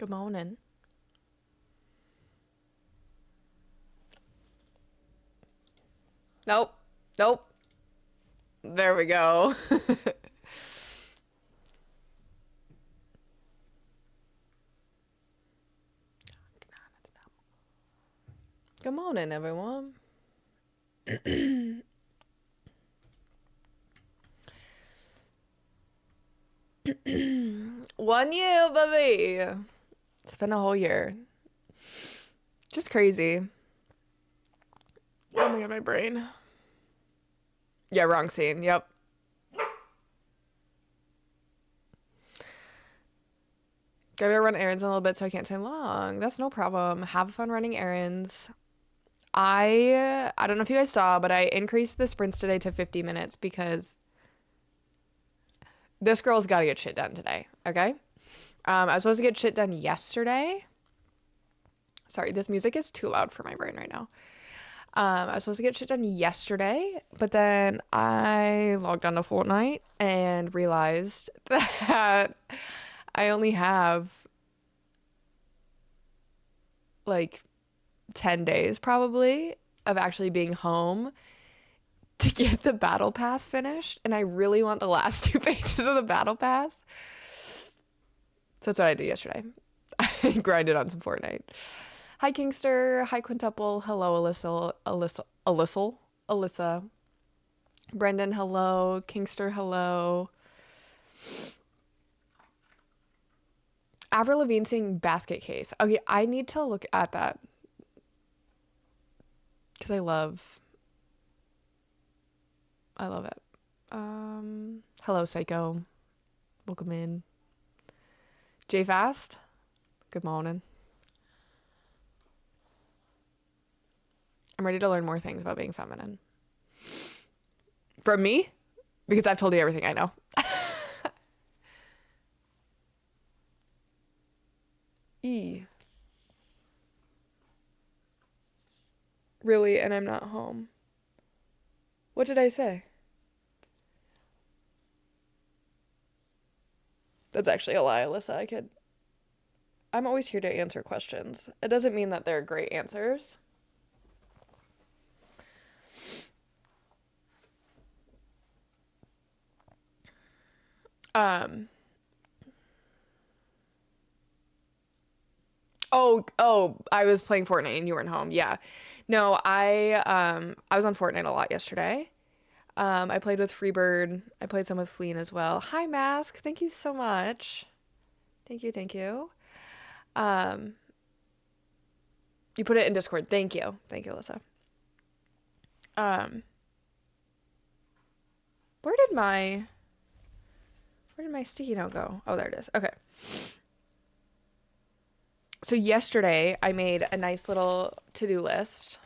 Good morning. Nope. Nope. There we go. Good morning, everyone. One year, baby. It's been a whole year. Just crazy. Oh my god, my brain. Yeah, wrong scene. Yep. Gotta run errands in a little bit so I can't stay long. That's no problem. Have fun running errands. I don't know if you guys saw, but I increased the sprints today to 50 minutes because this girl's got to get shit done today. Okay. I was supposed to get shit done yesterday. Sorry, this music is too loud for my brain right now. I was supposed to get shit done yesterday, but then I logged on to Fortnite and realized that I only have like 10 days probably of actually being home to get the battle pass finished, and I really want the last 2 pages of the battle pass. So that's what I did yesterday. I grinded on some Fortnite. Hi Kingster, hi Quintuple, hello Alyssa, Brendan, hello, Kingster, hello. Avril Lavigne singing Basket Case. Okay, I need to look at that because I love it. Hello Psycho, welcome in. J Fast, good morning. I'm ready to learn more things about being feminine. From me? Because I've told you everything I know. E. Really, and I'm not home. What did I say? That's actually a lie, Alyssa. I'm always here to answer questions. It doesn't mean that they're great answers. Um. Oh, I was playing Fortnite and you weren't home. Yeah. No, I was on Fortnite a lot yesterday. I played with Freebird. I played some with Fleen as well. Hi, Mask. Thank you so much. Thank you, thank you. Um, you put it in Discord. Thank you. Thank you, Alyssa. Um, where did my sticky note go? Oh, there it is. Okay. So yesterday I made a nice little to-do list.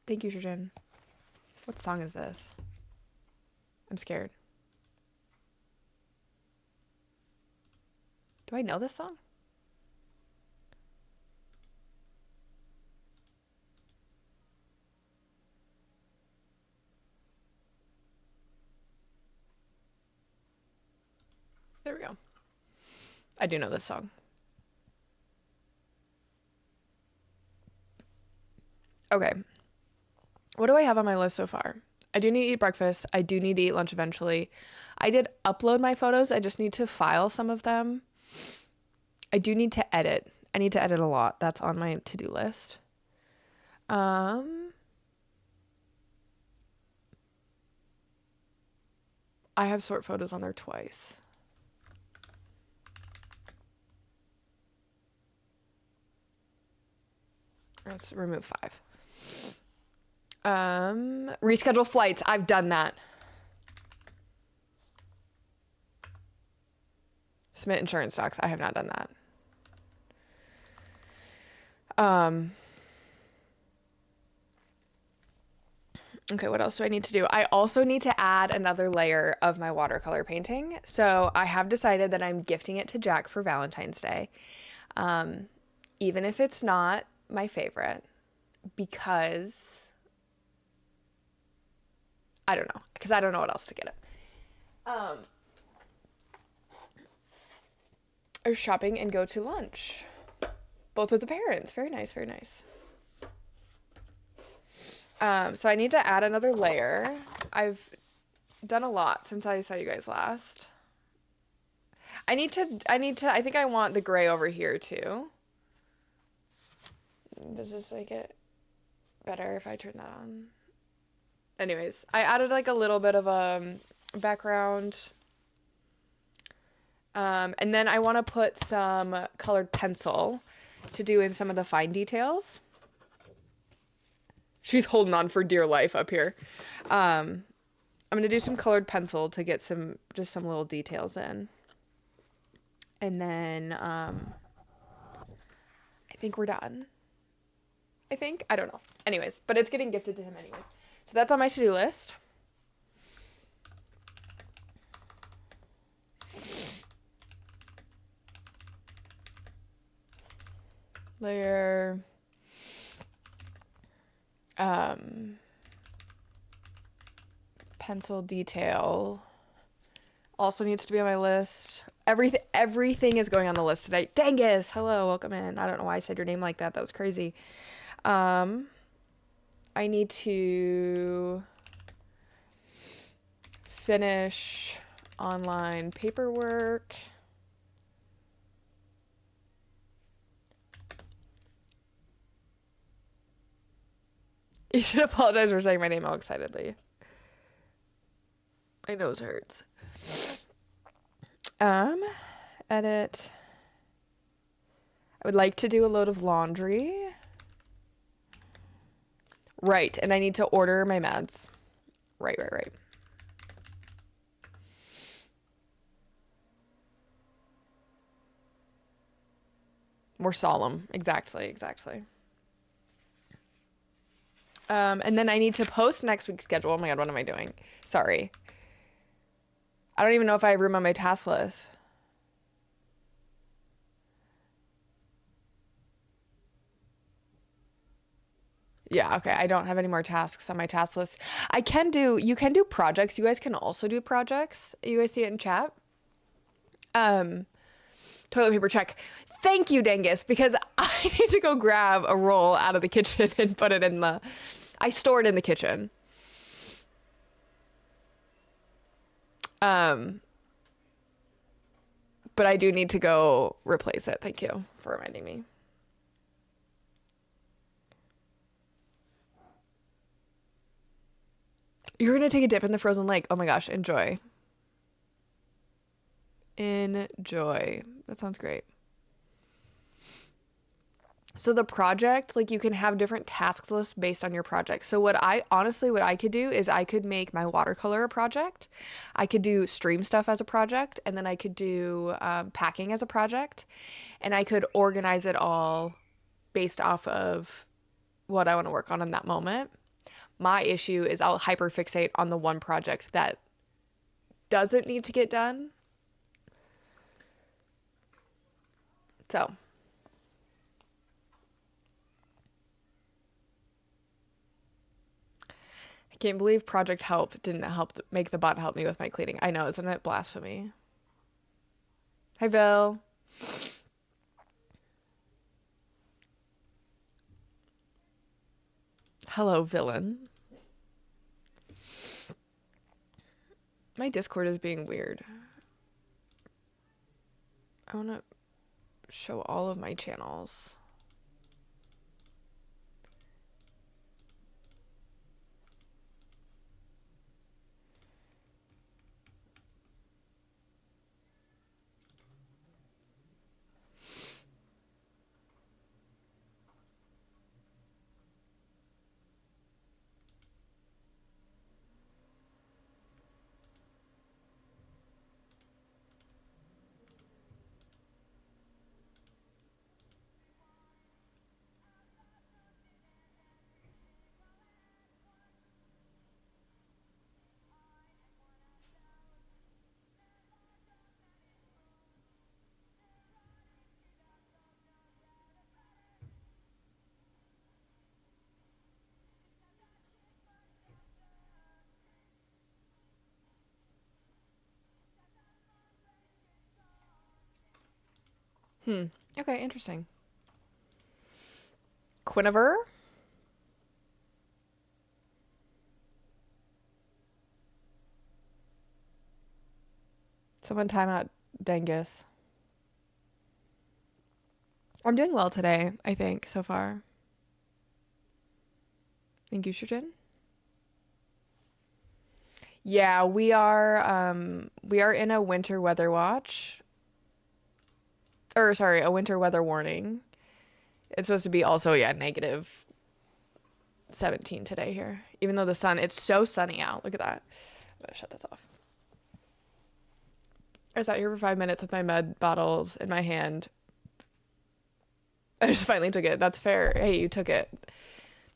Thank you, Shujin. What song is this? I'm scared. Do I know this song? There we go. I do know this song. Okay. What do I have on my list so far? I do need to eat breakfast. I do need to eat lunch eventually. I did upload my photos. I just need to file some of them. I do need to edit. I need to edit a lot. That's on my to-do list. I have sort photos on there twice. Let's remove 5. Reschedule flights. I've done that. Submit insurance docs. I have not done that. Okay, what else do I need to do? I also need to add another layer of my watercolor painting. So I have decided that I'm gifting it to Jack for Valentine's Day. Even if it's not my favorite, because I don't know what else to get it. or shopping and go to lunch. Both of the parents. Very nice, very nice. So I need to add another layer. I've done a lot since I saw you guys last. I think I want the gray over here too. Does this make it better if I turn that on? Anyways, I added like a little bit of a background. And then I want to put some colored pencil to do in some of the fine details. She's holding on for dear life up here. I'm going to do some colored pencil to get some little details in. And then I think we're done. I don't know. Anyways, but it's getting gifted to him anyways. So that's on my to-do list. Layer. Pencil detail also needs to be on my list. Everything is going on the list today. Dangus, hello, welcome in. I don't know why I said your name like that. That was crazy. I need to finish online paperwork. You should apologize for saying my name all excitedly. My nose hurts. Edit. I would like to do a load of laundry. Right, and I need to order my meds. Right. More solemn. Exactly. And then I need to post next week's schedule. Oh my God, what am I doing? Sorry. I don't even know if I have room on my task list. Yeah, okay. I don't have any more tasks on my task list. You can do projects. You guys can also do projects. You guys see it in chat? Toilet paper check. Thank you, Dangus, because I need to go grab a roll out of the kitchen and put it in I store it in the kitchen. But I do need to go replace it. Thank you for reminding me. You're gonna take a dip in the frozen lake. Oh my gosh, enjoy. Enjoy. That sounds great. So the project, like you can have different tasks lists based on your project. So what I could do is I could make my watercolor a project. I could do stream stuff as a project, and then I could do packing as a project, and I could organize it all based off of what I want to work on in that moment. My issue is I'll hyperfixate on the one project that doesn't need to get done. So I can't believe Project Help didn't help make the bot help me with my cleaning. I know, isn't it blasphemy? Hi, Bill. Hello, villain. My Discord is being weird. I want to show all of my channels. Okay, interesting. Quiniver? Someone time out Dengus. I'm doing well today, I think, so far. Thank you, Shujin. Yeah, we are in a winter weather watch. Or sorry, a winter weather warning. It's supposed to be also, yeah, negative 17 today here. Even though the sun, it's so sunny out. Look at that. I'm gonna shut this off. I sat here for 5 minutes with my med bottles in my hand. I just finally took it. That's fair. Hey, you took it.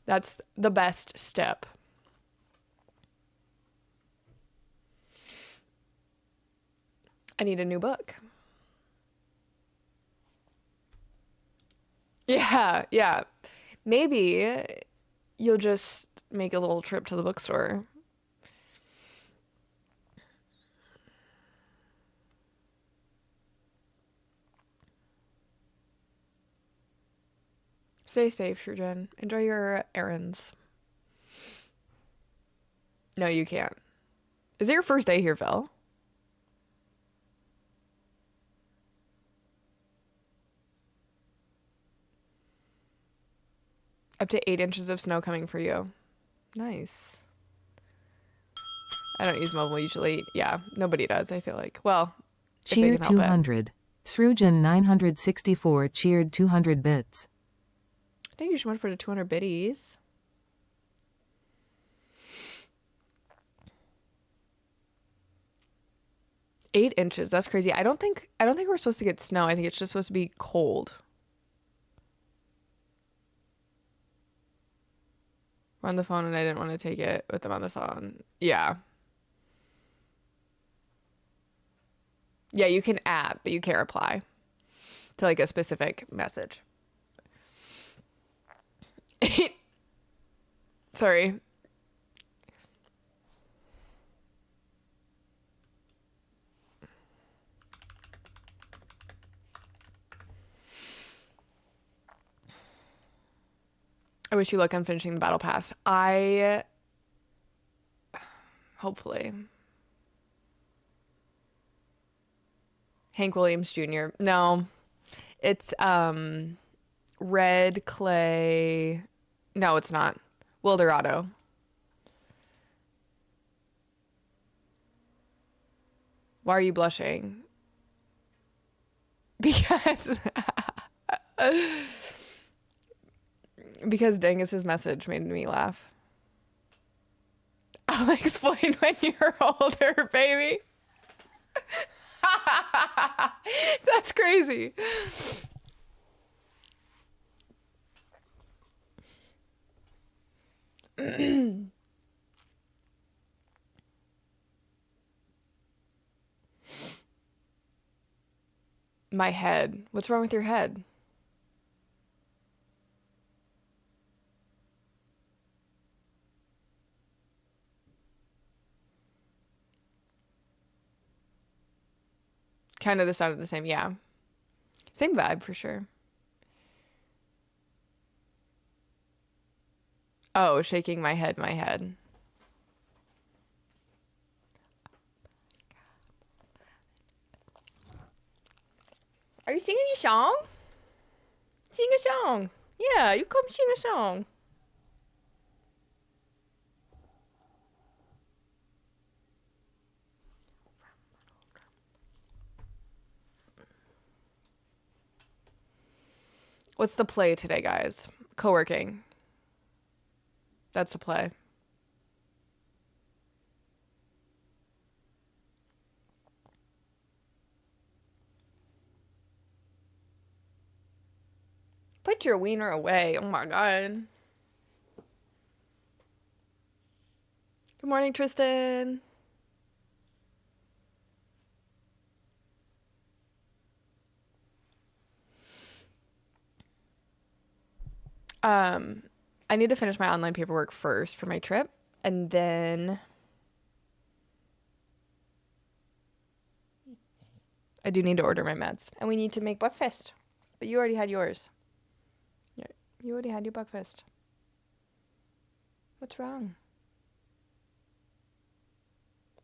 That's the best step. I need a new book. Yeah, yeah. Maybe you'll just make a little trip to the bookstore. Stay safe, Shurjen. Enjoy your errands. No, you can't. Is it your first day here, Phil? Up to 8 inches of snow coming for you. Nice. I don't use mobile usually. Yeah, nobody does, I feel like. Well, if they Cheer can help it. 200. Srujan 964 cheered 200 bits. Thank you so much for the 200 biddies. Eight inches. That's crazy. I don't think we're supposed to get snow. I think it's just supposed to be cold. We're on the phone and I didn't want to take it with them on the phone. Yeah. Yeah, you can add, but you can't reply to like a specific message. Sorry. I wish you luck on finishing the battle pass. Hopefully. Hank Williams Jr. No, it's Red Clay. No, it's not. Wildorado. Why are you blushing? Because because Dangus's message made me laugh. I'll explain when you're older, baby. That's crazy. My head. What's wrong with your head? Kind of the sound of the same. Yeah. Same vibe for sure. Oh, shaking my head, my head. Are you singing a song? Sing a song. Yeah, you come sing a song. What's the play today, guys? Co-working. That's the play. Put your wiener away. Oh my God. Good morning, Tristan. I need to finish my online paperwork first for my trip, and then I do need to order my meds. And we need to make breakfast. But you already had yours. Yeah, you already had your breakfast. What's wrong?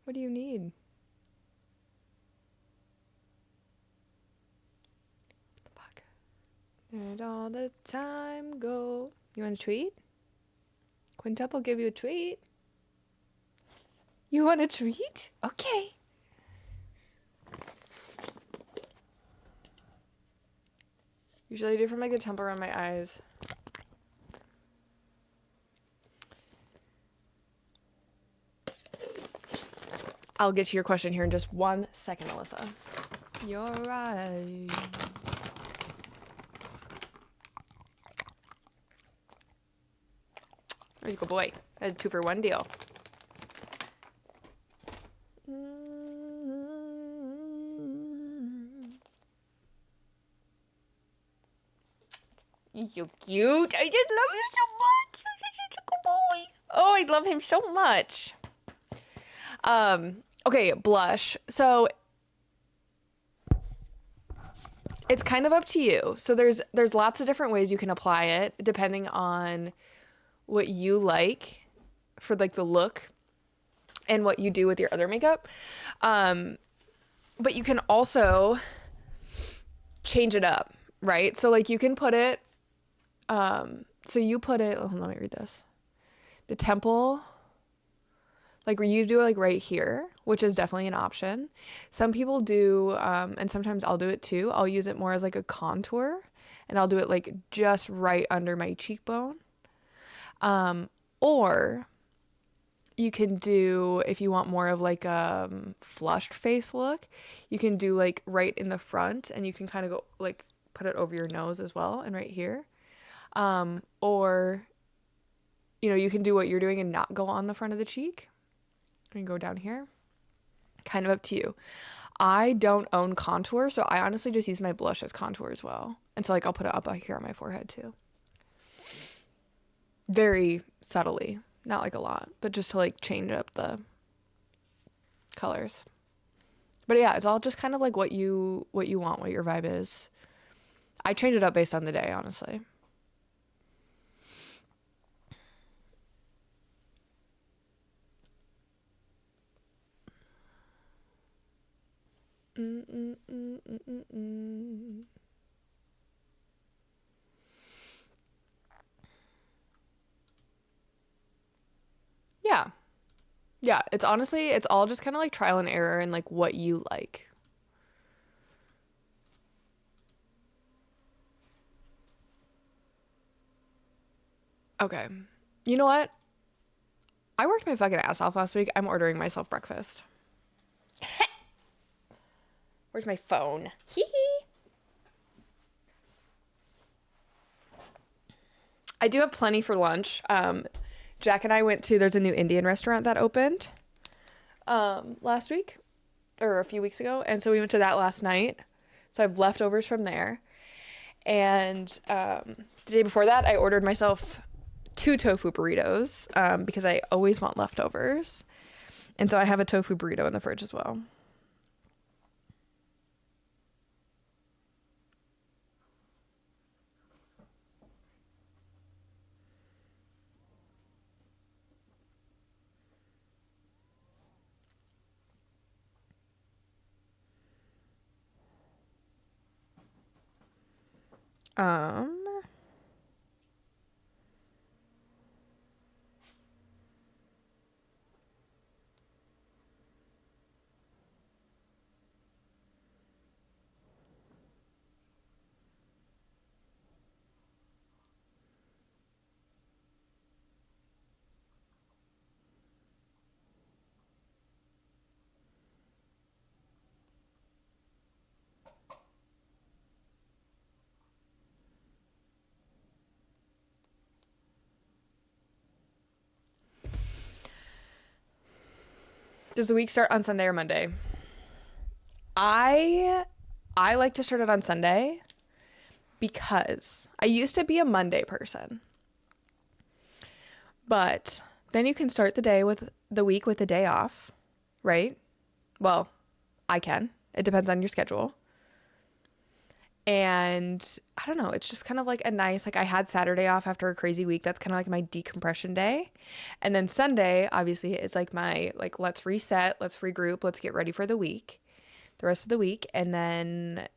What do you need? What the fuck? Where'd all the time go? You want a treat? Quintuple give you a treat. You want a treat? Okay. Usually I do from like the temple around my eyes. I'll get to your question here in just 1 second, Alyssa. You're right. There you go, boy. I had a 2-for-1 deal. You're cute. I just love you so much. You're such a good boy. Oh, I love him so much. Okay, blush. So it's kind of up to you. So there's lots of different ways you can apply it depending on what you like for like the look and what you do with your other makeup. But you can also change it up, right? So like you can put it, so you put it, oh, let me read this. The temple, like you do it like right here, which is definitely an option. Some people do, and sometimes I'll do it too. I'll use it more as like a contour and I'll do it like just right under my cheekbone. Or you can do, if you want more of like a flushed face look, you can do like right in the front and you can kind of go like put it over your nose as well and right here. Or, you know, you can do what you're doing and not go on the front of the cheek and go down here. Kind of up to you. I don't own contour, so I honestly just use my blush as contour as well. And so like I'll put it up here on my forehead too. Very subtly. Not like a lot, but just to like change up the colors. But yeah, it's all just kind of like what you want, what your vibe is. I change it up based on the day, honestly. Yeah. Yeah, it's honestly, it's all just kind of like trial and error and like what you like. Okay. You know what? I worked my fucking ass off last week. I'm ordering myself breakfast. Where's my phone? Hee hee. I do have plenty for lunch. Jack and I went to, there's a new Indian restaurant that opened last week or a few weeks ago. And so we went to that last night. So I have leftovers from there. And the day before that, I ordered myself 2 tofu burritos because I always want leftovers. And so I have a tofu burrito in the fridge as well. Um, does the week start on Sunday or Monday? I like to start it on Sunday because I used to be a Monday person. But then you can start the day with the week with the day off, right? Well, I can. It depends on your schedule. And I don't know, it's just kind of like a nice, like I had Saturday off after a crazy week. That's kind of like my decompression day. And then Sunday, obviously, is like my, like, let's reset, let's regroup, let's get ready for the week, the rest of the week. And then,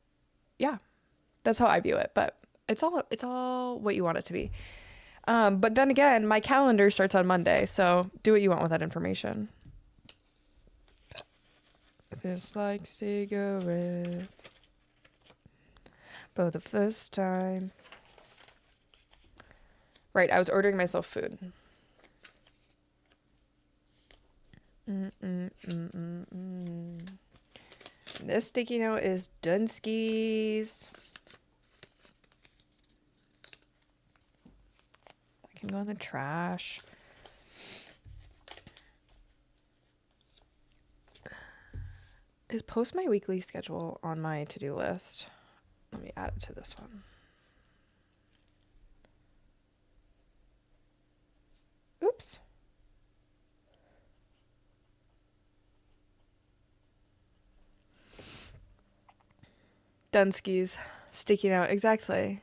yeah, that's how I view it. But it's all what you want it to be. But then again, my calendar starts on Monday. So do what you want with that information. It's like cigarette. For the first time. Right, I was ordering myself food. This sticky note is Dunskies. I can go in the trash. Is post my weekly schedule on my to-do list? Let me add it to this one. Oops. Dunskies. Sticky note. Exactly.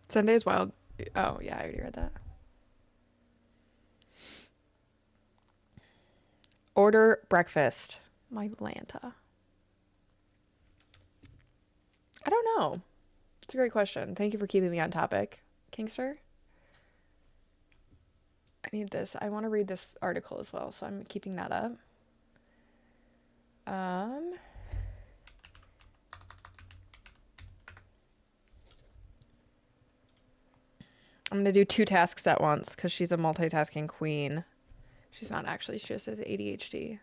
Sunday's wild. Oh, yeah, I already read that. Order breakfast. My Lanta. I don't know. It's a great question. Thank you for keeping me on topic, Kingster. I need this. I want to read this article as well, so I'm keeping that up. I'm going to do 2 tasks at once because she's a multitasking queen. She's not actually. She just has ADHD.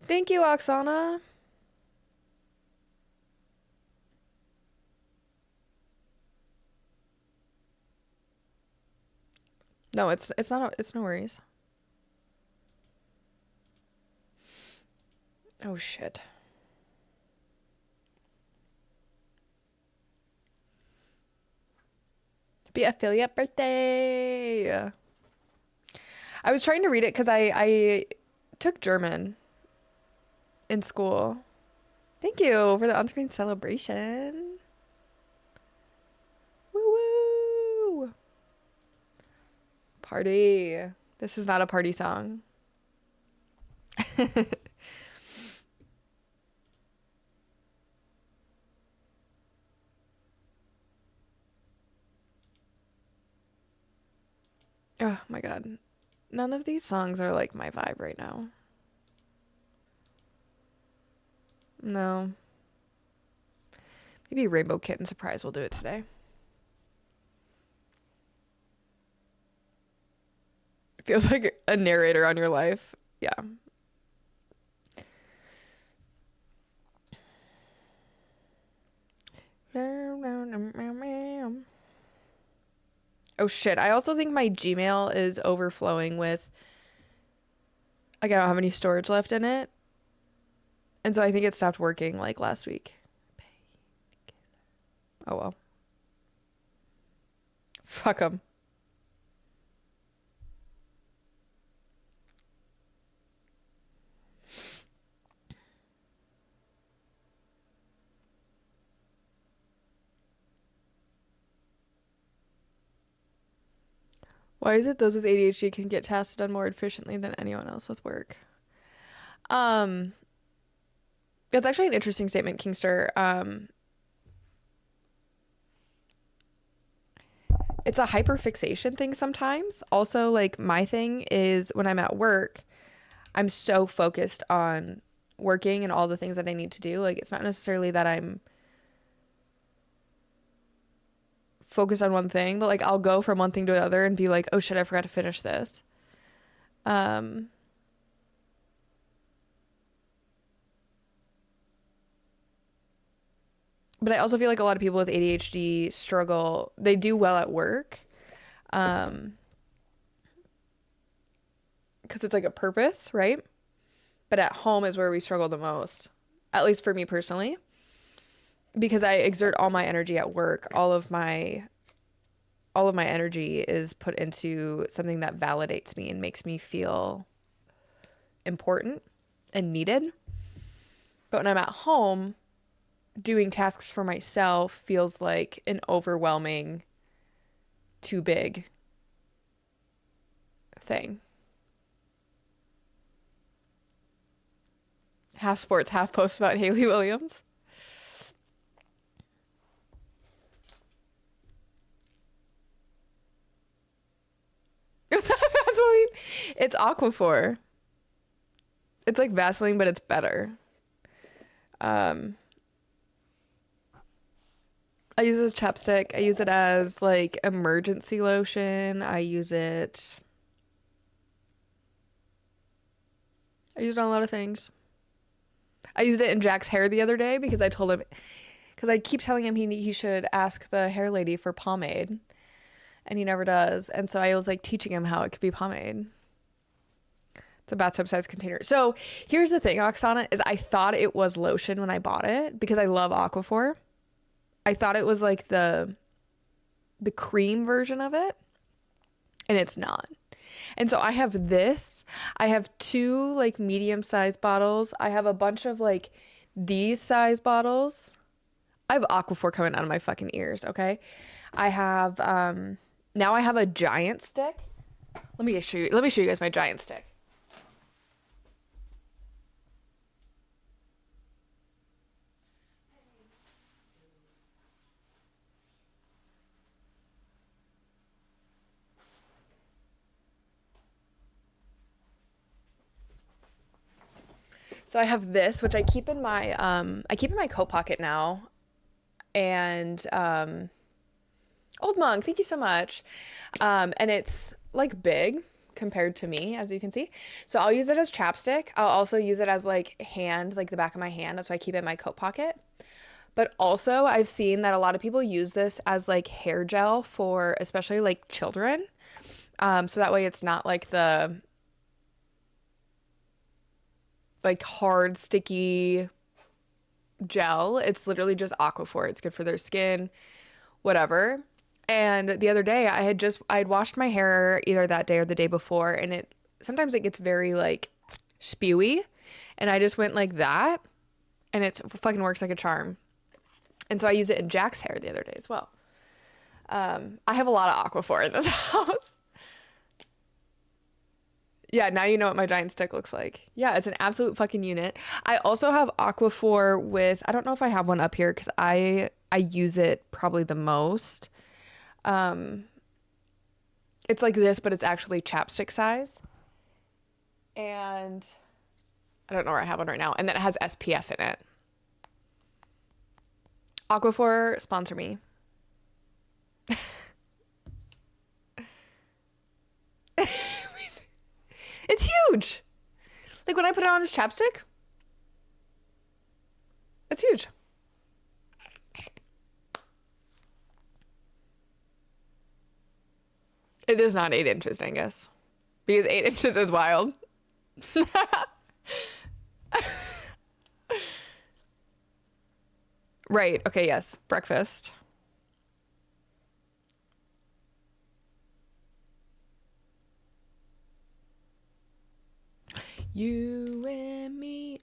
Thank you, Oksana. No, it's not. It's no worries. Oh shit. Happy affiliate birthday. I was trying to read it because I took German in school. Thank you for the on-screen celebration. Woo woo. Party. This is not a party song. Oh my God. None of these songs are like my vibe right now. No. Maybe Rainbow Kitten Surprise will do it today. Feels like a narrator on your life. Yeah. Oh shit. I also think my Gmail is overflowing with, like, I don't have any storage left in it. And so I think it stopped working like last week. Oh well. Fuck them. Why is it those with ADHD can get tasks done more efficiently than anyone else with work? Um, that's actually an interesting statement, Kingster. It's a hyperfixation thing sometimes. Also, like my thing is when I'm at work, I'm so focused on working and all the things that I need to do. Like it's not necessarily that I'm focused on one thing, but like I'll go from one thing to the other and be like, oh shit, I forgot to finish this. Um, But I also feel like a lot of people with ADHD struggle. They do well at work, um, because it's like a purpose, right? But at home is where we struggle the most. At least for me personally, because I exert all my energy at work. All of my energy is put into something that validates me and makes me feel important and needed. But when I'm at home, doing tasks for myself feels like an overwhelming, too big thing. Half sports, half posts about Haley Williams. It's not Vaseline. It's Aquaphor. It's like Vaseline, but it's better. Um, I use it as chapstick. I use it as like emergency lotion. I use it on a lot of things. I used it in Jack's hair the other day because I told him, because I keep telling him he should ask the hair lady for pomade, and he never does. And so I was like teaching him how it could be pomade. It's a bathtub sized container. So here's the thing, Oksana, is I thought it was lotion when I bought it because I love Aquaphor. I thought it was like the cream version of it, and it's not. And so I have this. I have two like medium sized bottles. I have a bunch of like these size bottles. I have Aquaphor coming out of my fucking ears, okay? I have now I have a giant stick. Let me show you guys my giant stick. So I have this, which I keep in my coat pocket now. And Old Monk, thank you so much. And it's like big compared to me, as you can see. So I'll use it as chapstick. I'll also use it as like the back of my hand. That's why I keep it in my coat pocket. But also I've seen that a lot of people use this as like hair gel for especially like children. So that way it's not like the like hard, sticky gel. It's literally just Aquaphor. It's good for their skin, whatever. And the other day I'd washed my hair either that day or the day before, and it sometimes it gets very like spewy, and I just went like that, and it fucking works like a charm. And so I used it in Jack's hair the other day as well. I have a lot of Aquaphor in this house. Yeah, now you know what my giant stick looks like. Yeah, it's an absolute fucking unit. I also have Aquaphor with, I don't know if I have one up here because I use it probably the most. Um, it's like this, but it's actually chapstick size. And I don't know where I have one right now. And then it has SPF in it. Aquaphor, sponsor me. It's huge. Like when I put it on as chapstick, it's huge. It is not 8 inches, Angus, because 8 inches is wild. Right. Okay. Yes. Breakfast. You and me.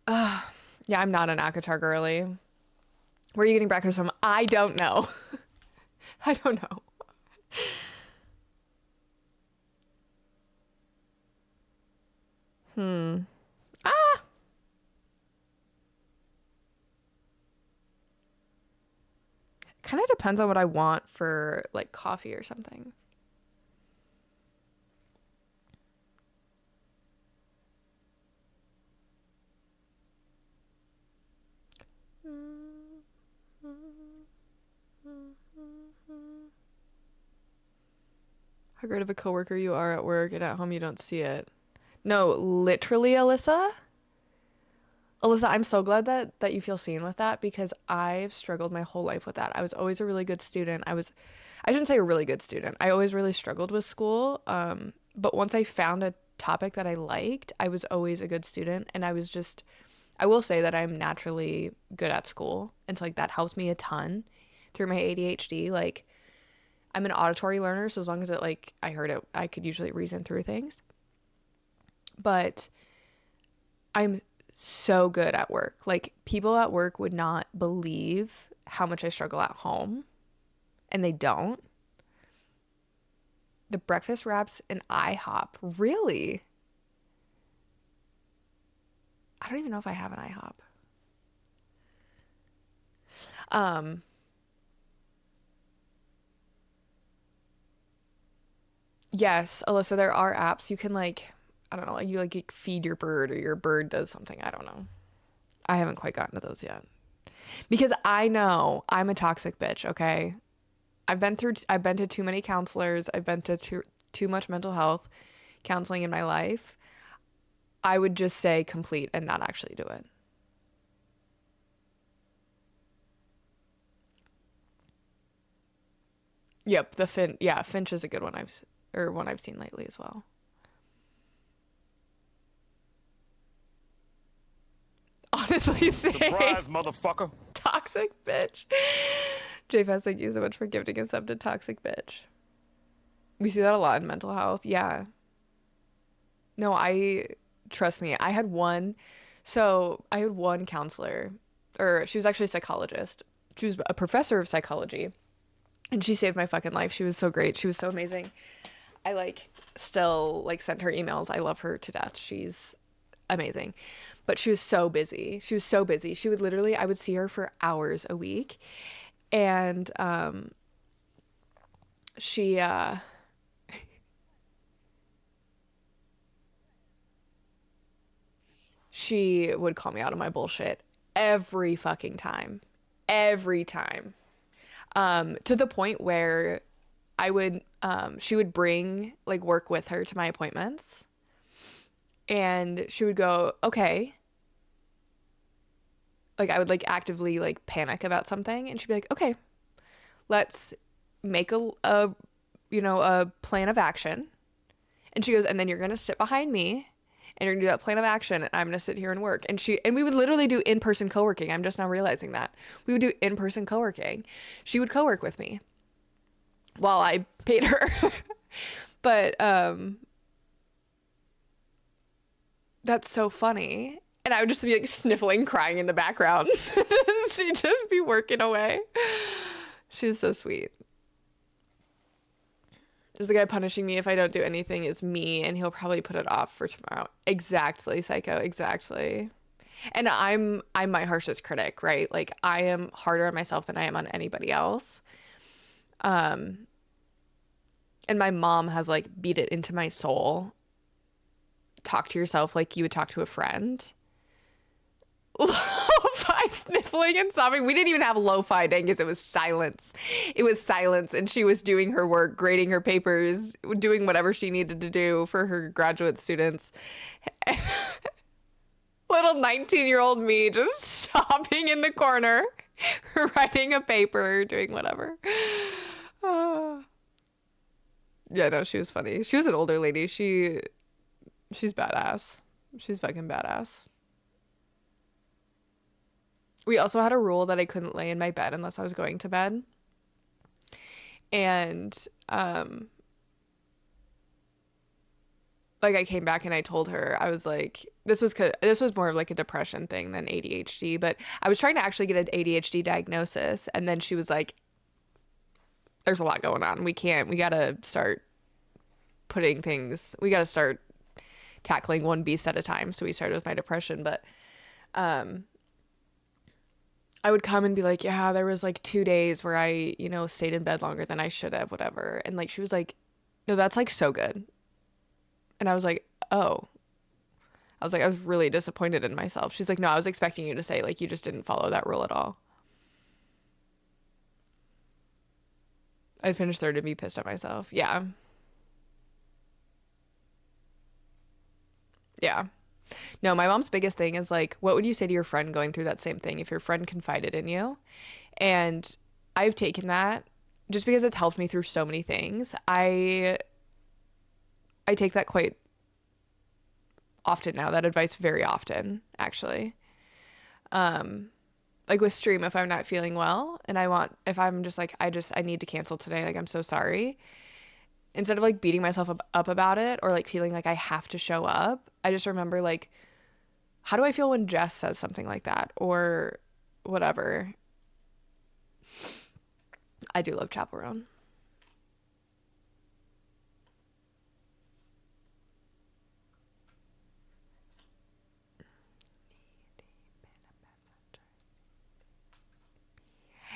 Yeah, I'm not an Akatar girly. Where are you getting breakfast from? I don't know. I don't know. Hmm. Ah, kind of depends on what I want for like coffee or something. How great of a coworker you are at work and at home you don't see it. No, literally, Alyssa. Alyssa, I'm so glad that you feel seen with that because I've struggled my whole life with that. I was always a really good student. I shouldn't say a really good student. I always really struggled with school. But once I found a topic that I liked, I was always a good student. And I will say that I'm naturally good at school. And so like that helped me a ton through my ADHD. Like I'm an auditory learner, so as long as it like I heard it, I could usually reason through things. But I'm so good at work. Like people at work would not believe how much I struggle at home, and they don't. The breakfast wraps and IHOP. Really? I don't even know if I have an IHOP. Um, yes, Alyssa, there are apps you can like, I don't know, like you like feed your bird or your bird does something. I don't know. I haven't quite gotten to those yet. Because I know I'm a toxic bitch, okay? I've been to too many counselors. I've been to too much mental health counseling in my life. I would just say complete and not actually do it. Yep, yeah, Finch is a good one or one I've seen lately as well. Honestly, same. Surprise, motherfucker. Toxic bitch. JFS, thank you so much for gifting us up to toxic bitch. We see that a lot in mental health. Yeah. No, trust me, I had one counselor, or she was actually a psychologist. She was a professor of psychology, and she saved my fucking life. She was so great. She was so amazing. I like still like send her emails. I love her to death. She's amazing. But she was so busy. She was so busy. She would literally, I would see her for hours a week. And she she would call me out on my bullshit every fucking time. Every time. To the point where she would bring like work with her to my appointments, and she would go, okay, like I would like actively like panic about something, and she'd be like, okay, let's make a plan of action. And she goes, and then you're gonna sit behind me and you're gonna do that plan of action, and I'm gonna sit here and work. And we would literally do in-person co-working. I'm just now realizing that. We would do in-person co-working. She would co-work with me while I paid her. But that's so funny. And I would just be like sniffling, crying in the background. She'd just be working away. She's so sweet. Is the guy punishing me if I don't do anything is me, and he'll probably put it off for tomorrow. Exactly, psycho, exactly. And I'm my harshest critic, right? Like I am harder on myself than I am on anybody else. Um, and my mom has like beat it into my soul. Talk to yourself like you would talk to a friend. Lo-fi sniffling and sobbing. We didn't even have lo-fi, dangus. It was silence. It was silence, and she was doing her work, grading her papers, doing whatever she needed to do for her graduate students. Little 19-year-old me just sobbing in the corner, writing a paper, doing whatever. Uh, yeah, no, she was funny. She was an older lady. She's badass. She's fucking badass. We also had a rule that I couldn't lay in my bed unless I was going to bed. And like I came back and I told her, I was like, this was more of like a depression thing than ADHD, but I was trying to actually get an ADHD diagnosis, and then she was like, there's a lot going on. We gotta start we gotta start tackling one beast at a time. So we started with my depression, but I would come and be like, yeah, there was like 2 days where I, stayed in bed longer than I should have, whatever. And like, she was like, no, that's like so good. And I was like, oh, I was really disappointed in myself. She's like, no, I was expecting you to say like, you just didn't follow that rule at all. I'd finish third and be pissed at myself. Yeah. Yeah. No, my mom's biggest thing is like, what would you say to your friend going through that same thing if your friend confided in you? And I've taken that just because it's helped me through so many things. I take that quite often now, that advice very often, actually. Um, like with stream, if I'm not feeling well and if I'm just like, I need to cancel today, like, I'm so sorry. Instead of like beating myself up about it or like feeling like I have to show up, I just remember like, how do I feel when Jess says something like that or whatever? I do love chaperone.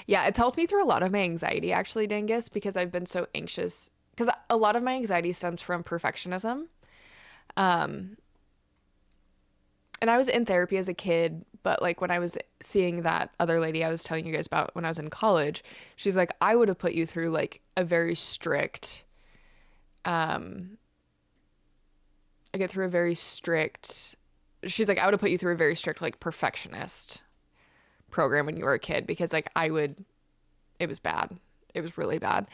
Yeah, it's helped me through a lot of my anxiety, actually, Dingus, because I've been so anxious. Because a lot of my anxiety stems from perfectionism. Um, and I was in therapy as a kid, but like when I was seeing that other lady I was telling you guys about when I was in college, she's like, I would have put you through like a very strict, um, I get through a very strict, she's like, I would have put you through a very strict, like perfectionist program when you were a kid because like it was bad. It was really bad.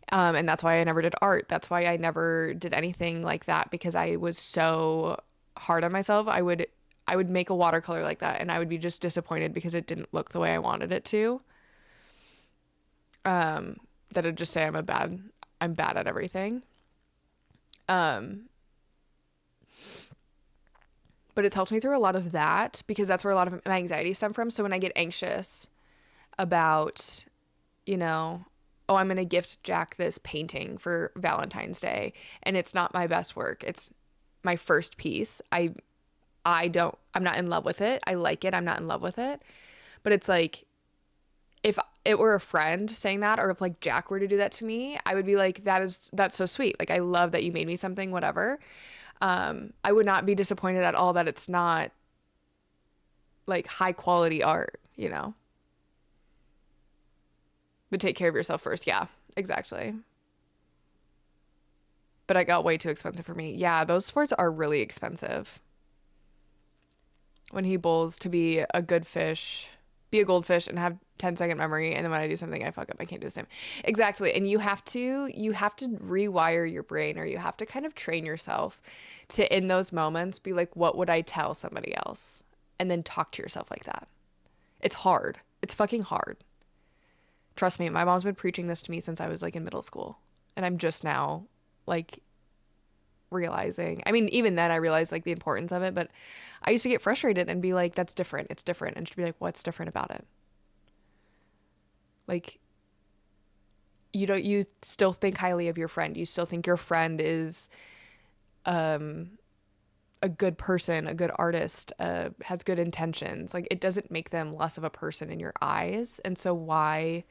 And that's why I never did art. That's why I never did anything like that because I was so hard on myself. I would make a watercolor like that and I would be just disappointed because it didn't look the way I wanted it to. That would just say I'm bad at everything. Um, but it's helped me through a lot of that because that's where a lot of my anxiety stemmed from. So when I get anxious about, you know, oh, I'm going to gift Jack this painting for Valentine's Day and it's not my best work. It's my first piece. I'm not in love with it. I like it. I'm not in love with it. But it's like if it were a friend saying that or if like Jack were to do that to me, I would be like that's so sweet. Like I love that you made me something, whatever. I would not be disappointed at all that it's not like high quality art, you know. But take care of yourself first. Yeah, exactly. But I got way too expensive for me. Yeah, those sports are really expensive. When he bowls to be a good fish, be a goldfish and have 10-second memory, and then when I do something I fuck up, I can't do the same. Exactly. And you have to rewire your brain or you have to kind of train yourself to in those moments be like, what would I tell somebody else? And then talk to yourself like that. It's hard. It's fucking hard. Trust me, my mom's been preaching this to me since I was like in middle school. And I'm just now like realizing. I mean, even then I realized like the importance of it, but I used to get frustrated and be like, that's different. It's different. And she'd be like, what's different about it? Like, you still think highly of your friend. You still think your friend is um a good person, a good artist, has good intentions. Like it doesn't make them less of a person in your eyes. And so why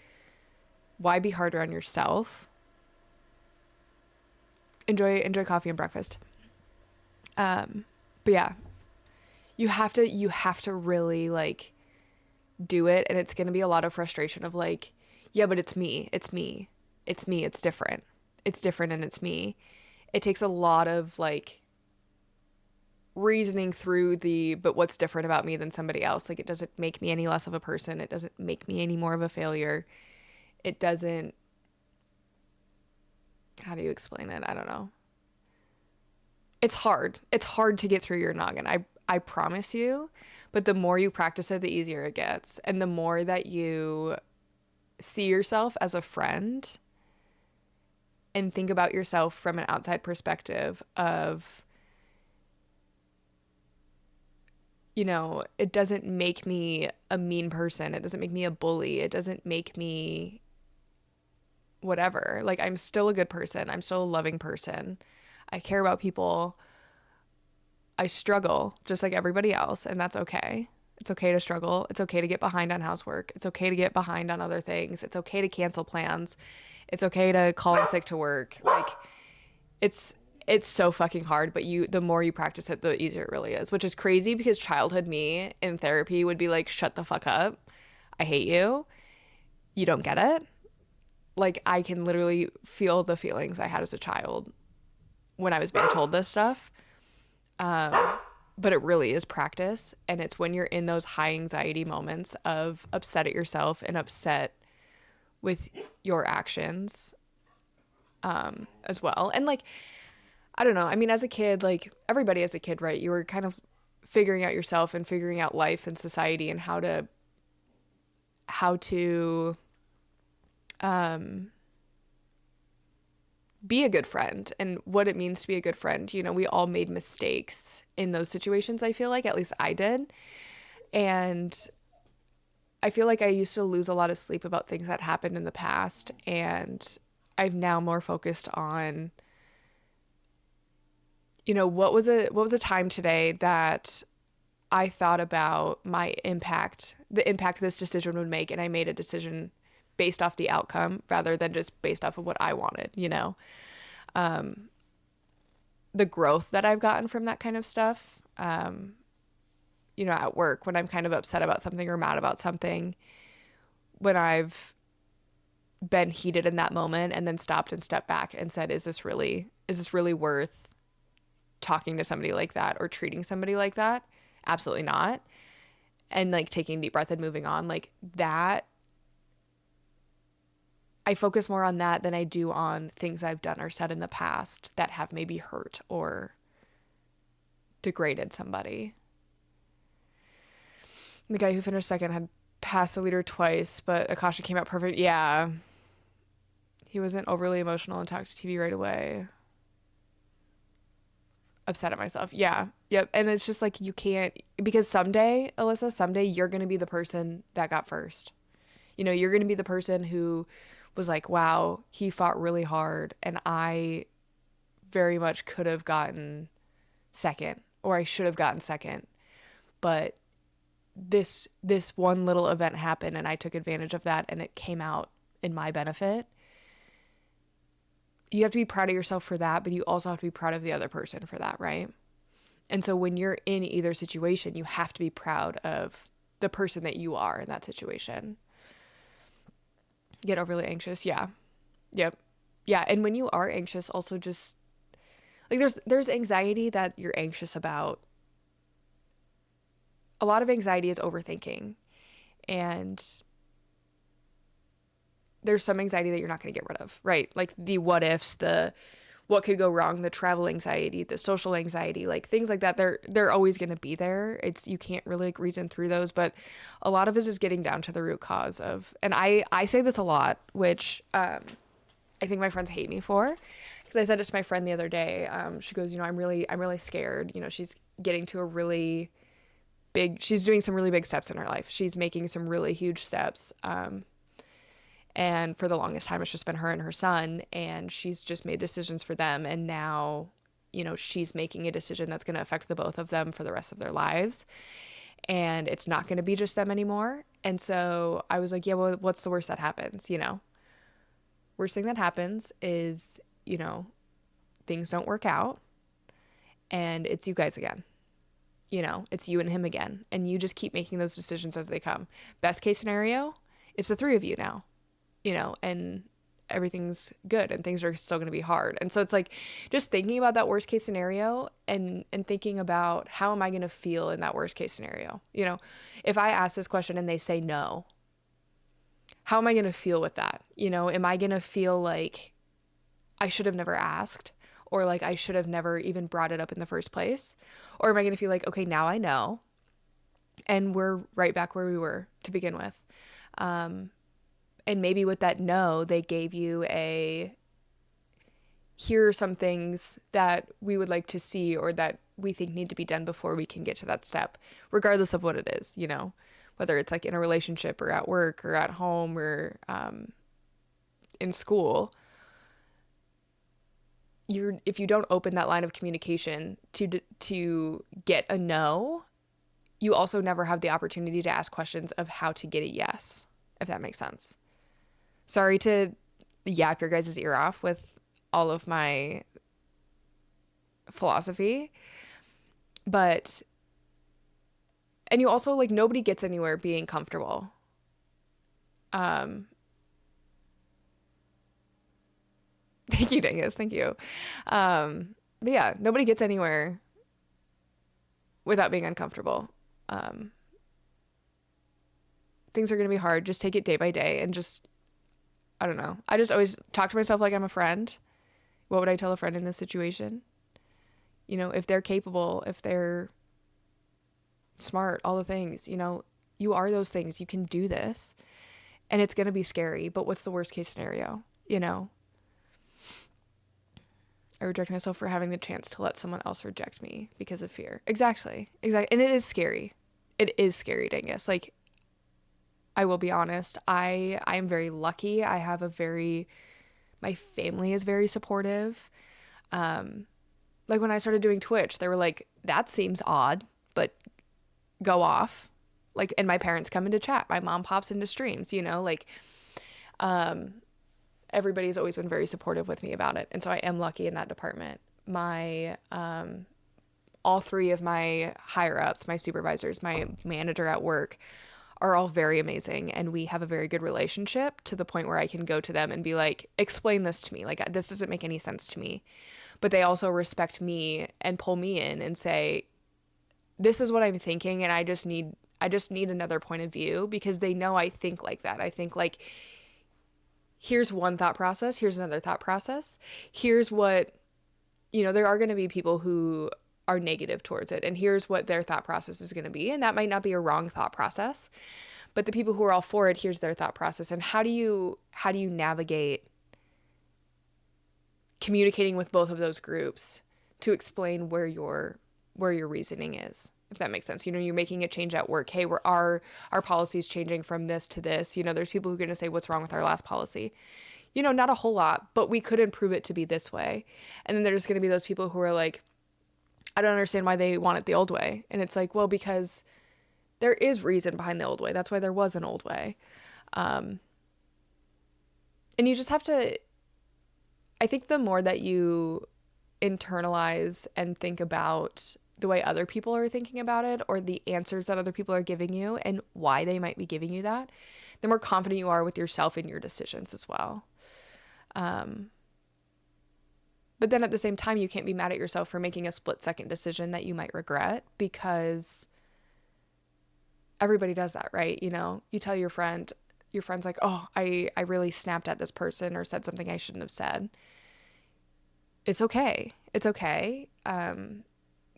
be harder on yourself? Enjoy coffee and breakfast. But yeah, you have to really like do it and it's going to be a lot of frustration of like, yeah, but it's me. It's me. It's me. It's different. It's different and it's me. It takes a lot of like reasoning through but what's different about me than somebody else? Like it doesn't make me any less of a person. It doesn't make me any more of a failure. It doesn't, how do you explain it? I don't know. It's hard. It's hard to get through your noggin. I promise you. But the more you practice it, the easier it gets. And the more that you see yourself as a friend and think about yourself from an outside perspective of, you know, it doesn't make me a mean person. It doesn't make me a bully. It doesn't make me whatever. Like, I'm still a good person. I'm still a loving person. I care about people. I struggle just like everybody else, and that's okay. It's okay to struggle. It's okay to get behind on housework. It's okay to get behind on other things. It's okay to cancel plans. It's okay to call in sick to work. Like it's it's so fucking hard, but the more you practice it, the easier it really is, which is crazy because childhood me in therapy would be like, shut the fuck up. I hate you. You don't get it. Like I can literally feel the feelings I had as a child when I was being told this stuff. but it really is practice. And it's when you're in those high anxiety moments of upset at yourself and upset with your actions as well. And like, I don't know. I mean, as a kid, like everybody as a kid, right? You were kind of figuring out yourself and figuring out life and society and how to um be a good friend and what it means to be a good friend. You know, we all made mistakes in those situations, I feel like, at least I did. And I feel like I used to lose a lot of sleep about things that happened in the past. And I've now more focused on, you know, what was a time today that I thought about the impact this decision would make, and I made a decision based off the outcome rather than just based off of what I wanted, you know. The growth that I've gotten from that kind of stuff, you know, at work when I'm kind of upset about something or mad about something, when I've been heated in that moment and then stopped and stepped back and said, is this really worth talking to somebody like that or treating somebody like that? Absolutely not. And like taking a deep breath and moving on, like that, I focus more on that than I do on things I've done or said in the past that have maybe hurt or degraded somebody. The guy who finished second had passed the leader twice, but Akasha came out perfect. Yeah. He wasn't overly emotional and talked to TV right away. Upset at myself. Yeah. Yep. And it's just like you can't, because someday, Alyssa, someday you're going to be the person that got first. You know, you're going to be the person who was like, wow, he fought really hard and I very much could have gotten second, or I should have gotten second. But this one little event happened and I took advantage of that and it came out in my benefit. You have to be proud of yourself for that, but you also have to be proud of the other person for that, right? And so when you're in either situation, you have to be proud of the person that you are in that situation. Get overly anxious, yeah. Yep. Yeah, and when you are anxious, also just like there's anxiety that you're anxious about. A lot of anxiety is overthinking, and there's some anxiety that you're not going to get rid of, right? Like the what ifs, the what could go wrong, the travel anxiety, the social anxiety, like things like that. They're always going to be there. It's you can't really like reason through those, but a lot of it is getting down to the root cause of. And I say this a lot, which I think my friends hate me for, because I said it to my friend the other day. She goes, you know, I'm really scared. You know, she's getting to a really she's doing some really big steps in her life. She's making some really huge steps. And for the longest time, it's just been her and her son, and she's just made decisions for them. And now, you know, she's making a decision that's going to affect the both of them for the rest of their lives. And it's not going to be just them anymore. And so I was like, yeah, well, what's the worst that happens? You know, worst thing that happens is, you know, things don't work out and it's you guys again. You know, it's you and him again. And you just keep making those decisions as they come. Best case scenario, it's the three of you now, you know, and everything's good and things are still going to be hard. And so it's like just thinking about that worst case scenario and thinking about how am I going to feel in that worst case scenario? You know, if I ask this question and they say no, how am I going to feel with that? You know, am I going to feel like I should have never asked, or like I should have never even brought it up in the first place? Or am I going to feel like, okay, now I know and we're right back where we were to begin with? And maybe with that no, they gave you here are some things that we would like to see or that we think need to be done before we can get to that step, regardless of what it is, you know, whether it's like in a relationship or at work or at home or in school. If you don't open that line of communication to get a no, you also never have the opportunity to ask questions of how to get a yes, if that makes sense. Sorry to yap your guys' ear off with all of my philosophy, but and you also like nobody gets anywhere being comfortable. Um, Thank you, Dingus. Thank you. But yeah, nobody gets anywhere without being uncomfortable. Um, Things are going to be hard. Just take it day by day and just, I don't know. I just always talk to myself like I'm a friend. What would I tell a friend in this situation? You know, if they're capable, if they're smart, all the things, you know, you are those things. You can do this. And it's going to be scary, but what's the worst case scenario? You know, I reject myself for having the chance to let someone else reject me because of fear. Exactly. Exactly. And it is scary. It is scary, Dingus. Like, I will be honest. I am very lucky. I have a very, my family is very supportive. Like when I started doing Twitch, they were like, that seems odd, but go off. Like, and my parents come into chat. My mom pops into streams, you know, like, everybody's always been very supportive with me about it. And so I am lucky in that department. My, all three of my higher ups, my supervisors, my manager at work are all very amazing. And we have a very good relationship to the point where I can go to them and be like, explain this to me. Like, this doesn't make any sense to me. But they also respect me and pull me in and say, this is what I'm thinking. And I just need another point of view, because they know I think like that. I think like, here's one thought process, here's another thought process, here's what, you know, there are going to be people who are negative towards it, and here's what their thought process is going to be, and that might not be a wrong thought process, but the people who are all for it, here's their thought process. And how do you navigate communicating with both of those groups to explain where your reasoning is, if that makes sense. You know, you're making a change at work. Hey, our policy's changing from this to this. You know, there's people who are going to say, what's wrong with our last policy? You know, not a whole lot, but we could improve it to be this way. And then there's going to be those people who are like, I don't understand why they want it the old way. And it's like, well, because there is reason behind the old way. That's why there was an old way. And you just have to, I think the more that you internalize and think about the way other people are thinking about it, or the answers that other people are giving you and why they might be giving you that, the more confident you are with yourself and your decisions as well. But then at the same time, you can't be mad at yourself for making a split-second decision that you might regret, because everybody does that, right? You know, you tell your friend's like, oh, I really snapped at this person or said something I shouldn't have said. It's okay. It's okay.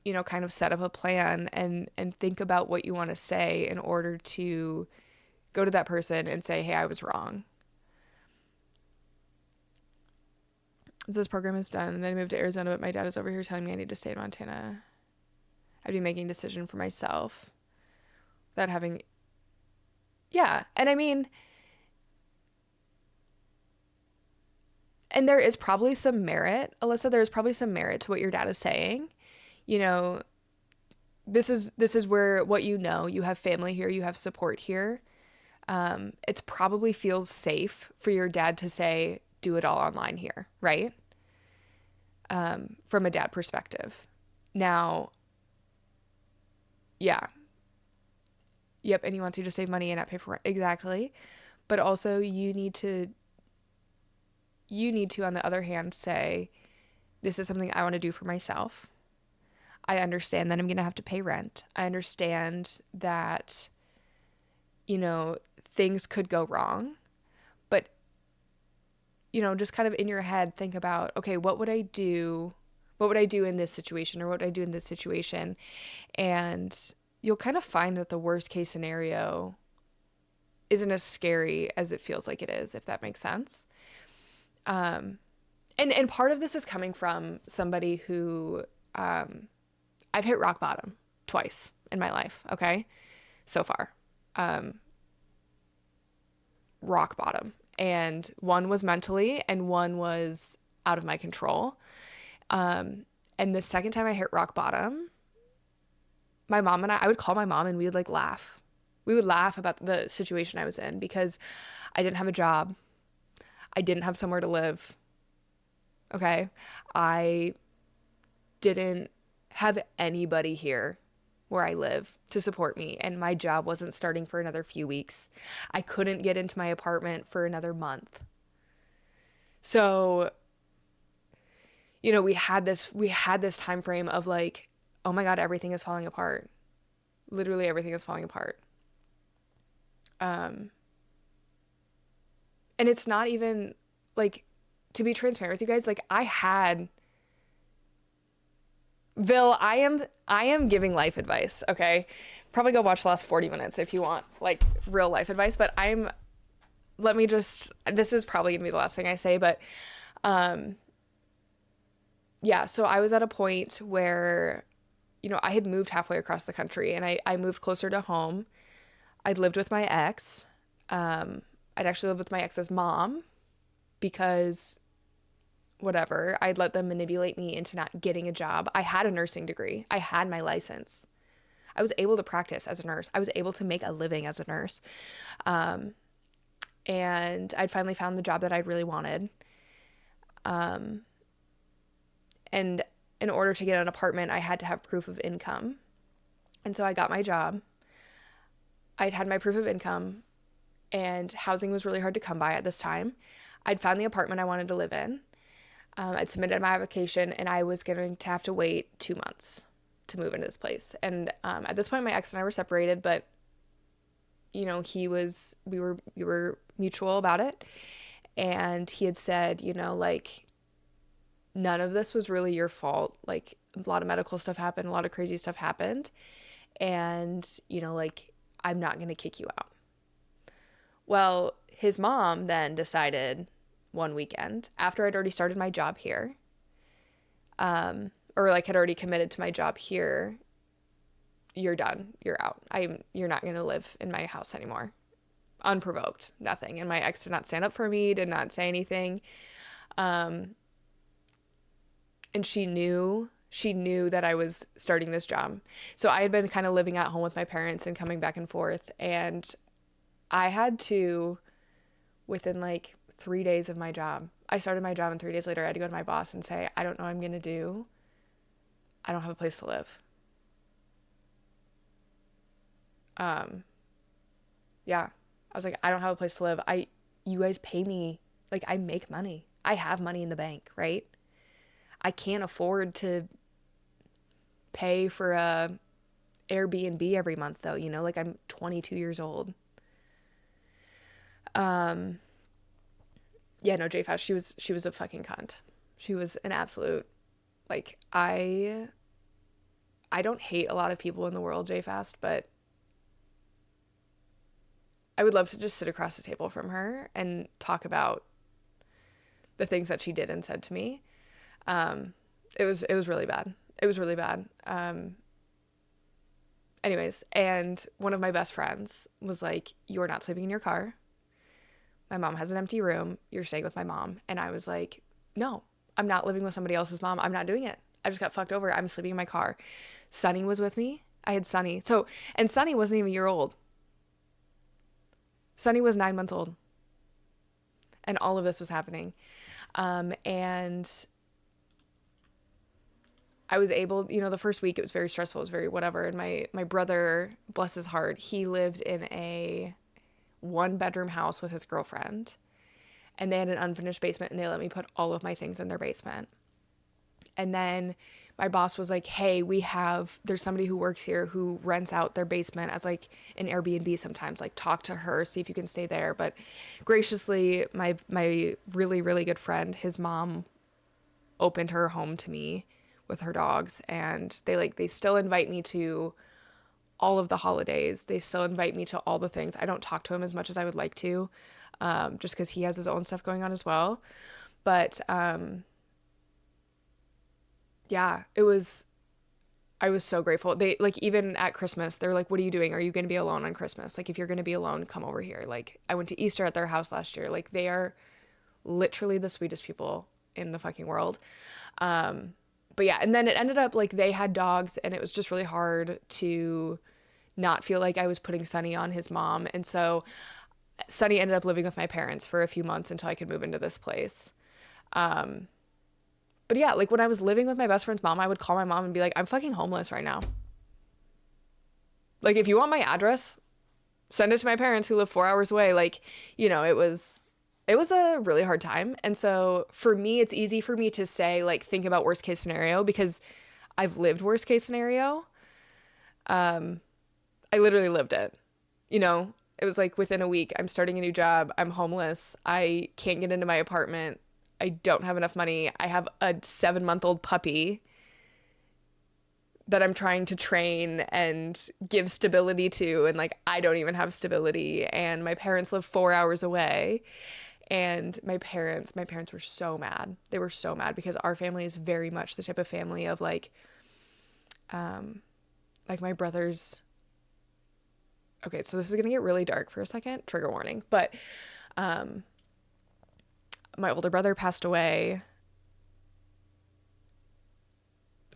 You know, kind of set up a plan and think about what you want to say in order to go to that person and say, hey, I was wrong. This program is done, and then I moved to Arizona, but my dad is over here telling me I need to stay in Montana. I'd be making a decision for myself without having, yeah. And I mean, and there is probably some merit, Alyssa, there's probably some merit to what your dad is saying. You know, this is where, what, you know, you have family here, you have support here. It's probably feels safe for your dad to say, do it all online here, right? From a dad perspective. Now, yeah. Yep, and he wants you to save money and not pay for rent. Exactly. But also you need to, on the other hand, say, this is something I want to do for myself. I understand that I'm going to have to pay rent. I understand that, you know, things could go wrong. But, you know, just kind of in your head, think about, okay, what would I do? What would I do in this situation, or what would I do in this situation? And you'll kind of find that the worst case scenario isn't as scary as it feels like it is, if that makes sense. And part of this is coming from somebody who, I've hit rock bottom twice in my life, okay? So far. Rock bottom. And one was mentally, and one was out of my control. And the second time I hit rock bottom, my mom and I would call my mom and we would like laugh. We would laugh about the situation I was in, because I didn't have a job. I didn't have somewhere to live. Okay. I didn't have anybody here where I live to support me, and my job wasn't starting for another few weeks. I couldn't get into my apartment for another month. So, you know, we had this time frame of like, oh my God, everything is falling apart. Literally everything is falling apart. Um, and it's not even like, to be transparent with you guys, like I had Vil, I am giving life advice, okay? Probably go watch the last 40 minutes if you want like real life advice, but let me just, this is probably gonna be the last thing I say, but um yeah, so I was at a point where, I had moved halfway across the country and I moved closer to home. I'd lived with my ex. I'd actually lived with my ex's mom because whatever, I'd let them manipulate me into not getting a job. I had a nursing degree. I had my license. I was able to practice as a nurse. I was able to make a living as a nurse. And I'd finally found the job that I really wanted. And in order to get an apartment, I had to have proof of income. And so I got my job. I'd had my proof of income, and housing was really hard to come by at this time. I'd found the apartment I wanted to live in. I'd submitted my application, and I was going to have to wait 2 months to move into this place. And at this point, my ex and I were separated, but we were mutual about it, and he had said, like, none of this was really your fault. Like, a lot of medical stuff happened, a lot of crazy stuff happened, and like, I'm not going to kick you out. Well, his mom then decided one weekend after I'd already started my job here, or like had already committed to my job here, you're done, you're out. You're not going to live in my house anymore. Unprovoked, nothing. And my ex did not stand up for me, did not say anything. And she knew that I was starting this job. So I had been kind of living at home with my parents and coming back and forth. And I had to, within like 3 days of my job, I started my job and 3 days later I had to go to my boss and say, I don't know what I'm going to do. I don't have a place to live. Yeah. I was like, I don't have a place to live. You guys pay me, like I make money. I have money in the bank, right? I can't afford to pay for a Airbnb every month though, like I'm 22 years old. Yeah, no, JFast, she was a fucking cunt. She was an absolute, like, I don't hate a lot of people in the world, JFast, but I would love to just sit across the table from her and talk about the things that she did and said to me. It was really bad. It was really bad. Anyways, and one of my best friends was like, you're not sleeping in your car. My mom has an empty room. You're staying with my mom. And I was like, no, I'm not living with somebody else's mom. I'm not doing it. I just got fucked over. I'm sleeping in my car. Sunny was with me. I had Sunny. And Sunny wasn't even a year old. Sunny was 9 months old. And all of this was happening. And I was able, the first week it was very stressful. It was very whatever. And my brother, bless his heart, he lived in a 1-bedroom house with his girlfriend. And they had an unfinished basement and they let me put all of my things in their basement. And then my boss was like, hey, there's somebody who works here who rents out their basement as like an Airbnb sometimes, like talk to her, see if you can stay there. But graciously, my really, really good friend, his mom opened her home to me with her dogs, and they still invite me to all of the holidays. They still invite me to all the things. I don't talk to him as much as I would like to, just because he has his own stuff going on as well. But yeah, I was so grateful. They, like, even at Christmas, they're like, what are you doing? Are you going to be alone on Christmas? Like, if you're going to be alone, come over here. Like, I went to Easter at their house last year. Like, they are literally the sweetest people in the fucking world. But yeah, and then it ended up like they had dogs, and it was just really hard to not feel like I was putting Sunny on his mom. And so Sunny ended up living with my parents for a few months until I could move into this place. But yeah, like when I was living with my best friend's mom, I would call my mom and be like, I'm fucking homeless right now. Like, if you want my address, send it to my parents who live 4 hours away. Like, it was a really hard time. And so for me, it's easy for me to say, like, think about worst case scenario, because I've lived worst case scenario. I literally lived it. You know, it was like within a week, I'm starting a new job. I'm homeless. I can't get into my apartment. I don't have enough money. I have a 7-month-old puppy that I'm trying to train and give stability to. And like, I don't even have stability. And my parents live 4 hours away. And my parents were so mad. They were so mad because our family is very much the type of family of like my brother's. Okay, so this is gonna get really dark for a second. Trigger warning. But my older brother passed away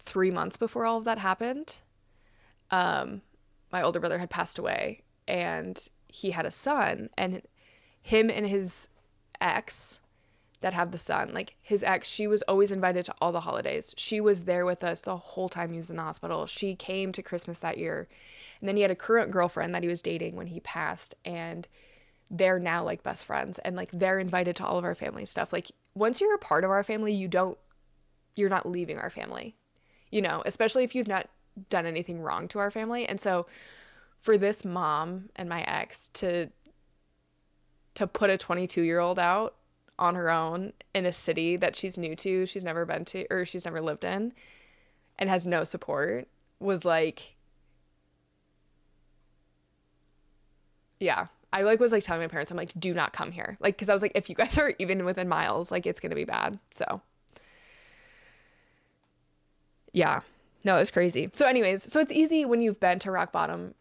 3 months before all of that happened. My older brother had passed away, and he had a son, and him and his ex that have the son, like his ex, she was always invited to all the holidays. She was there with us the whole time he was in the hospital. She came to Christmas that year. And then he had a current girlfriend that he was dating when he passed, and they're now like best friends, and like they're invited to all of our family stuff. Like once you're a part of our family, you're not leaving our family, you know, especially if you've not done anything wrong to our family. And so for this mom and my ex to put a 22-year-old out on her own in a city that she's new to, she's never been to, or she's never lived in, and has no support, was like, yeah. I like was like telling my parents, I'm like, do not come here. Like, cause I was like, if you guys are even within miles, like it's gonna be bad. So yeah, no, it's crazy. So anyways, so it's easy when you've been to rock bottom.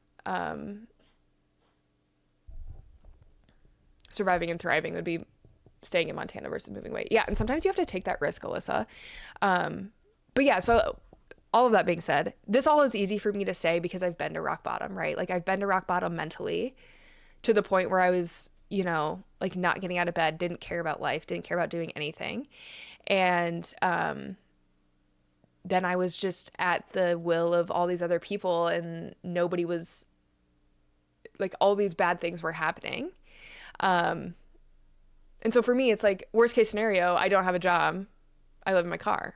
Surviving and thriving would be staying in Montana versus moving away. Yeah. And sometimes you have to take that risk, Alyssa. But yeah, so all of that being said, this all is easy for me to say because I've been to rock bottom, right? Like I've been to rock bottom mentally to the point where I was, you know, like not getting out of bed, didn't care about life, didn't care about doing anything. And then I was just at the will of all these other people, and nobody was like, all these bad things were happening. And so for me, it's like worst case scenario, I don't have a job. I live in my car.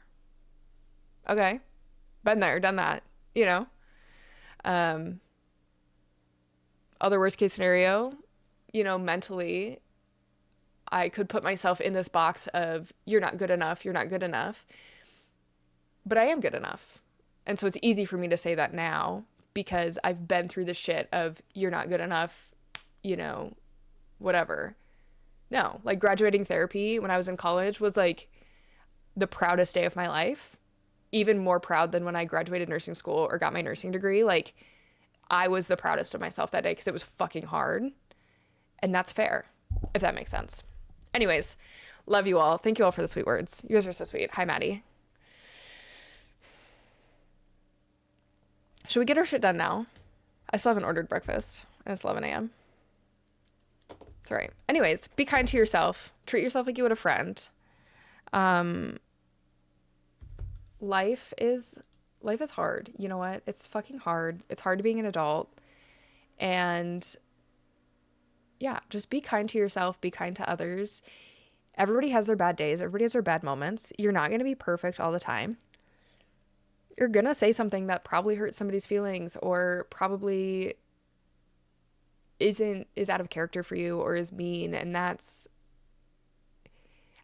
Okay. Been there, done that, you know? Other worst case scenario, you know, mentally, I could put myself in this box of you're not good enough, you're not good enough. But I am good enough. And so it's easy for me to say that now because I've been through the shit of you're not good enough, you know, whatever. No, like graduating therapy when I was in college was like the proudest day of my life. Even more proud than when I graduated nursing school or got my nursing degree. Like I was the proudest of myself that day because it was fucking hard. And that's fair, if that makes sense. Anyways, love you all. Thank you all for the sweet words. You guys are so sweet. Hi, Maddie. Should we get our shit done now? I still haven't ordered breakfast, and it's 11 a.m. It's all right. Anyways, be kind to yourself. Treat yourself like you would a friend. Life is hard. You know what? It's fucking hard. It's hard being an adult. And yeah, just be kind to yourself. Be kind to others. Everybody has their bad days. Everybody has their bad moments. You're not going to be perfect all the time. You're going to say something that probably hurts somebody's feelings or probably is out of character for you or is mean. And that's,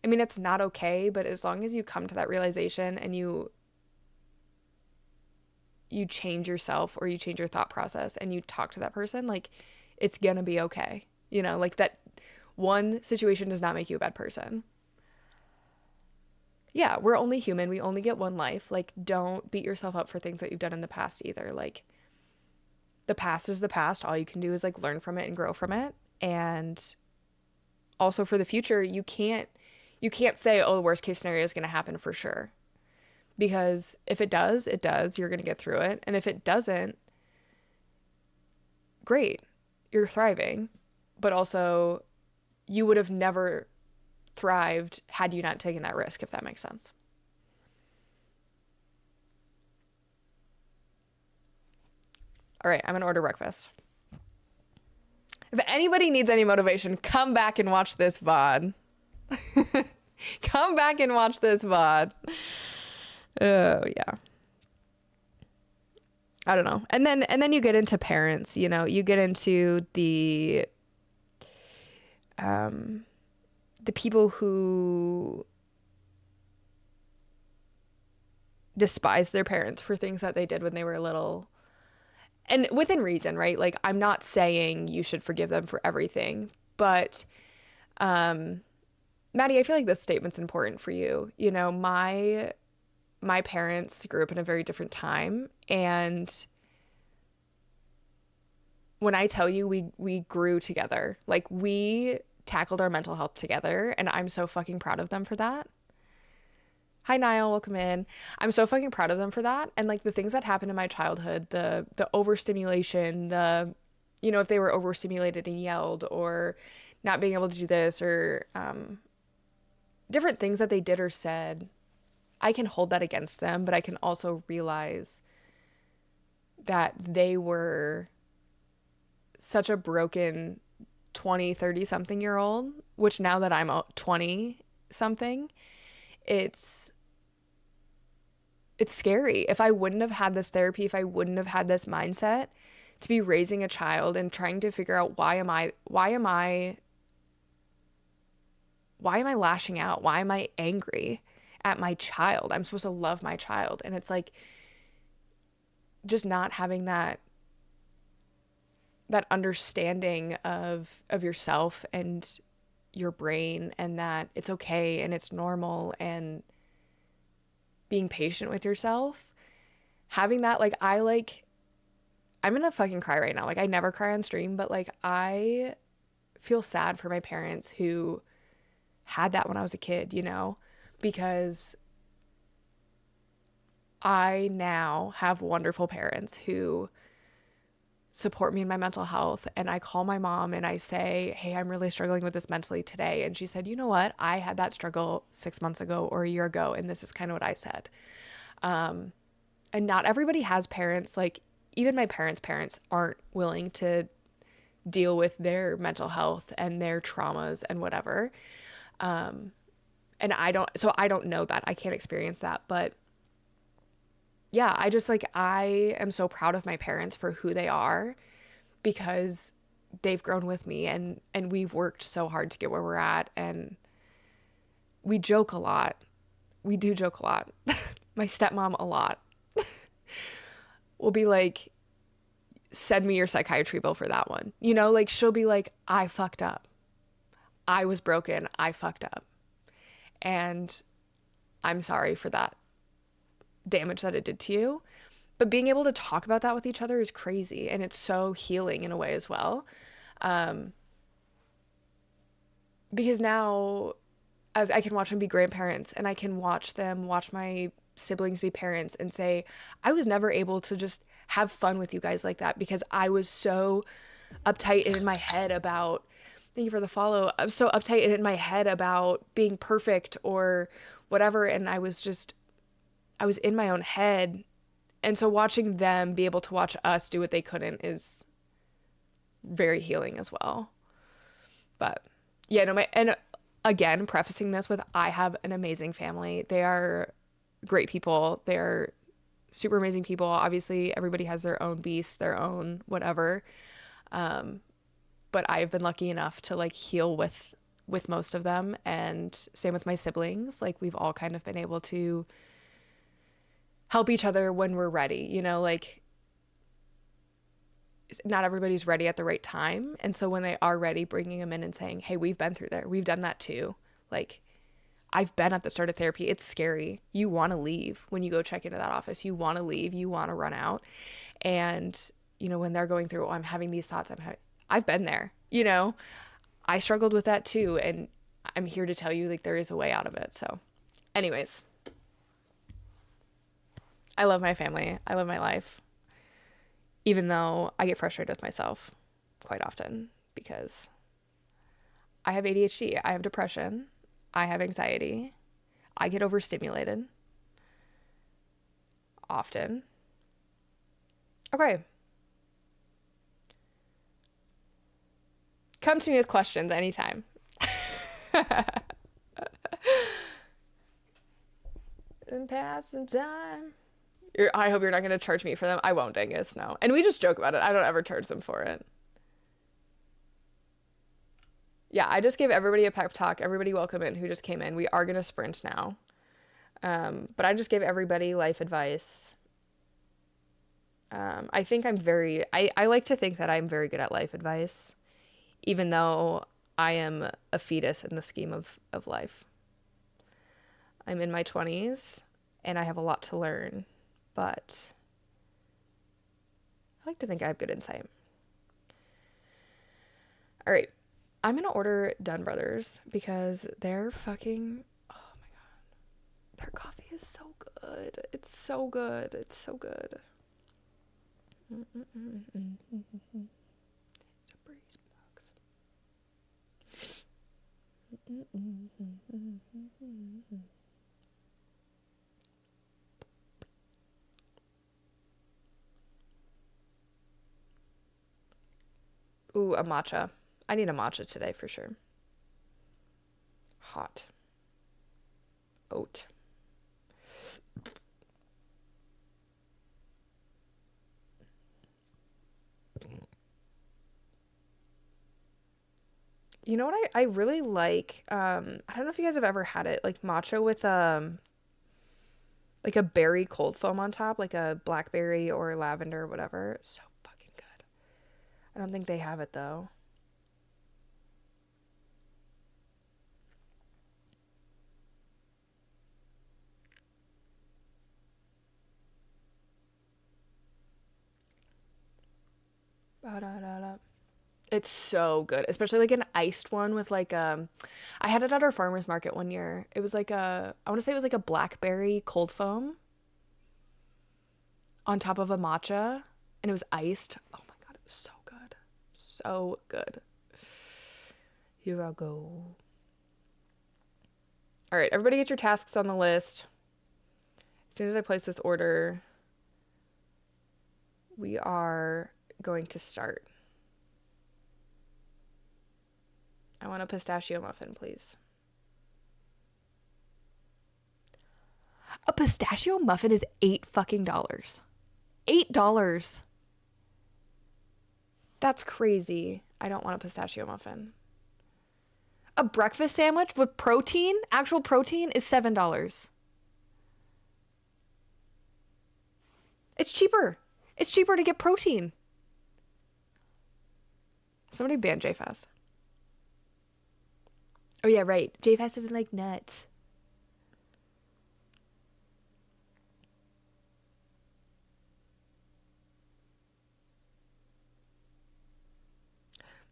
I mean, it's not okay, but as long as you come to that realization and you change yourself or you change your thought process and you talk to that person, like it's going to be okay. You know, like that one situation does not make you a bad person. Yeah, we're only human. We only get one life. Like, don't beat yourself up for things that you've done in the past either. Like, the past is the past. All you can do is like learn from it and grow from it. And also for the future, you can't say, oh, the worst case scenario is going to happen for sure. Because if it does, it does. You're going to get through it. And if it doesn't, great. You're thriving. But also, you would have never thrived had you not taken that risk, if that makes sense. All right, I'm gonna order breakfast. If anybody needs any motivation, come back and watch this VOD. Come back and watch this VOD. Oh, yeah. I don't know. And then you get into parents, you know, you get into the people who despise their parents for things that they did when they were little. And within reason, right? Like I'm not saying you should forgive them for everything, but Maddie, I feel like this statement's important for you. You know, my parents grew up in a very different time, and when I tell you we grew together, like we tackled our mental health together, and I'm so fucking proud of them for that. Hi Niall, welcome in. I'm so fucking proud of them for that. And like the things that happened in my childhood, the overstimulation, the you know, if they were overstimulated and yelled or not being able to do this or different things that they did or said, I can hold that against them, but I can also realize that they were such a broken 20, 30 something year old, which now that I'm 20 something, it's it's scary. If I wouldn't have had this therapy, if I wouldn't have had this mindset to be raising a child and trying to figure out why am I lashing out? Why am I angry at my child? I'm supposed to love my child. And it's like just not having that understanding of yourself and your brain, and that it's okay and it's normal, and being patient with yourself. Having that, I'm gonna fucking cry right now. Like I never cry on stream, but like I feel sad for my parents who had that when I was a kid, you know, because I now have wonderful parents who support me in my mental health. And I call my mom and I say, hey, I'm really struggling with this mentally today. And she said, you know what? I had that struggle 6 months ago or a year ago. And this is kind of what I said. And not everybody has parents. Like even my parents aren't willing to deal with their mental health and their traumas and whatever. And I don't know that. I can't experience that. But yeah, I am so proud of my parents for who they are, because they've grown with me, and we've worked so hard to get where we're at. And we joke a lot. We do joke a lot. My stepmom a lot will be like, send me your psychiatry bill for that one. You know, like she'll be like, I fucked up. I was broken. I fucked up. And I'm sorry for that damage that it did to you. But being able to talk about that with each other is crazy. And it's so healing in a way as well. Because now, as I can watch them be grandparents, and I can watch them watch my siblings be parents and say, I was never able to just have fun with you guys like that because I was so uptight and in my head about, thank you for the follow. I'm so uptight and in my head about being perfect or whatever. And I was in my own head. And so watching them be able to watch us do what they couldn't is very healing as well. But yeah, no, and again, prefacing this with, I have an amazing family. They are great people. They're super amazing people. Obviously, everybody has their own beast, their own whatever. But I've been lucky enough to like heal with most of them, and same with my siblings. Like we've all kind of been able to help each other when we're ready, you know, like not everybody's ready at the right time. And so when they are ready, bringing them in and saying, hey, we've been through there. We've done that too. Like I've been at the start of therapy. It's scary. You want to leave when you go check into that office. You want to leave. You want to run out. And, you know, when they're going through, oh, I'm having these thoughts. I've been there, you know, I struggled with that too. And I'm here to tell you, like, there is a way out of it. So anyways, I love my family. I love my life, even though I get frustrated with myself quite often because I have ADHD, I have depression, I have anxiety, I get overstimulated often. Okay. Come to me with questions anytime. And passing time. I hope you're not going to charge me for them. I won't, Dingus, no. And we just joke about it. I don't ever charge them for it. Yeah, I just gave everybody a pep talk. Everybody welcome in who just came in. We are going to sprint now. But I just gave everybody life advice. I think I like to think that I'm very good at life advice, even though I am a fetus in the scheme of life. I'm in my 20s and I have a lot to learn, but I like to think I have good insight. All right. I'm going to order Dunn Brothers because they're fucking, oh my God. Their coffee is so good. It's so good. It's so good. It's a breeze box. Ooh, a matcha. I need a matcha today for sure. Hot. Oat. You know what I really like? I don't know if you guys have ever had it, like matcha with like a berry cold foam on top, like a blackberry or lavender or whatever. So fucking good. I don't think they have it though. Ba-da-da-da. It's so good, especially like an iced one with like I had it at our farmers market one year. It was like I want to say it was like a blackberry cold foam on top of a matcha and it was iced. Oh my God, it was so good. So good. Here I go. All right, everybody get your tasks on the list. As soon as I place this order, we are going to start. I want a pistachio muffin, please. A pistachio muffin is $8 fucking dollars. $8. That's crazy. I don't want a pistachio muffin. A breakfast sandwich with protein, actual protein, is $7. It's cheaper. It's cheaper to get protein. Somebody ban JFast. Oh yeah, right. JFast doesn't like nuts.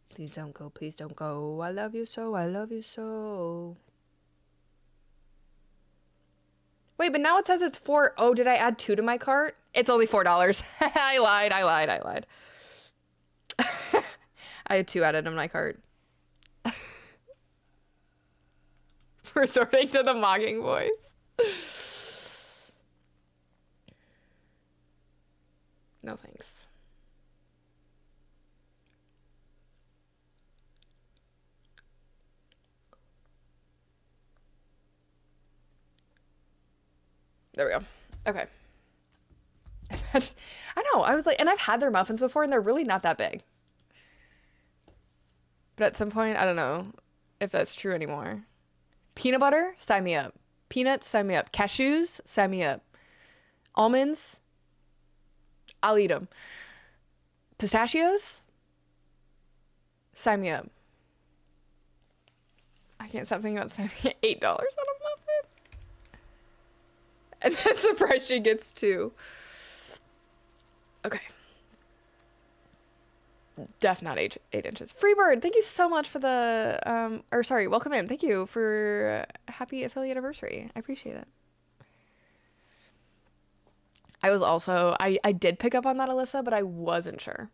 Please don't go. Please don't go. I love you so. I love you so. Wait, but now it says it's four. Oh, did I add 2 to my cart? It's only $4. I lied. I lied. I lied. I had 2 added in my cart. Resorting to the mocking voice. No thanks. There we go. Okay. I know. I was like, and I've had their muffins before, and they're really not that big. But at some point, I don't know if that's true anymore. Peanut butter, sign me up. Peanuts, sign me up. Cashews, sign me up. Almonds, I'll eat them. Pistachios, sign me up. I can't stop thinking about spending $8 on a muffin. And that's the price she gets too. Okay. Def not 8 inches. Freebird, thank you so much for the or sorry, welcome in. Thank you for happy affiliate anniversary. I appreciate it. I was also I did pick up on that, Alyssa, but I wasn't sure.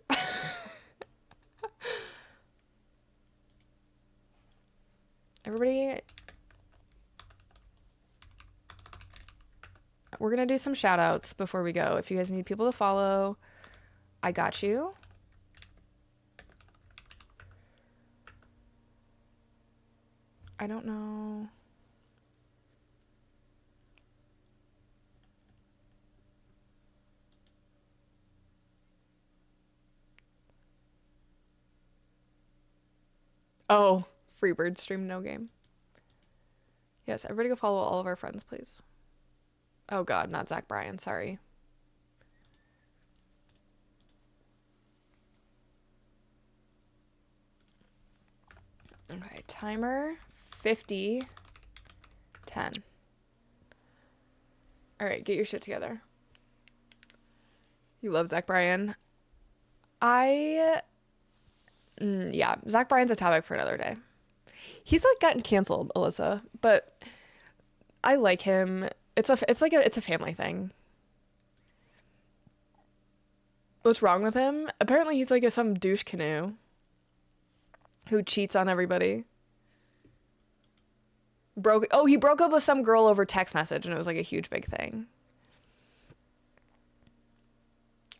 Everybody, we're gonna do some shout outs before we go. If you guys need people to follow, I got you. I don't know. Oh, Freebird stream no game. Yes, everybody go follow all of our friends, please. Oh God, not Zach Bryan. Sorry. Okay, timer 50, 10. All right, get your shit together. You love Zach Bryan. I, yeah, Zach Bryan's a topic for another day. He's like gotten canceled, Alyssa, but I like him. It's a family thing. What's wrong with him? Apparently, he's like some douche canoe who cheats on everybody. He broke up with some girl over text message, and it was like a huge big thing.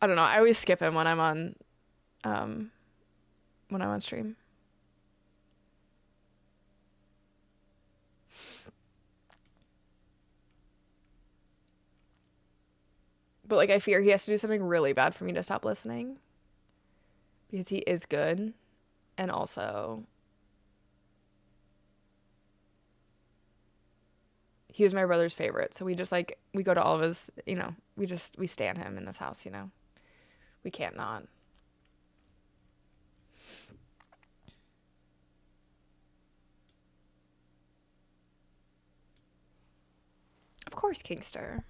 I don't know. I always skip him um when I'm on stream. But like I fear he has to do something really bad for me to stop listening because he is good and also he was my brother's favorite. So we just like we go to all of his, we stand him in this house. We can't not. Of course, Kingster.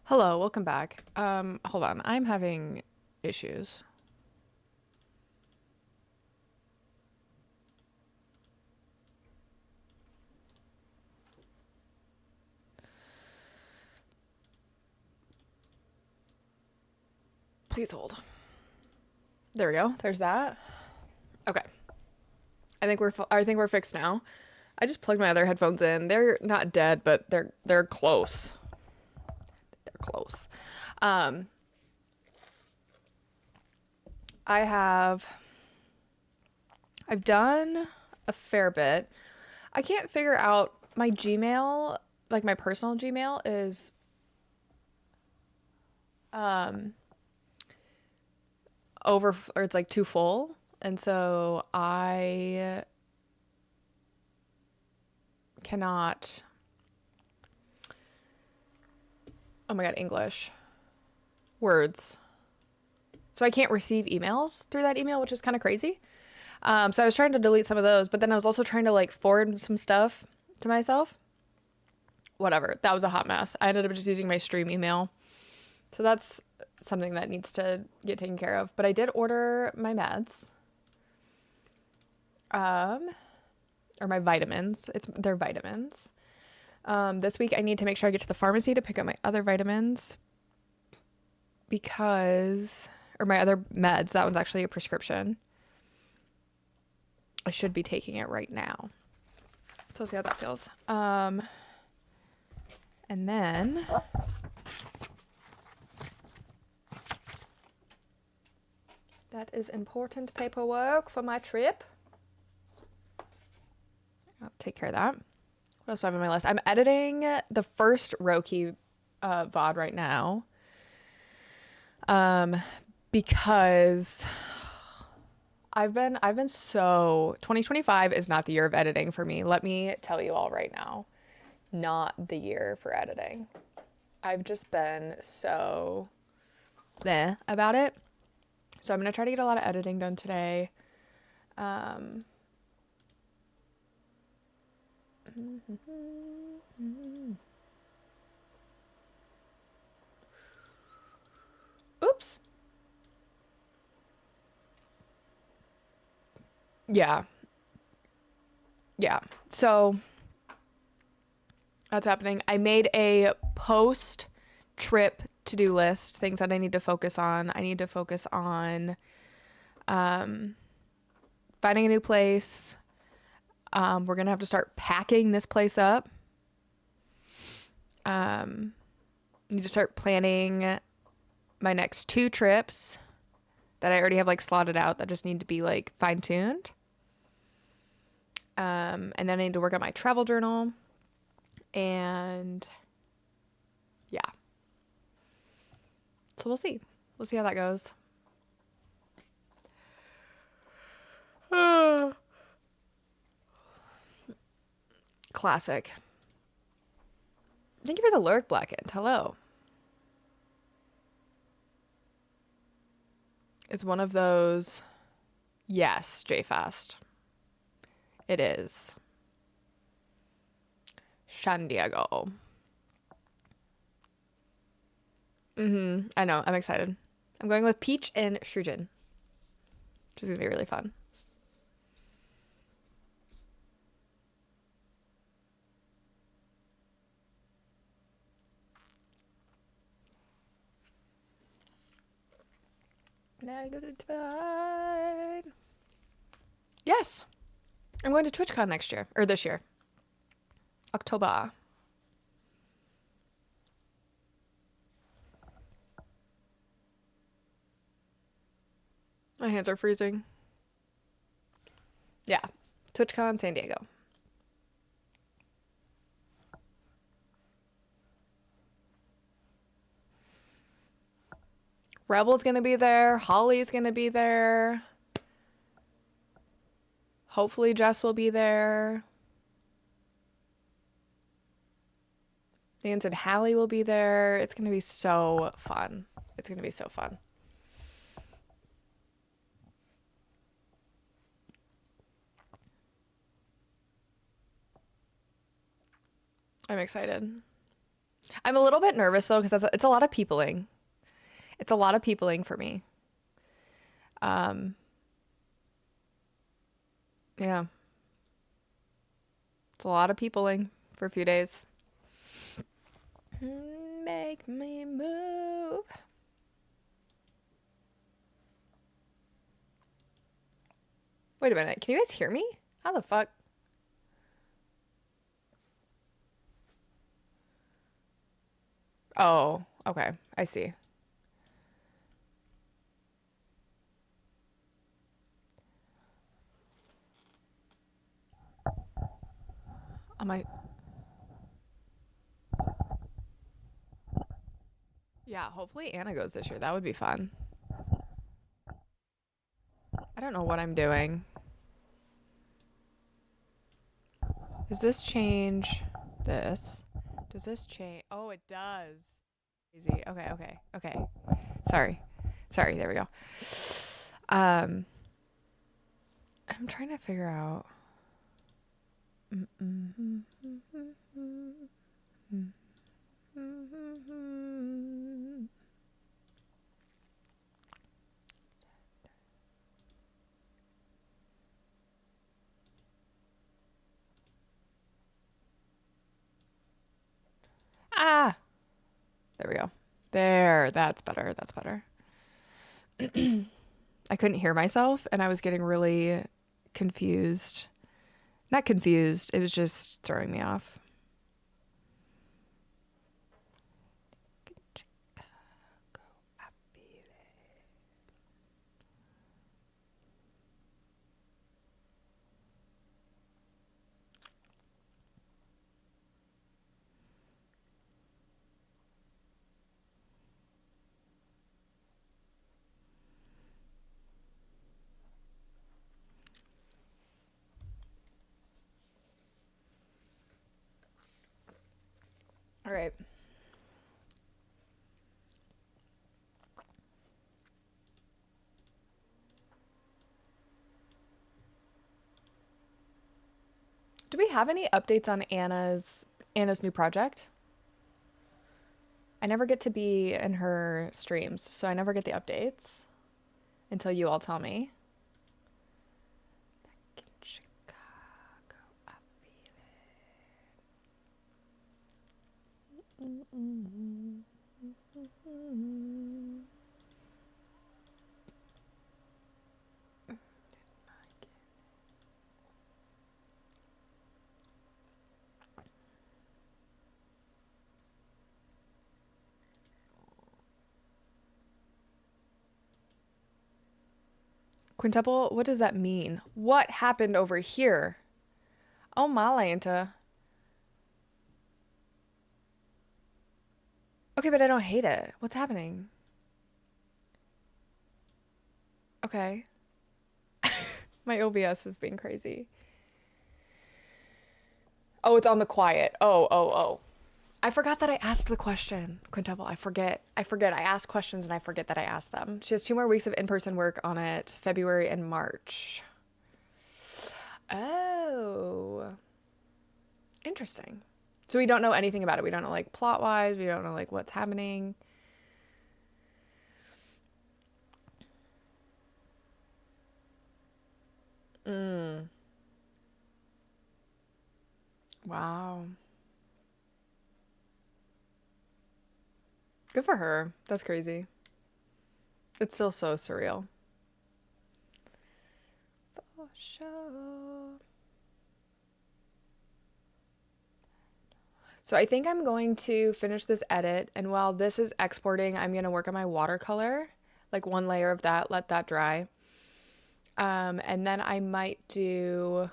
Hello, welcome back. Hold on. I'm having issues. Please hold. There we go. There's that. Okay. I think we're fixed now. I just plugged my other headphones in. They're not dead, but they're close. They're close. Um, I have I've done a fair bit. I can't figure out my Gmail, like my personal Gmail is um over or it's like too full. And so I cannot, oh my God, English words. So I can't receive emails through that email, which is kind of crazy. So I was trying to delete some of those, but then I was also trying to like forward some stuff to myself. Whatever. That was a hot mess. I ended up just using my stream email. So that's something that needs to get taken care of. But I did order my meds. Um, or my vitamins. They're vitamins. This week I need to make sure I get to the pharmacy to pick up my other vitamins because, or my other meds. That one's actually a prescription. I should be taking it right now. So we'll see how that feels. And then that is important paperwork for my trip. I'll take care of that. What else do I have on my list? I'm editing the first Roki VOD right now. Because I've been so 2025 is not the year of editing for me. Let me tell you all right now. Not the year for editing. I've just been so bleh about it. So I'm gonna try to get a lot of editing done today. Oops. Yeah. Yeah. So that's happening. I made a post trip to-do list, things that I need to focus on. I need to focus on finding a new place. We're gonna have to start packing this place up. Need to start planning my next 2 trips that I already have like slotted out that just need to be like fine-tuned. And then I need to work on my travel journal. And yeah. So we'll see. We'll see how that goes. Classic. Thank you for the lurk, Blackened. Hello. It's one of those. Yes, JFast. It is. San Diego. I know. I'm excited. I'm going with Peach and Shujin, which is going to be really fun. Negative tide. Yes. I'm going to TwitchCon next year. Or this year. October. My hands are freezing. Yeah. TwitchCon San Diego. Rebel's gonna be there. Holly's gonna be there. Hopefully Jess will be there. Nance and Hallie will be there. It's gonna be so fun. It's gonna be so fun. I'm excited. I'm a little bit nervous though because it's a lot of peopling. It's a lot of peopling for me. Um, yeah, it's a lot of peopling for a few days. Make me move. Wait a minute. Can you guys hear me? How the fuck? Oh, okay. I see. On my Yeah, hopefully Anna goes this year. That would be fun. I don't know what I'm doing. Does this change this? Does this change? Oh, it does. Easy. Okay, okay, okay. Sorry. Sorry, there we go. Um, I'm trying to figure out. Ah, there we go. There, that's better. That's better. I couldn't hear myself and I was getting really confused. Not confused, it was just throwing me off. All right. Do we have any updates on Anna's new project? I never get to be in her streams, so I never get the updates until you all tell me. Quintuple, what does that mean? What happened over here? Oh, Malanta. Okay, but I don't hate it. What's happening? Okay. My OBS is being crazy. Oh, it's on the quiet. Oh. I forgot that I asked the question, Quintuple. I forget. I ask questions and I forget that I asked them. She has 2 more weeks of in-person work on it, February and March. Oh, interesting. So we don't know anything about it. We don't know like plot-wise. We don't know like what's happening. Mm. Wow. Good for her. That's crazy. It's still so surreal. For sure. So I think I'm going to finish this edit, and while this is exporting, I'm going to work on my watercolor, like one layer of that, let that dry. And then I might do,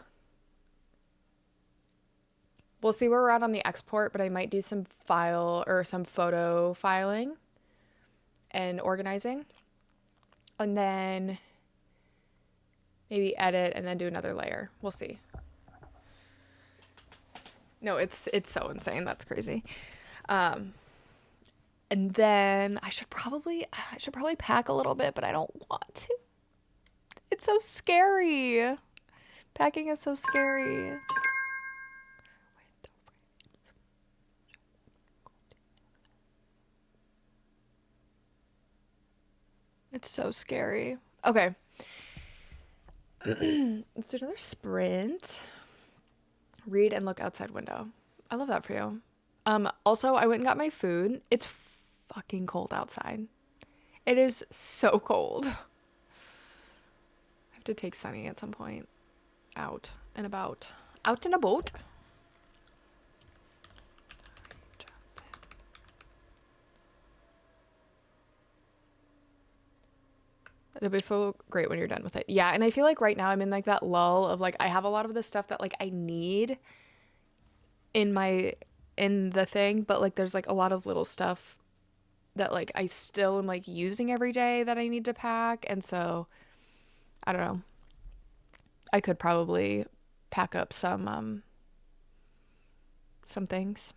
we'll see where we're at on the export, but I might do some file or some photo filing and organizing. And then maybe edit and then do another layer. We'll see. No, it's so insane. That's crazy. Um, and then I should probably pack a little bit, but I don't want to. It's so scary. Packing is so scary. It's so scary. Okay. Let's do another sprint. Read and look outside window. I love that for you. Also, I went and got my food. It's fucking cold outside. It is so cold. I have to take Sunny at some point out and about. Out and about. It'll be so great when you're done with it. Yeah, and I feel like right now I'm in like that lull of like I have a lot of the stuff that like I need in my in the thing, but like there's like a lot of little stuff that like I still am like using every day that I need to pack, and so I don't know. I could probably pack up some things.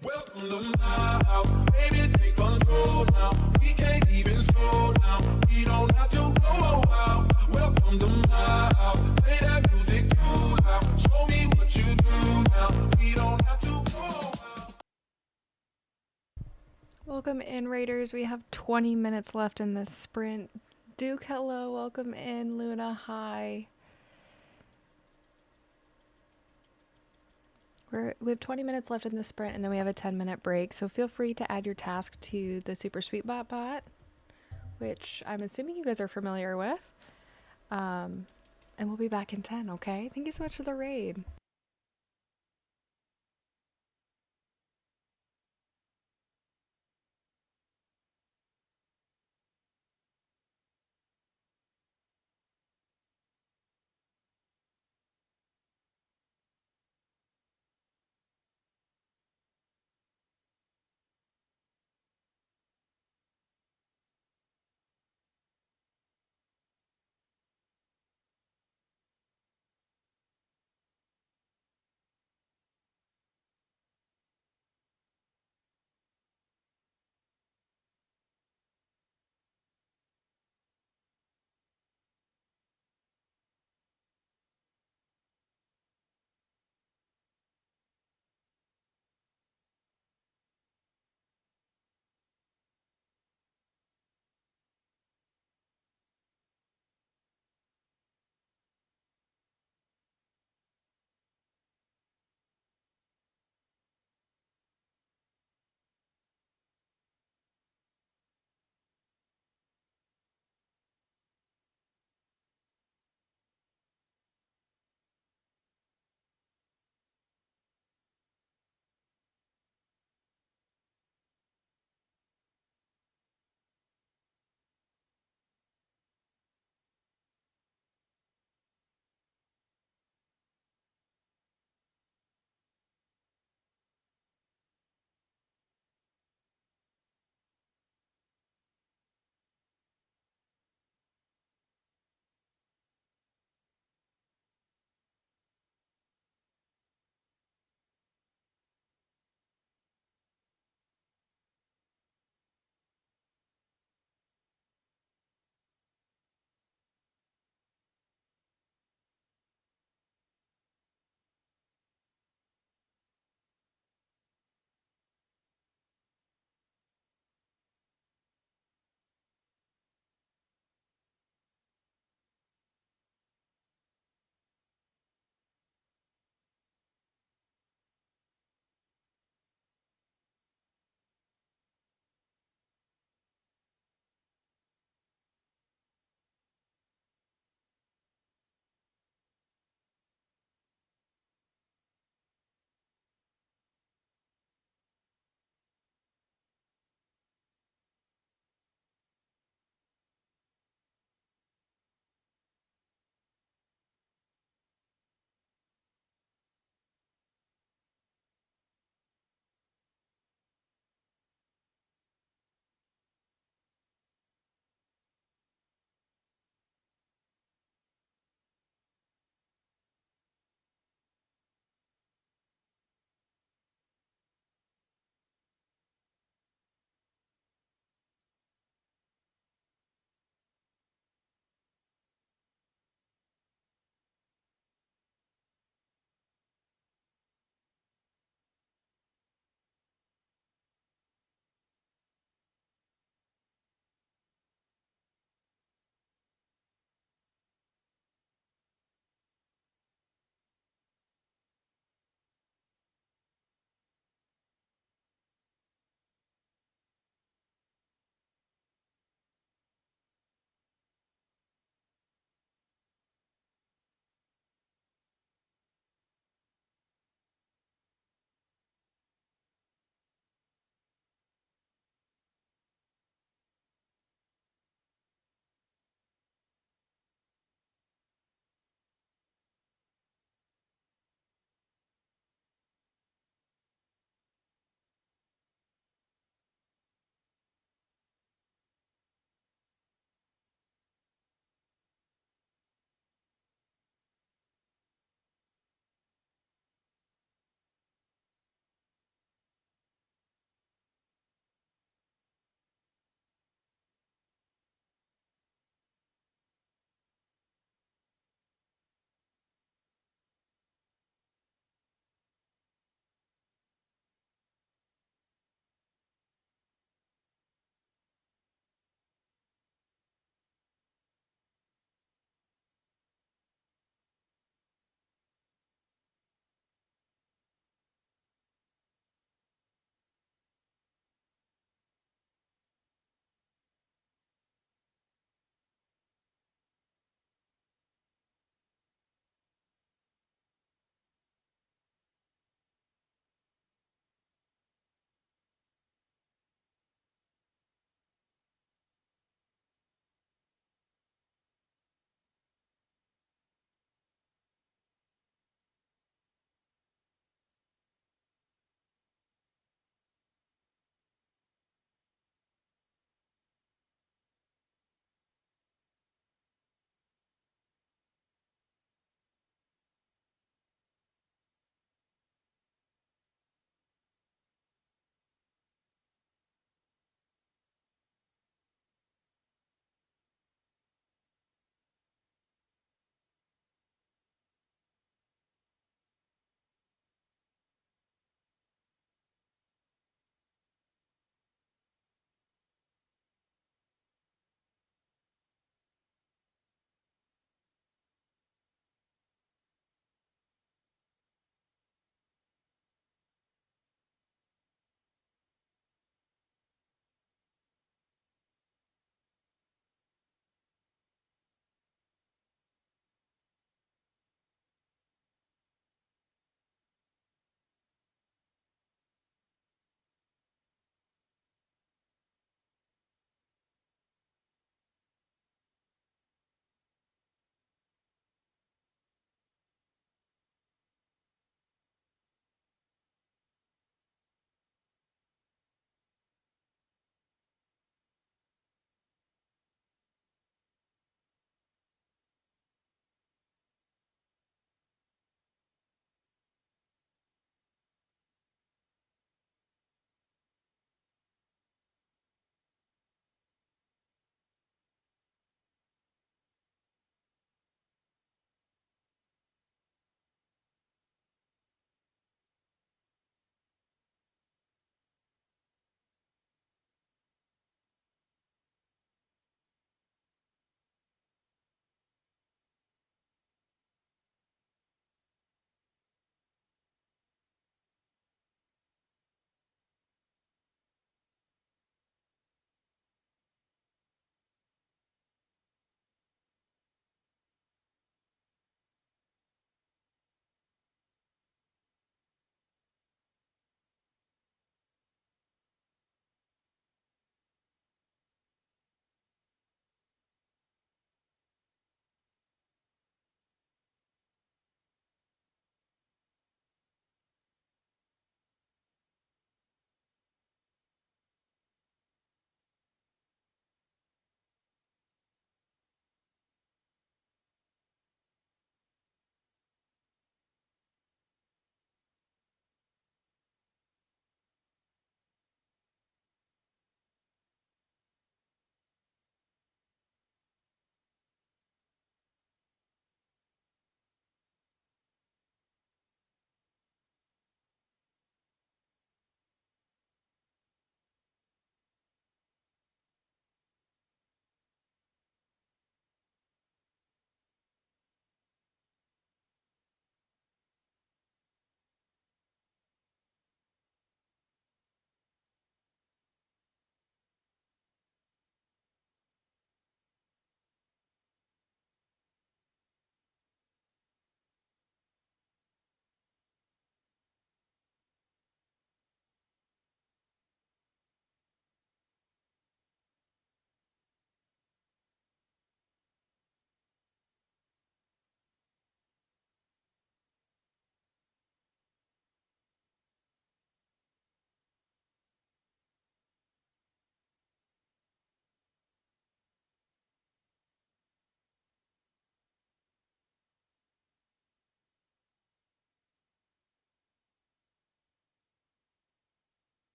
Welcome to my house, baby, take control now. We can't even slow down. We don't have to go out. Welcome to my house, play that music too loud. Show me what you do now. We don't have to go out. Welcome in, Raiders. We have 20 minutes left in this sprint. Duke, hello. Welcome in. Luna, hi. We have 20 minutes left in the sprint, and then we have a 10-minute break. So feel free to add your task to the Super Sweet bot, which I'm assuming you guys are familiar with. And we'll be back in 10, okay? Thank you so much for the raid.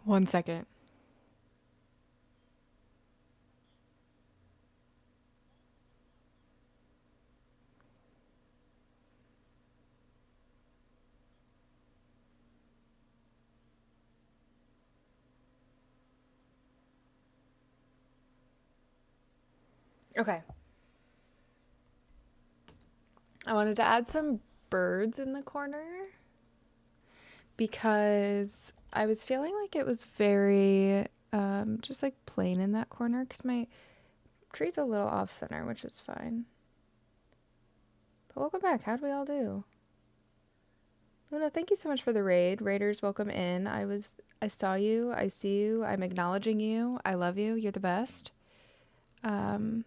One second. Okay. I wanted to add some birds in the corner because I was feeling like it was very just like plain in that corner because my tree's a little off center, which is fine. But welcome back. How'd we all do? Luna, thank you so much for the raid. Raiders, welcome in. I saw you. I see you. I'm acknowledging you. I love you. You're the best. Um,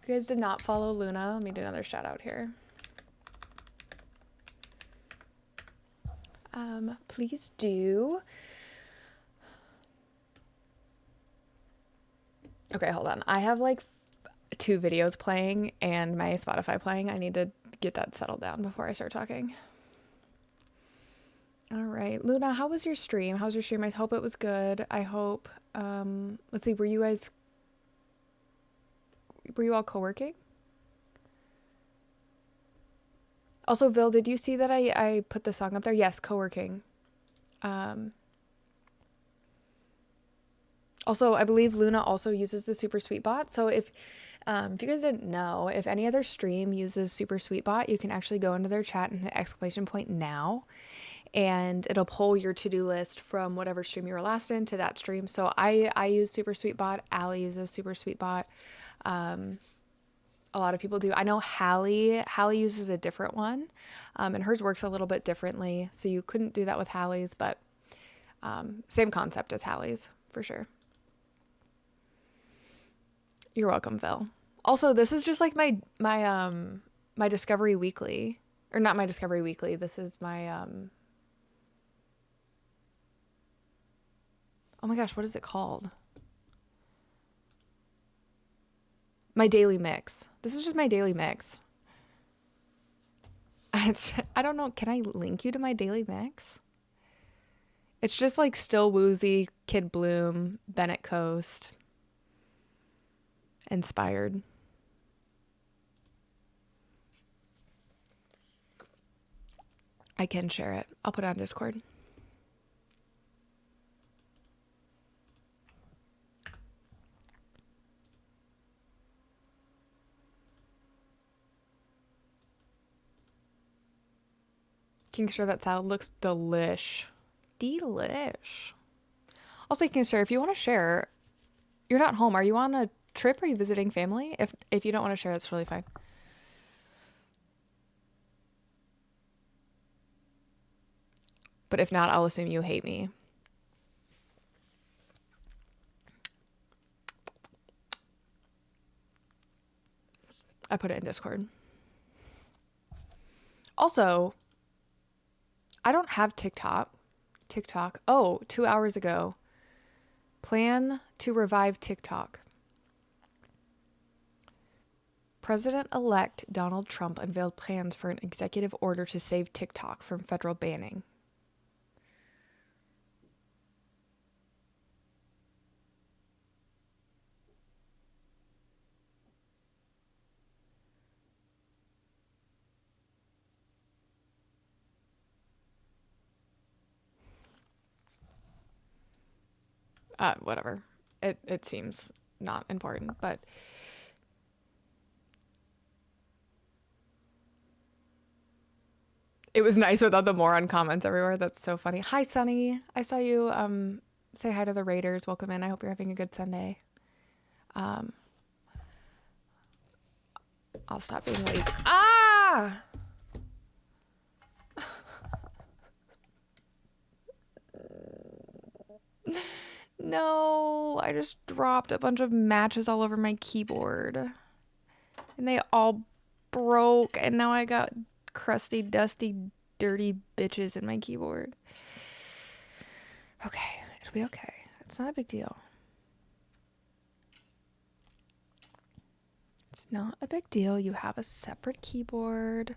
if you guys did not follow Luna, let me do another shout out here. Please do. Okay, hold on. I have like 2 videos playing and my Spotify playing. I need to get that settled down before I start talking. All right. Luna, how was your stream? How was your stream? I hope it was good. I hope, let's see, were you all co-working? Also, Vil, did you see that I put the song up there? Yes, co-working. Also, I believe Luna also uses the Super Sweet Bot. So if you guys didn't know, if any other stream uses Super Sweet Bot, you can actually go into their chat and hit exclamation point now, and it'll pull your to-do list from whatever stream you were last in to that stream. So I use Super Sweet Bot. Allie uses Super Sweet Bot. A lot of people do. I know Hallie uses a different one, and hers works a little bit differently. So you couldn't do that with Hallie's, but same concept as Hallie's for sure. You're welcome, Phil. Also, this is just like my Discovery Weekly, or not my Discovery Weekly. This is my oh my gosh, what is it called? My daily mix. This is just my daily mix. I don't know. Can I link you to my daily mix? It's just like Still Woozy, Kid Bloom, Bennett Coast, inspired. I can share it. I'll put it on Discord. Kingster, that salad looks delish. Delish. Also, Kingster, if you want to share, you're not home. Are you on a trip? Are you visiting family? If you don't want to share, that's really fine. But if not, I'll assume you hate me. I put it in Discord. Also, I don't have TikTok. Oh, 2 hours ago. Plan to revive TikTok. President-elect Donald Trump unveiled plans for an executive order to save TikTok from federal banning. Whatever. It seems not important, but it was nice without the moron comments everywhere. That's so funny. Hi, Sunny. I saw you say hi to the Raiders. Welcome in. I hope you're having a good Sunday. I'll stop being lazy. Ah! No, I just dropped a bunch of matches all over my keyboard. And they all broke, and now I got crusty, dusty, dirty bitches in my keyboard. Okay, it'll be okay. It's not a big deal. It's not a big deal. You have a separate keyboard.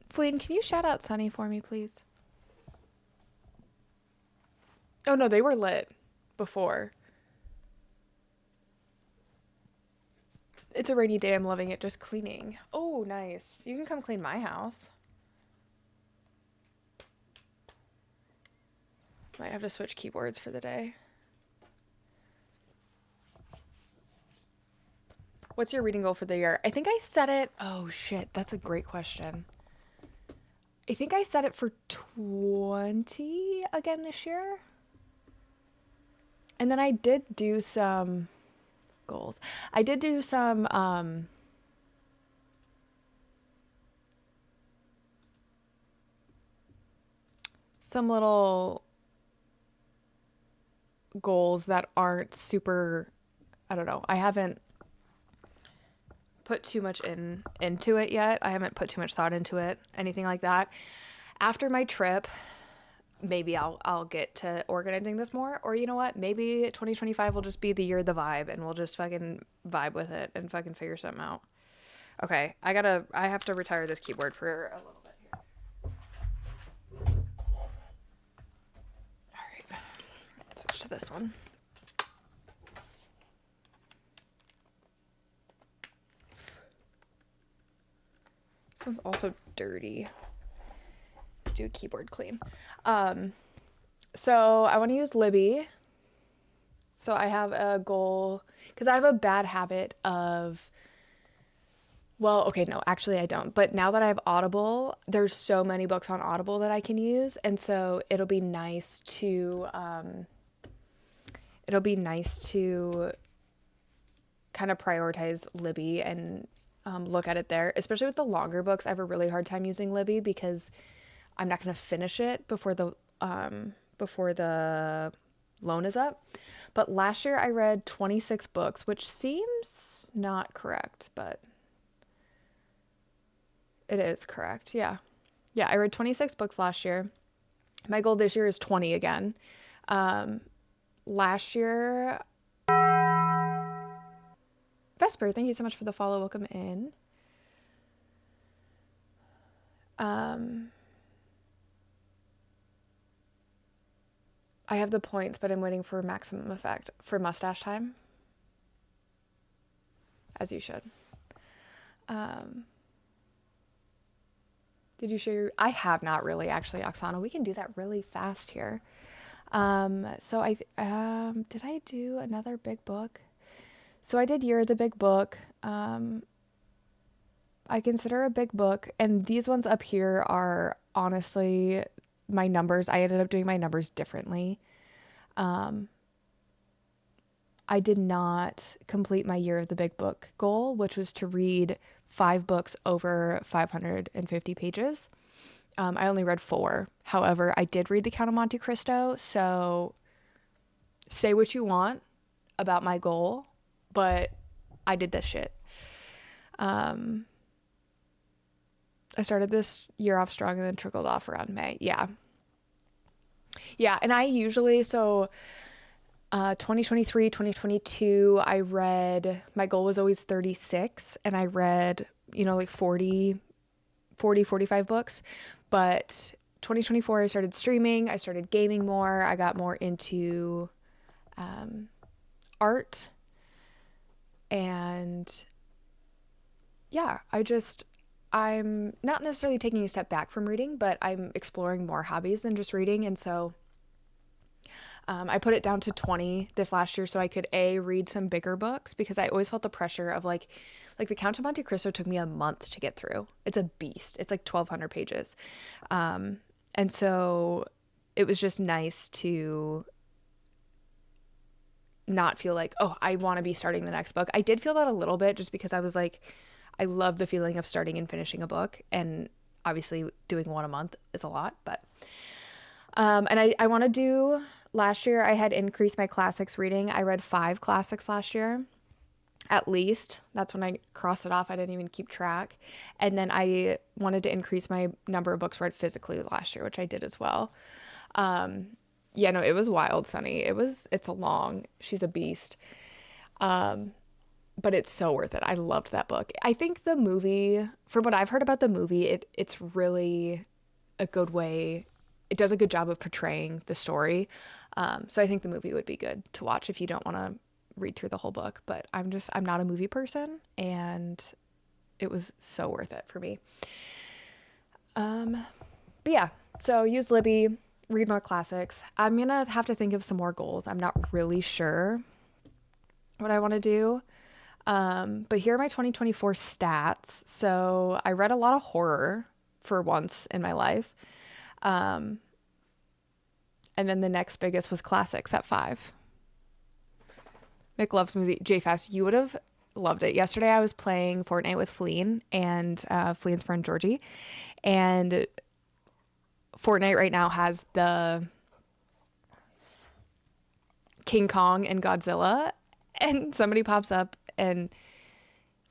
Fleeing, can you shout out Sunny for me, please? Oh, no, they were lit before. It's a rainy day. I'm loving it. Just cleaning. Oh, nice. You can come clean my house. Might have to switch keyboards for the day. What's your reading goal for the year? I think I set it. Oh, shit. That's a great question. I think I set it for 20 again this year. And then I did do some goals. I did do some little goals that aren't super, I don't know. I haven't put too much into it yet. I haven't put too much thought into it, anything like that. After my trip, maybe I'll get to organizing this more. Or you know what? Maybe 2025 will just be the year of the vibe, and we'll just fucking vibe with it and fucking figure something out. Okay, I have to retire this keyboard for a little bit here. All right, let's switch to this one. This one's also dirty. Do a keyboard clean. So I want to use Libby. So I have a goal because I have a bad habit of, well, okay, no, actually I don't. But now that I have Audible, there's so many books on Audible that I can use, and so it'll be nice to kind of prioritize Libby and look at it there. Especially with the longer books, I have a really hard time using Libby because I'm not going to finish it before the loan is up. But last year I read 26 books, which seems not correct, but it is correct. Yeah. Yeah, I read 26 books last year. My goal this year is 20 again. Last year, Vesper, thank you so much for the follow. Welcome in. I have the points, but I'm waiting for maximum effect for mustache time. As you should. Did you share your... I have not really, actually, Oksana. We can do that really fast here. So did I do another big book? So I did Year of the Big Book. I consider a big book, and these ones up here are honestly my numbers. I ended up doing my numbers differently. I did not complete my Year of the Big Book goal, which was to read 5 books over 550 pages. I only read 4. However, I did read The Count of Monte Cristo, so say what you want about my goal, but I did this shit. I started this year off strong and then trickled off around May. Yeah. Yeah, and I usually, 2023, 2022, I read, my goal was always 36, and I read, like 40, 45 books. But 2024, I started streaming, I started gaming more, I got more into art, and yeah, I'm not necessarily taking a step back from reading, but I'm exploring more hobbies than just reading. And so I put it down to 20 this last year so I could read some bigger books, because I always felt the pressure of like The Count of Monte Cristo took me a month to get through. It's a beast. It's like 1,200 pages. And so it was just nice to not feel like, oh, I want to be starting the next book. I did feel that a little bit, just because I was like, I love the feeling of starting and finishing a book, and obviously doing one a month is a lot, but and I want to do, last year I had increased my classics reading. I read 5 classics last year, at least. That's when I crossed it off. I didn't even keep track. And then I wanted to increase my number of books read physically last year, which I did as well. Yeah, no, it was wild, Sunny. It's a long, she's a beast. but it's so worth it. I loved that book. I think the movie, from what I've heard about the movie, it's really a good way. It does a good job of portraying the story. So I think the movie would be good to watch if you don't want to read through the whole book. But I'm not a movie person, and it was so worth it for me. But yeah, so use Libby, read more classics. I'm gonna have to think of some more goals. I'm not really sure what I want to do. But here are my 2024 stats. So I read a lot of horror for once in my life. And then the next biggest was classics at 5. Mick loves music. JFast, you would have loved it. Yesterday I was playing Fortnite with Fleen and Fleen's friend Georgie. And Fortnite right now has the King Kong and Godzilla. And somebody pops up and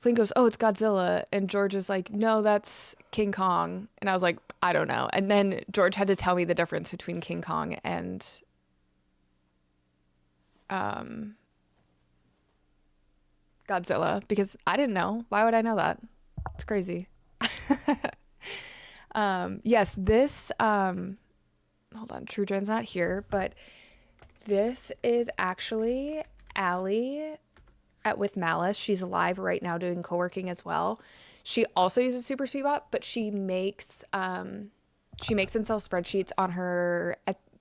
Fleen goes, "Oh, it's Godzilla." And George is like, "No, that's King Kong." And I was like, "I don't know." And then George had to tell me the difference between King Kong and Godzilla, because I didn't know. Why would I know that? It's crazy. Yes, this hold on, True Jen's not here, but this is actually Allie at With Malice. She's live right now doing co-working as well. She also uses Super Sweetbot, but she makes and sells spreadsheets on her,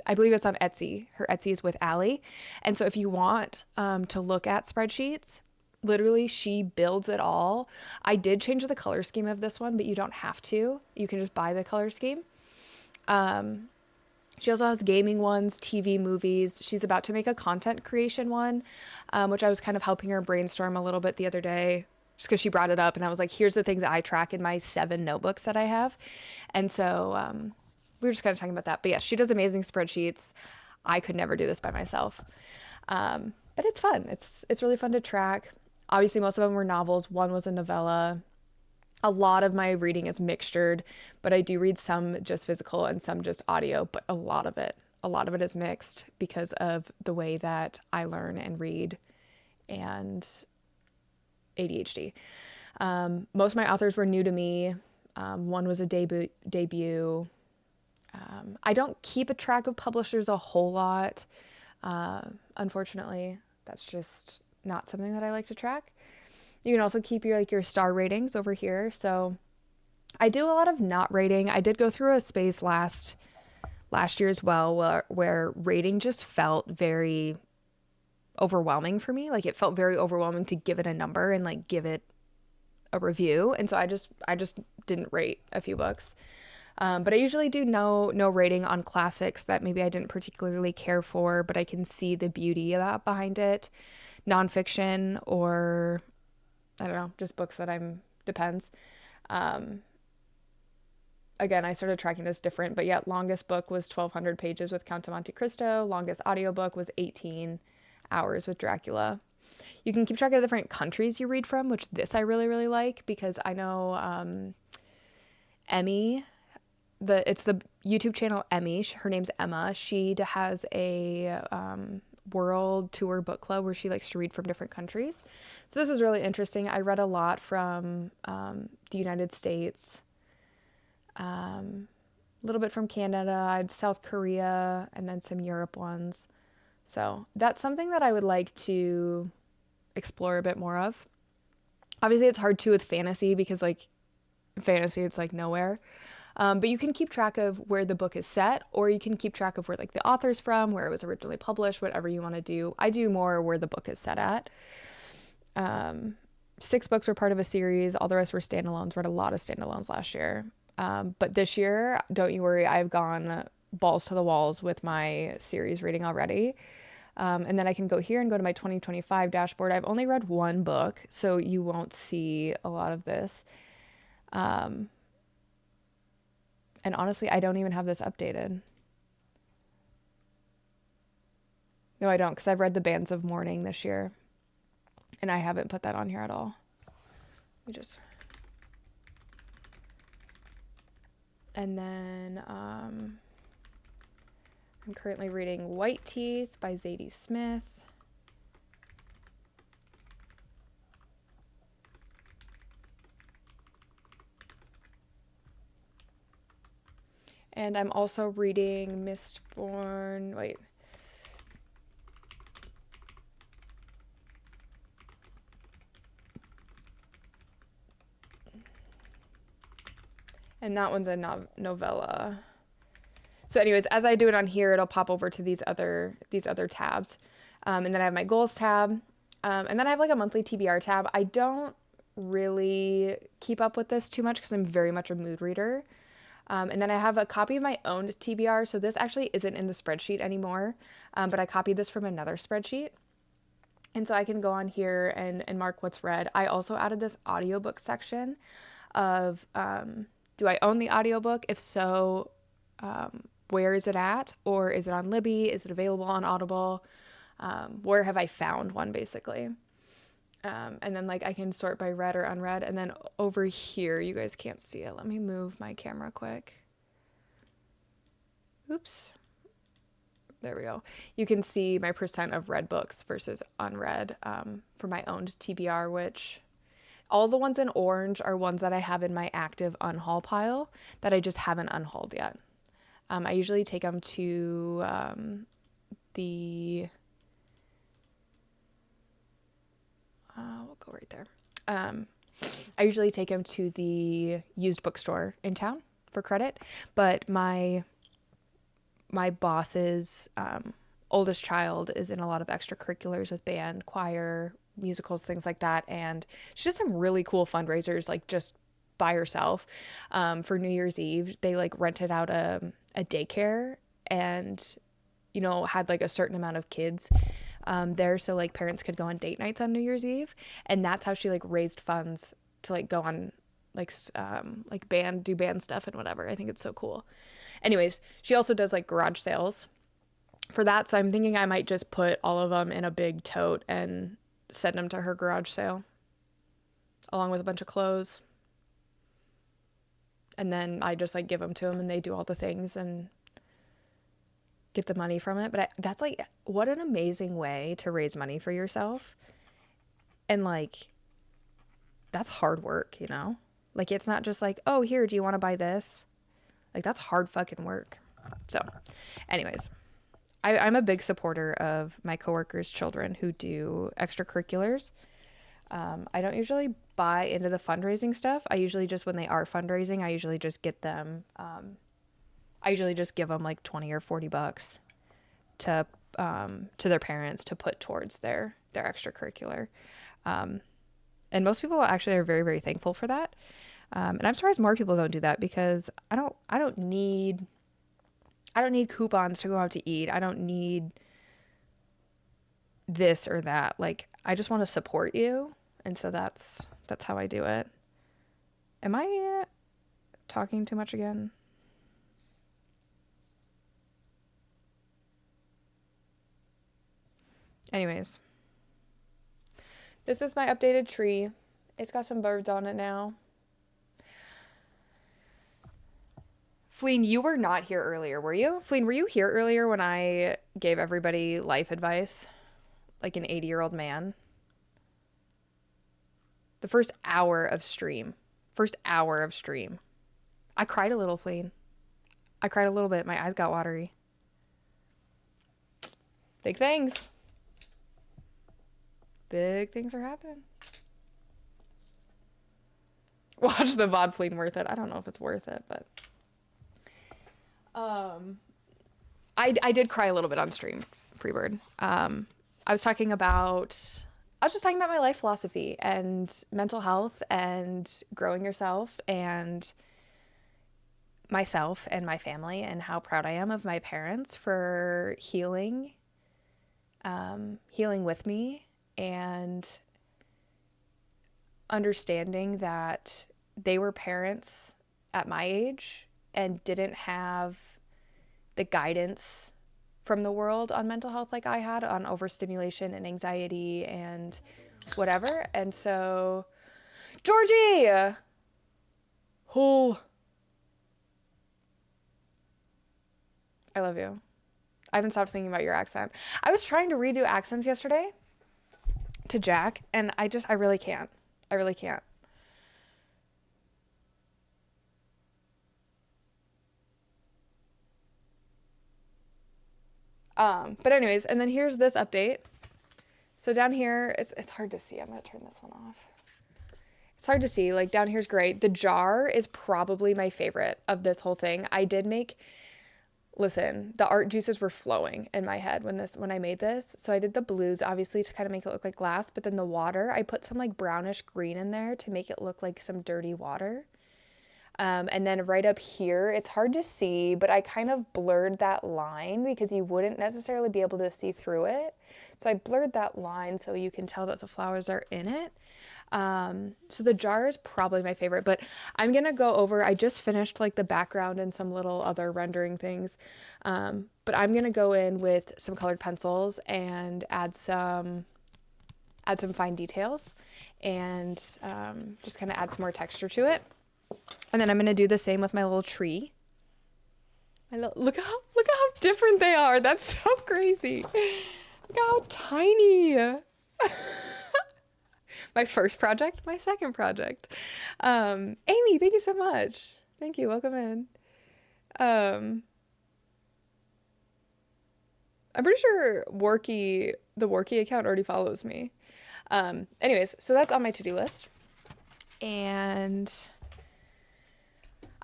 I believe it's on Etsy. Her Etsy is With Allie. And so if you want to look at spreadsheets, literally she builds it all. I did change the color scheme of this one, but you don't have to. You can just buy the color scheme. She also has gaming ones, TV, movies. She's about to make a content creation one, which I was kind of helping her brainstorm a little bit the other day, just because she brought it up. And I was like, here's the things that I track in my 7 notebooks that I have. And so we were just kind of talking about that. But yeah, she does amazing spreadsheets. I could never do this by myself. But it's fun. It's really fun to track. Obviously, most of them were novels. One was a novella. A lot of my reading is mixtured, but I do read some just physical and some just audio, but a lot of it is mixed because of the way that I learn and read and ADHD. Most of my authors were new to me. One was a debut. I don't keep a track of publishers a whole lot. Unfortunately, that's just not something that I like to track. You can also keep your star ratings over here. So I do a lot of not rating. I did go through a space last year as well where rating just felt very overwhelming for me. Like it felt very overwhelming to give it a number and like give it a review. And so I just didn't rate a few books. But I usually do no rating on classics that maybe I didn't particularly care for, but I can see the beauty behind it. Nonfiction or I don't know, just books that depends. Again, I started tracking this different, but yeah, longest book was 1,200 pages with Count of Monte Cristo. Longest audiobook was 18 hours with Dracula. You can keep track of different countries you read from, which this I really, really like because I know Emmy, it's the YouTube channel Emmy. Her name's Emma. She has a world tour book club where she likes to read from different countries. So this is really interesting. I read a lot from the United States, a little bit from Canada, I had South Korea, and then some Europe ones. So that's something that I would like to explore a bit more of. Obviously, it's hard too with fantasy because like fantasy, it's like nowhere. But you can keep track of where the book is set, or you can keep track of where like the author's from, where it was originally published, whatever you want to do. I do more where the book is set at. 6 books were part of a series. All the rest were standalones. Read a lot of standalones last year. But this year, don't you worry, I've gone balls to the walls with my series reading already. And then I can go here and go to my 2025 dashboard. I've only read 1 book, so you won't see a lot of this. And honestly, I don't even have this updated. No, I don't, because I've read The Bands of Mourning this year. And I haven't put that on here at all. And then I'm currently reading White Teeth by Zadie Smith. And I'm also reading Mistborn. Wait. And that one's a novella. So anyways, as I do it on here, it'll pop over to these other tabs. And then I have my goals tab. And then I have like a monthly TBR tab. I don't really keep up with this too much because I'm very much a mood reader. And then I have a copy of my own TBR. So this actually isn't in the spreadsheet anymore, but I copied this from another spreadsheet. And so I can go on here and mark what's read. I also added this audiobook section of, do I own the audiobook? If so, where is it at? Or is it on Libby? Is it available on Audible? Where have I found one, basically? And then like I can sort by read or unread. And then over here, you guys can't see it. Let me move my camera quick. Oops. There we go. You can see my percent of read books versus unread for my owned TBR, which all the ones in orange are ones that I have in my active unhaul pile that I just haven't unhauled yet. I usually take them to we'll go right there. I usually take them to the used bookstore in town for credit, but my boss's oldest child is in a lot of extracurriculars with band, choir, musicals, things like that, and she does some really cool fundraisers, like just by herself. For New Year's Eve, they like rented out a daycare and had like a certain amount of kids there, so like parents could go on date nights on New Year's Eve, and that's how she like raised funds to like go on like do band stuff and whatever. I think it's so cool. Anyways, she also does like garage sales for that, so I'm thinking I might just put all of them in a big tote and send them to her garage sale along with a bunch of clothes, and then I just like give them to them and they do all the things and get the money from it. But that's like, what an amazing way to raise money for yourself. And like, that's hard work, like it's not just like, oh, here, do you want to buy this? Like that's hard fucking work. So anyways, I'm a big supporter of my coworkers' children who do extracurriculars. I don't usually buy into the fundraising stuff. I usually just, when they are fundraising, I usually just get them, I usually just give them like 20 or 40 bucks to their parents to put towards their extracurricular. And most people actually are very, very thankful for that. And I'm surprised more people don't do that, because I don't need coupons to go out to eat. I don't need this or that. Like, I just want to support you. And so that's how I do it. Am I talking too much again? Anyways, this is my updated tree. It's got some birds on it now. Fleen, you were not here earlier, were you? Fleen, were you here earlier when I gave everybody life advice? Like an 80-year-old man? The first hour of stream. I cried a little, Fleen. I cried a little bit. My eyes got watery. Big things. Big things are happening. Watch the VOD, Fleen, worth it. I don't know if it's worth it, but I did cry a little bit on stream, Freebird. I was just talking about my life philosophy and mental health and growing yourself and myself and my family, and how proud I am of my parents for healing with me and understanding that they were parents at my age and didn't have the guidance from the world on mental health like I had, on overstimulation and anxiety and whatever. And so, Georgie! Oh, I love you. I haven't stopped thinking about your accent. I was trying to redo accents yesterday to Jack, and I really can't. I really can't. But anyways, and then here's this update. So down here, it's hard to see. I'm gonna turn this one off. It's hard to see. Like down here's great. The jar is probably my favorite of this whole thing. I did make, listen, the art juices were flowing in my head when I made this. So I did the blues obviously to kind of make it look like glass, but then the water, I put some like brownish green in there to make it look like some dirty water. And then right up here, it's hard to see, but I kind of blurred that line because you wouldn't necessarily be able to see through it. So I blurred that line so you can tell that the flowers are in it. So the jar is probably my favorite, but I'm gonna go over, I just finished like the background and some little other rendering things. But I'm gonna go in with some colored pencils and add some fine details and just kind of add some more texture to it. And then I'm going to do the same with my little tree. Look how different they are. That's so crazy. Look how tiny. My first project, my second project. Amy, thank you so much. Thank you. Welcome in. I'm pretty sure the Worky account already follows me. Anyways, so that's on my to-do list. And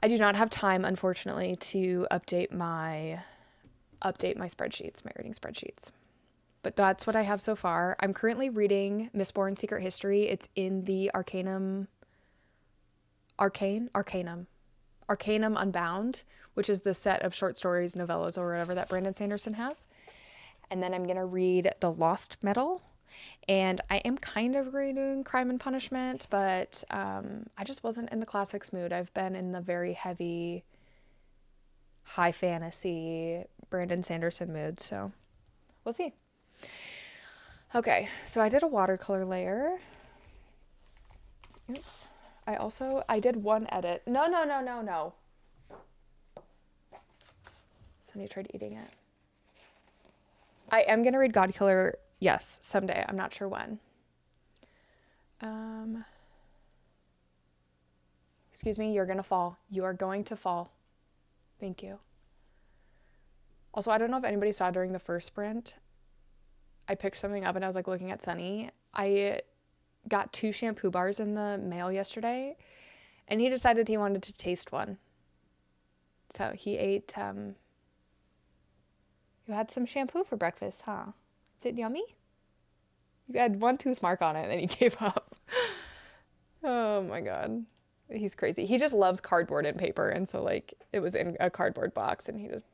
I do not have time, unfortunately, to update my spreadsheets, my reading spreadsheets. But that's what I have so far. I'm currently reading Mistborn Secret History. It's in the Arcanum Unbound, which is the set of short stories, novellas, or whatever that Brandon Sanderson has. And then I'm going to read The Lost Metal. And I am kind of reading Crime and Punishment, but I just wasn't in the classics mood. I've been in the very heavy, high fantasy Brandon Sanderson mood, so we'll see. Okay, so I did a watercolor layer. Oops. I did one edit. No. Sunny tried eating it. I am going to read God Killer. Yes, someday. I'm not sure when. Excuse me, you're gonna fall. You are going to fall. Thank you. Also, I don't know if anybody saw during the first sprint, I picked something up and I was like looking at Sunny. I got 2 shampoo bars in the mail yesterday and he decided he wanted to taste one. So he ate, you had some shampoo for breakfast, huh? Is it yummy? You had 1 tooth mark on it and then he gave up. Oh my God. He's crazy. He just loves cardboard and paper. And so like it was in a cardboard box and he just,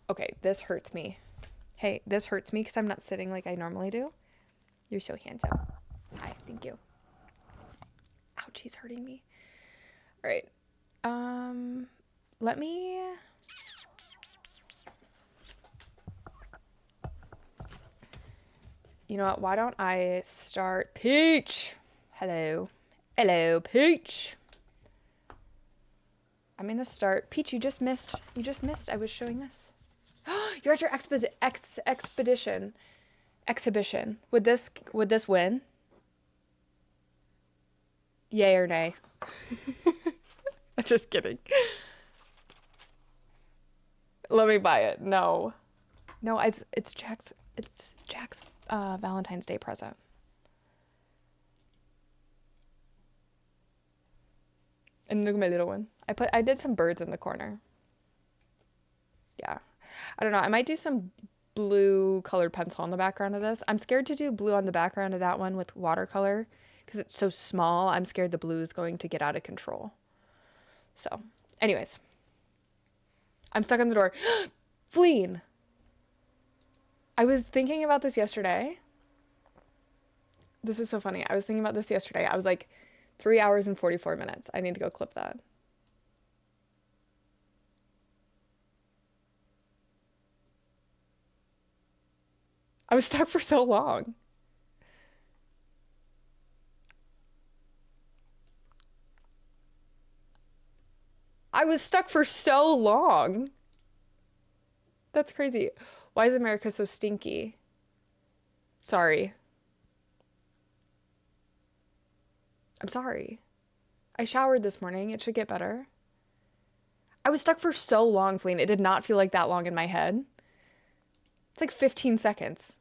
okay, this hurts me. Hey, this hurts me because I'm not sitting like I normally do. You're so handsome. Hi, thank you. Ouch, he's hurting me. All right. Let me... You know what? Why don't I start... Peach! Hello. Hello, Peach. I'm going to start... Peach, you just missed. I was showing this. You're at your exhibition. Would this win? Yay or nay? Just kidding. Let me buy it. No, it's Jack's Valentine's Day present. And look at my little one. I did some birds in the corner. Yeah. I don't know. I might do some blue colored pencil on the background of this. I'm scared to do blue on the background of that one with watercolor because it's so small. I'm scared the blue is going to get out of control. So, anyways. I'm stuck on the door. Fleen! I was thinking about this yesterday. This is so funny. I was thinking about this yesterday. I was like, 3 hours and 44 minutes. I need to go clip that. I was stuck for so long. I was stuck for so long. That's crazy. Why is America so stinky? Sorry. I'm sorry. I showered this morning. It should get better. I was stuck for so long, Fleen. It did not feel like that long in my head. It's like 15 seconds.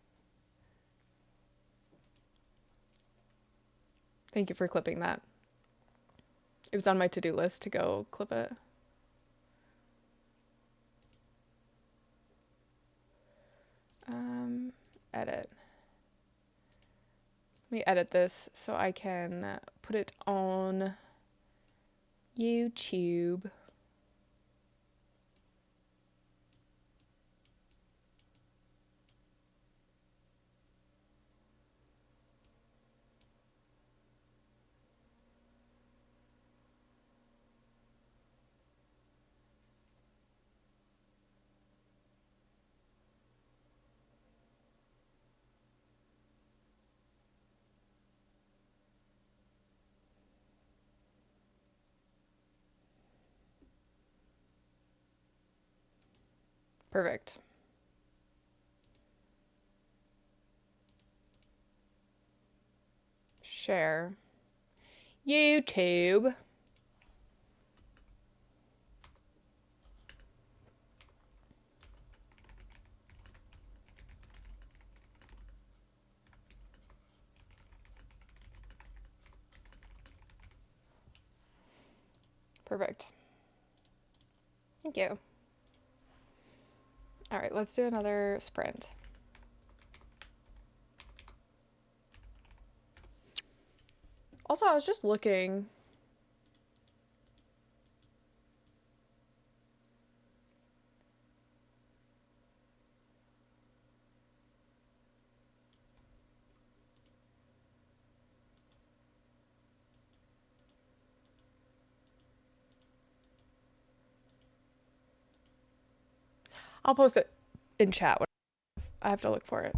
Thank you for clipping that. It was on my to-do list to go clip it. Edit. Let me edit this so I can put it on YouTube. Perfect. Share. YouTube. Perfect. Thank you. All right, let's do another sprint. Also, I was just looking. I'll post it in chat. I have to look for it.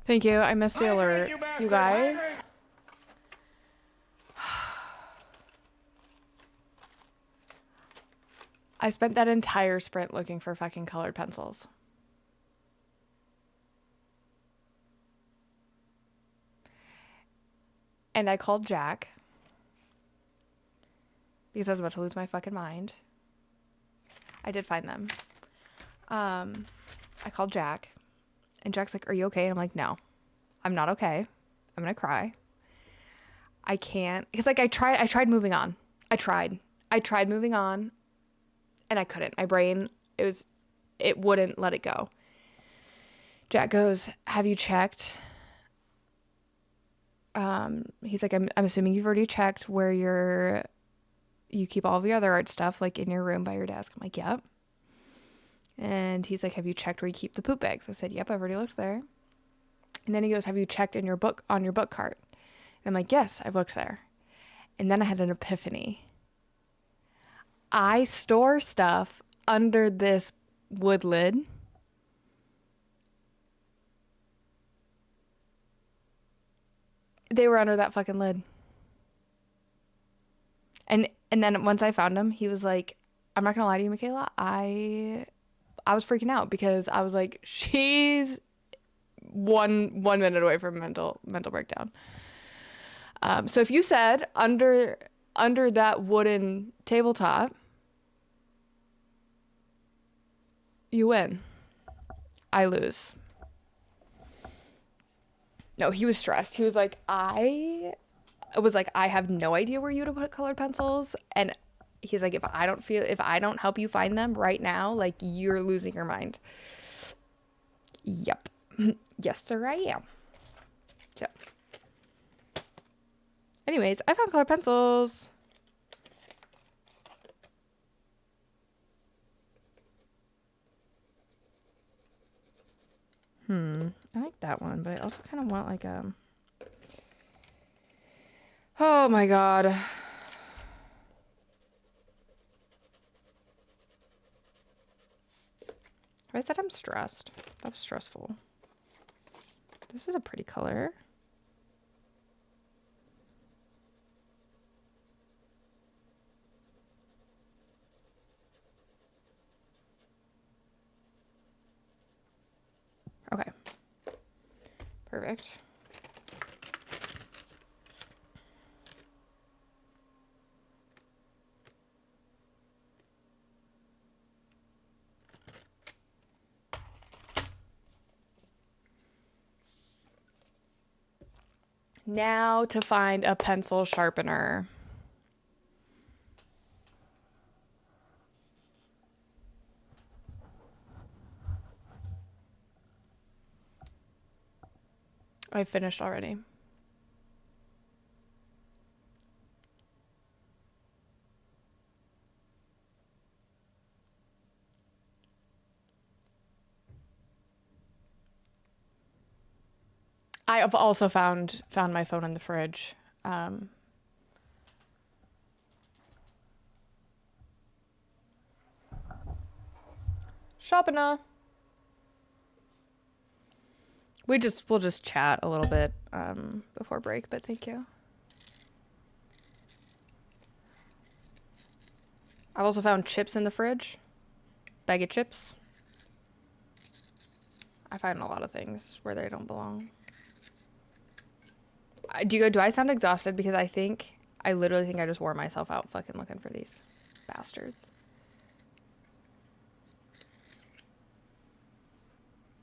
Thank you. I missed the alert. You guys. I spent that entire sprint looking for fucking colored pencils. And I called Jack because I was about to lose my fucking mind. I did find them. I called Jack, and Jack's like, "Are you okay?" And I'm like, "No, I'm not okay. I'm gonna cry. I can't." Because like I tried moving on. I tried moving on, and I couldn't. My brain, it wouldn't let it go. Jack goes, "Have you checked?" He's like, I'm assuming you've already checked where you keep all of your other art stuff, like in your room by your desk. I'm like, "Yep." And he's like, "Have you checked where you keep the poop bags?" I said, "Yep, I've already looked there." And then he goes, "Have you checked in your book on your book cart?" And I'm like, "Yes, I've looked there." And then I had an epiphany. I store stuff under this wood lid. They were under that fucking lid. And then once I found him, he was like, "I'm not gonna lie to you, Michaela. I was freaking out because I was like, she's one minute away from mental breakdown." So if you said under that wooden tabletop, you win. I lose. No, he was stressed. He was like, I have no idea where you to put colored pencils. And he's like, if I don't help you find them right now, like you're losing your mind. Yep. Yes, sir, I am. So, anyways, I found colored pencils. I like that one, but I also kind of want like oh my God. Have I said I'm stressed? That was stressful. This is a pretty color. Okay. Perfect. Now to find a pencil sharpener. I finished already. I have also found my phone in the fridge. Sharpener. We'll just chat a little bit before break, but thank you. I've also found chips in the fridge. Bag of chips. I find a lot of things where they don't belong. Do I sound exhausted? Because I literally think I just wore myself out fucking looking for these bastards.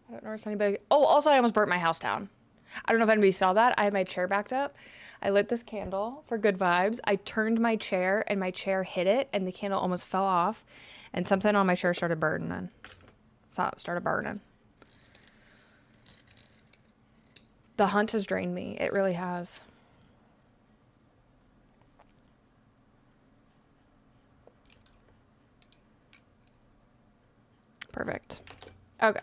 I don't notice anybody. Oh, also I almost burnt my house down. I don't know if anybody saw that. I had my chair backed up. I lit this candle for good vibes. I turned my chair and my chair hit it and the candle almost fell off. And something on my chair started burning. Started burning. The hunt has drained me. It really has. Perfect. Okay.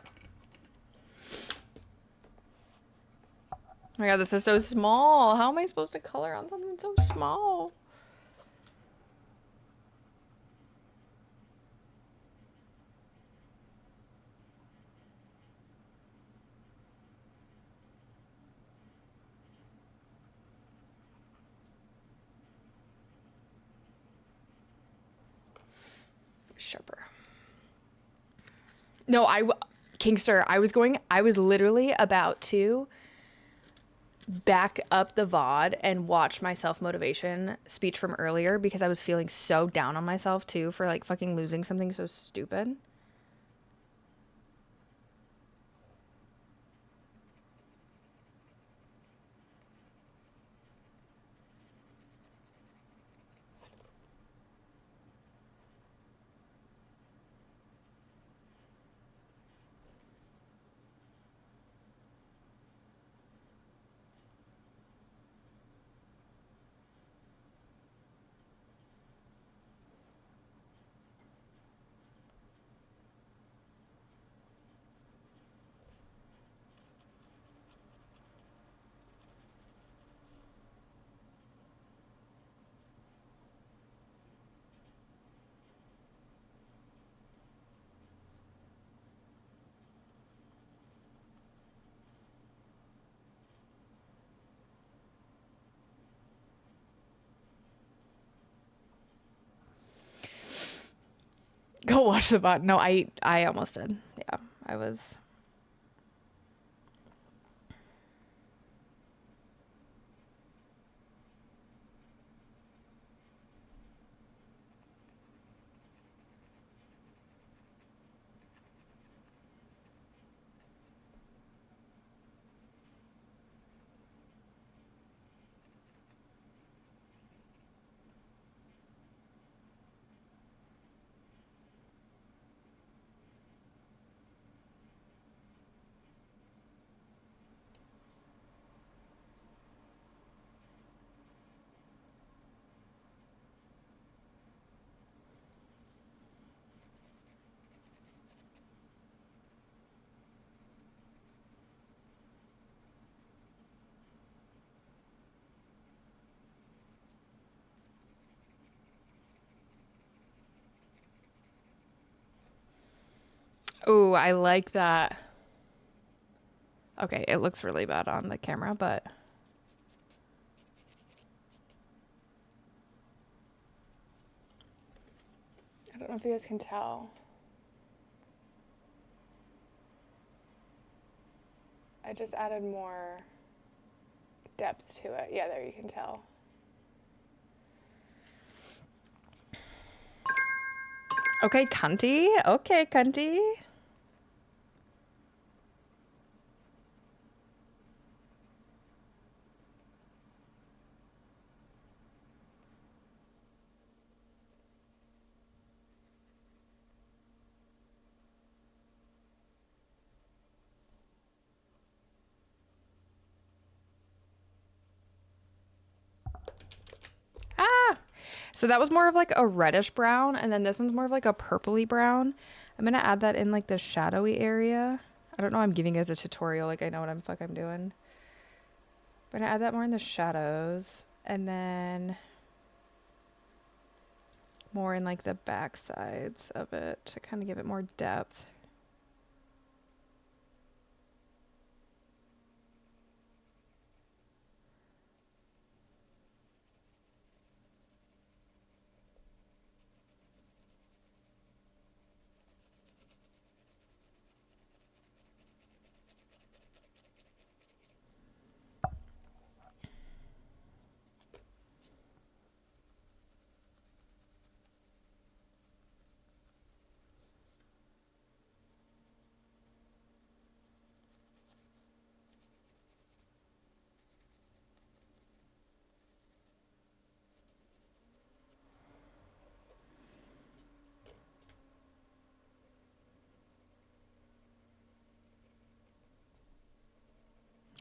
Oh my God, this is so small. How am I supposed to color on something so small? sharper. No, Kingster, I was literally about to back up the VOD and watch my self-motivation speech from earlier because I was feeling so down on myself too for like fucking losing something so stupid. Go watch the VOD. No, I almost did. Yeah, I was. Oh, I like that. Okay, it looks really bad on the camera, but I don't know if you guys can tell. I just added more depth to it. Yeah, there you can tell. Okay, cunty. Okay, cunty. Ah! So that was more of like a reddish brown, and then this one's more of like a purpley brown. I'm gonna add that in like the shadowy area. I don't know, I'm giving you guys a tutorial, like I know what I'm doing. I'm gonna add that more in the shadows, and then more in like the back sides of it to kind of give it more depth.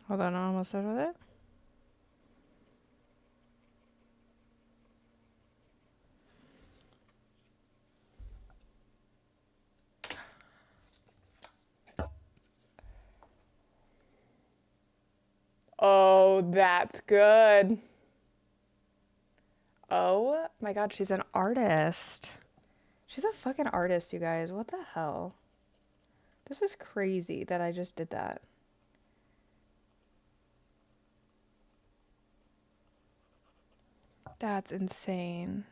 Hold on, I'm almost done with it. Oh, that's good. Oh my God, she's an artist. She's a fucking artist, you guys. What the hell? This is crazy that I just did that. That's insane.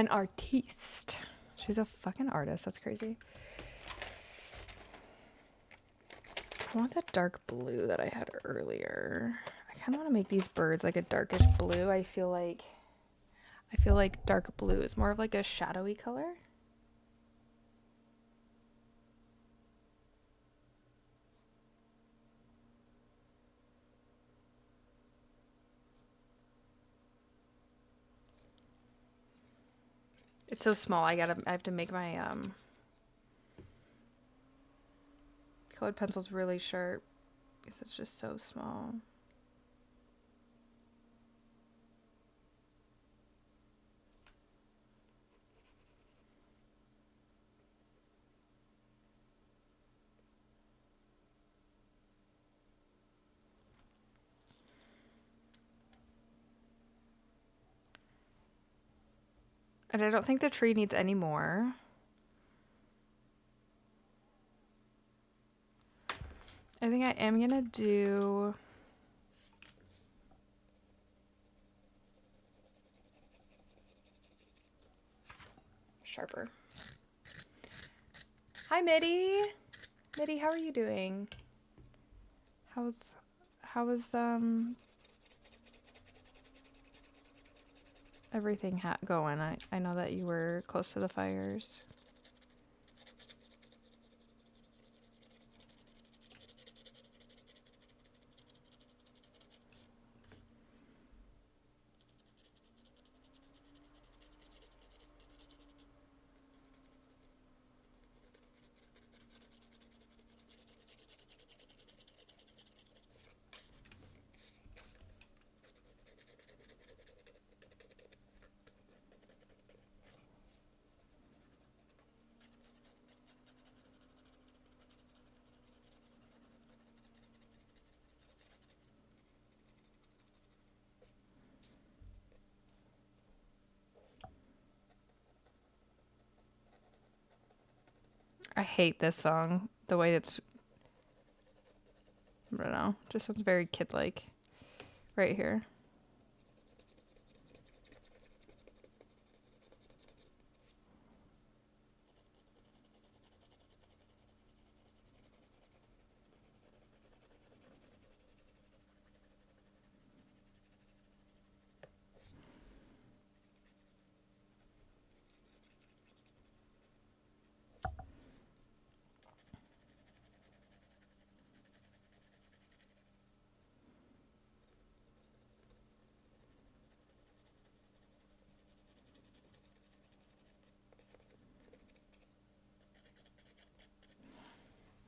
An artiste. She's a fucking artist. That's crazy. I want that dark blue that I had earlier. I kind of want to make these birds like a darkish blue. I feel like dark blue is more of like a shadowy color. It's so small. I have to make my colored pencils really sharp because it's just so small. And I don't think the tree needs any more. I think I am gonna do sharper. Hi, Mitty. Mitty, how are you doing? How was everything going? I know that you were close to the fires. I hate this song. The way it's, I don't know, just sounds very kid-like right here.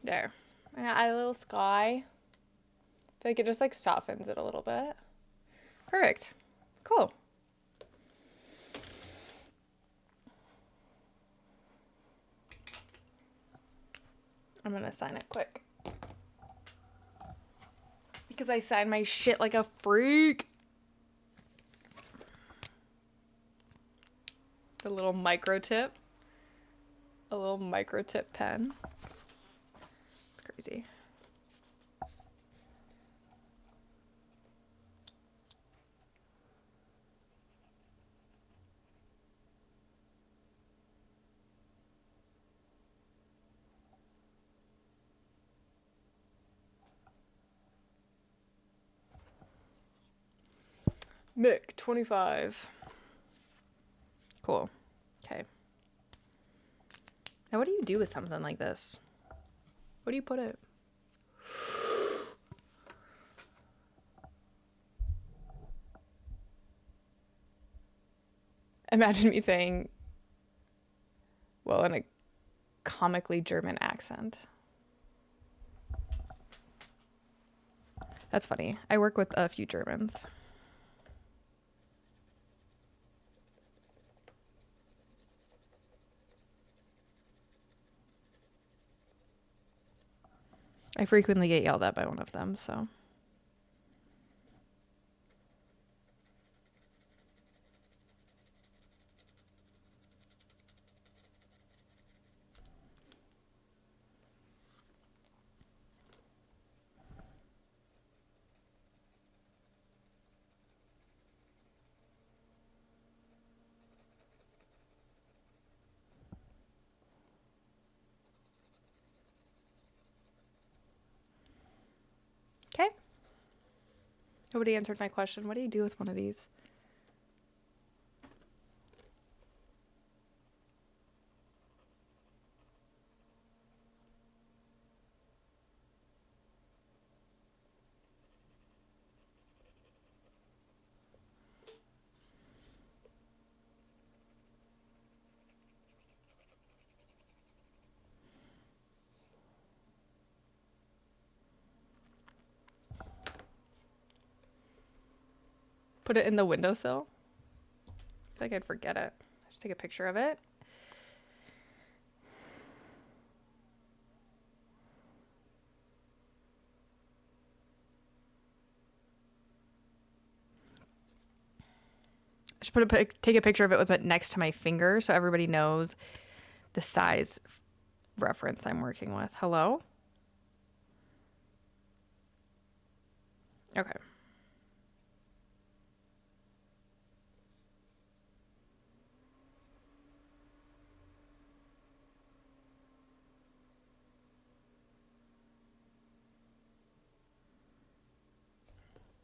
There. I add a little sky. I feel like it just like softens it a little bit. Perfect. Cool. I'm gonna sign it quick. Because I sign my shit like a freak. The little micro tip. A little micro tip pen. It's crazy. Mick, 25. Cool. Okay. Now what do you do with something like this? What do you put it? Imagine me saying, well, in a comically German accent. That's funny. I work with a few Germans. I frequently get yelled at by one of them, so. Nobody answered my question. What do you do with one of these? Put it in the windowsill? I feel like I'd forget it. I should take a picture of it. I should take a picture of it with it next to my finger so everybody knows the size reference I'm working with. Hello? Okay.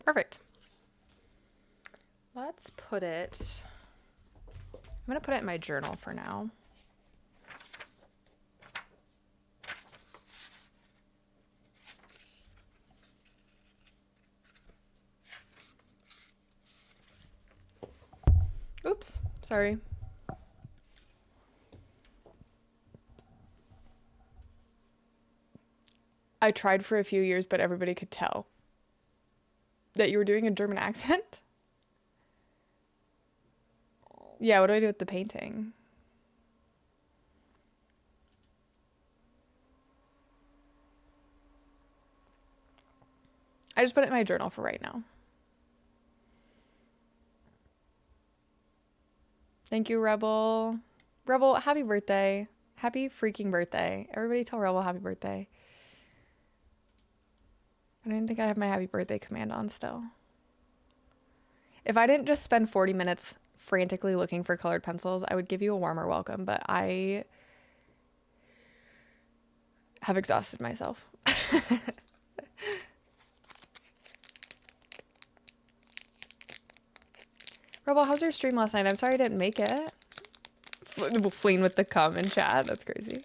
Perfect. Let's put it, I'm going to put it in my journal for now. Oops, sorry. I tried for a few years, but everybody could tell that you were doing a German accent. Yeah, what do I do with the painting? I just put it in my journal for right now. Thank you, Rebel. Rebel, happy birthday. Happy freaking birthday. Everybody tell Rebel happy birthday. I don't even think I have my happy birthday command on still. If I didn't just spend 40 minutes frantically looking for colored pencils, I would give you a warmer welcome, but I have exhausted myself. Rebel, how's your stream last night? I'm sorry I didn't make it. Fleeing with the cum in chat. That's crazy.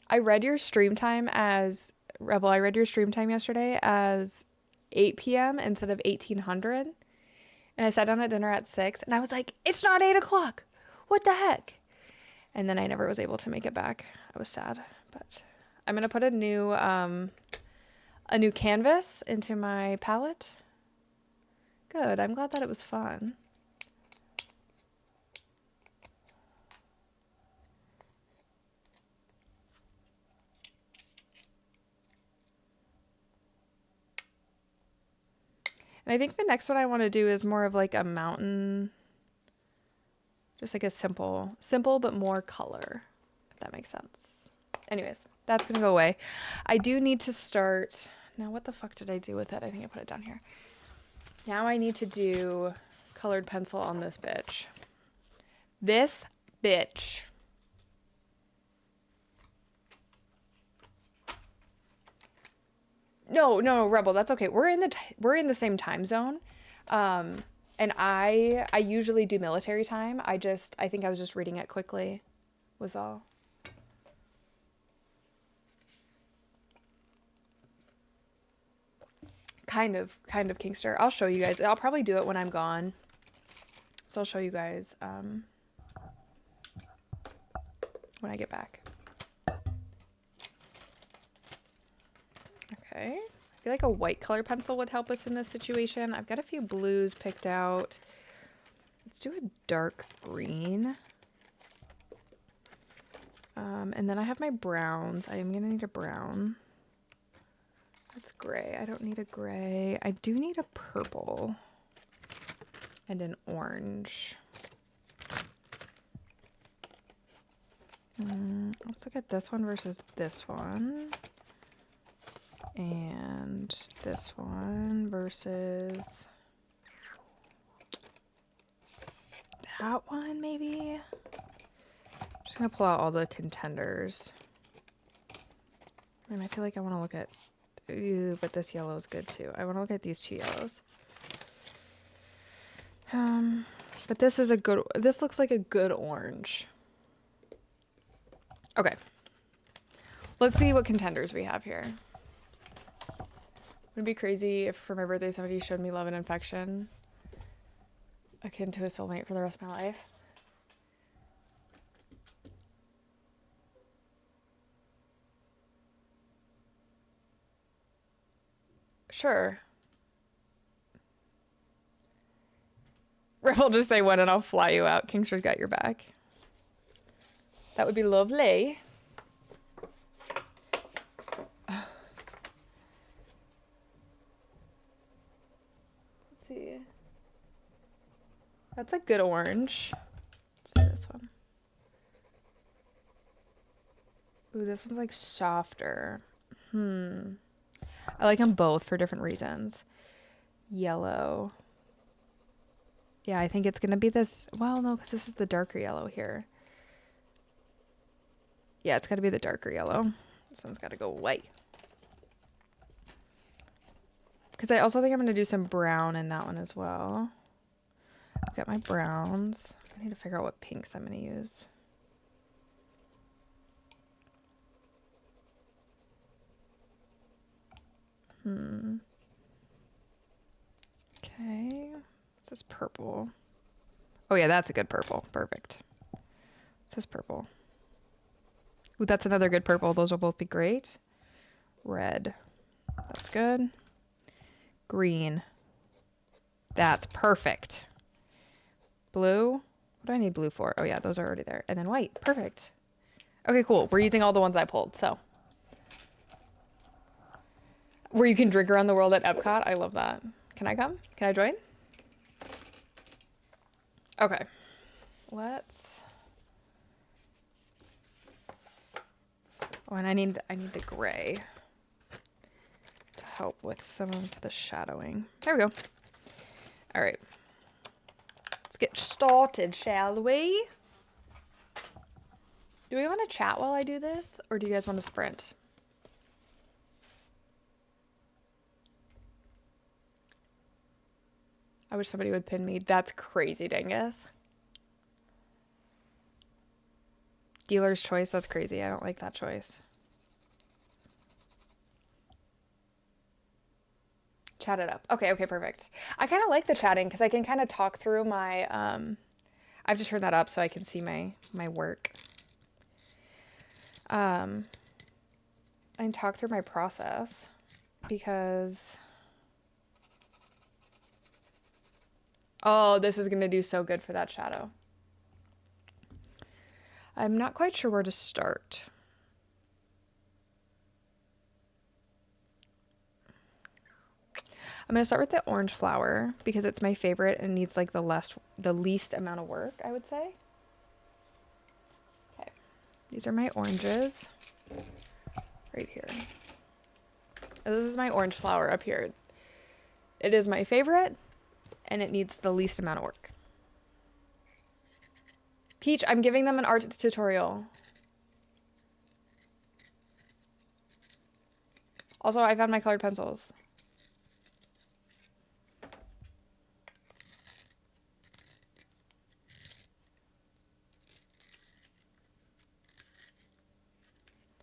I read your stream time as Rebel. I read your stream time yesterday as 8 p.m. instead of 1800. And I sat down at dinner at 6 and I was like, it's not 8 o'clock. What the heck? And then I never was able to make it back. I was sad, but I'm going to put a new canvas into my palette. Good. I'm glad that it was fun. And I think the next one I want to do is more of like a mountain, just like a simple but more color, if that makes sense. Anyways, that's going to go away. I do need to start. Now, what the fuck did I do with it? I think I put it down here. Now I need to do colored pencil on this bitch. This bitch. No, Rebel, that's okay. We're in the same time zone. And I usually do military time. I think I was just reading it quickly was all. Kind of Kingster. I'll show you guys. I'll probably do it when I'm gone. So I'll show you guys when I get back. Okay. I feel like a white color pencil would help us in this situation. I've got a few blues picked out. Let's do a dark green. And then I have my browns. I am going to need a brown. That's gray. I don't need a gray. I do need a purple and an orange. Let's look at this one versus this one. And this one versus that one, maybe? Just gonna pull out all the contenders. And I feel like I want to look at... Ooh, but this yellow is good too. I want to look at these two yellows. But this is a good... This looks like a good orange. Okay. Let's see what contenders we have here. Would it be crazy if for my birthday somebody showed me Love and Affection akin to a soulmate for the rest of my life? Sure. Riff will just say when and I'll fly you out. Kingster's got your back. That would be lovely. Let's see. That's a good orange. Let's see this one. Ooh, this one's like softer. I like them both for different reasons. Yellow. Yeah, I think it's going to be this. Well, no, because this is the darker yellow here. Yeah, it's got to be the darker yellow. This one's got to go white. Because I also think I'm going to do some brown in that one as well. I've got my browns. I need to figure out what pinks I'm going to use. Okay. This is purple. Oh yeah, that's a good purple. Perfect. This is purple. Ooh, that's another good purple. Those will both be great. Red. That's good. Green. That's perfect. Blue. What do I need blue for? Oh yeah, those are already there. And then white. Perfect. Okay, cool. We're using all the ones I pulled, so. Where you can drink around the world at Epcot. I love that. Can I come? Can I join? Okay. Let's... Oh, and I need the gray to help with some of the shadowing. There we go. All right. Let's get started, shall we? Do we want to chat while I do this, or do you guys want to sprint? I wish somebody would pin me. That's crazy, Dingus. Dealer's choice, that's crazy. I don't like that choice. Chat it up. Okay, perfect. I kind of like the chatting because I can kind of talk through my, I've just turned that up so I can see my work. I can talk through my process because, oh, this is going to do so good for that shadow. I'm not quite sure where to start. I'm going to start with the orange flower because it's my favorite and needs like the least amount of work, I would say. Okay. These are my oranges right here. This is my orange flower up here. It is my favorite and it needs the least amount of work. Peach, I'm giving them an art tutorial. Also, I found my colored pencils.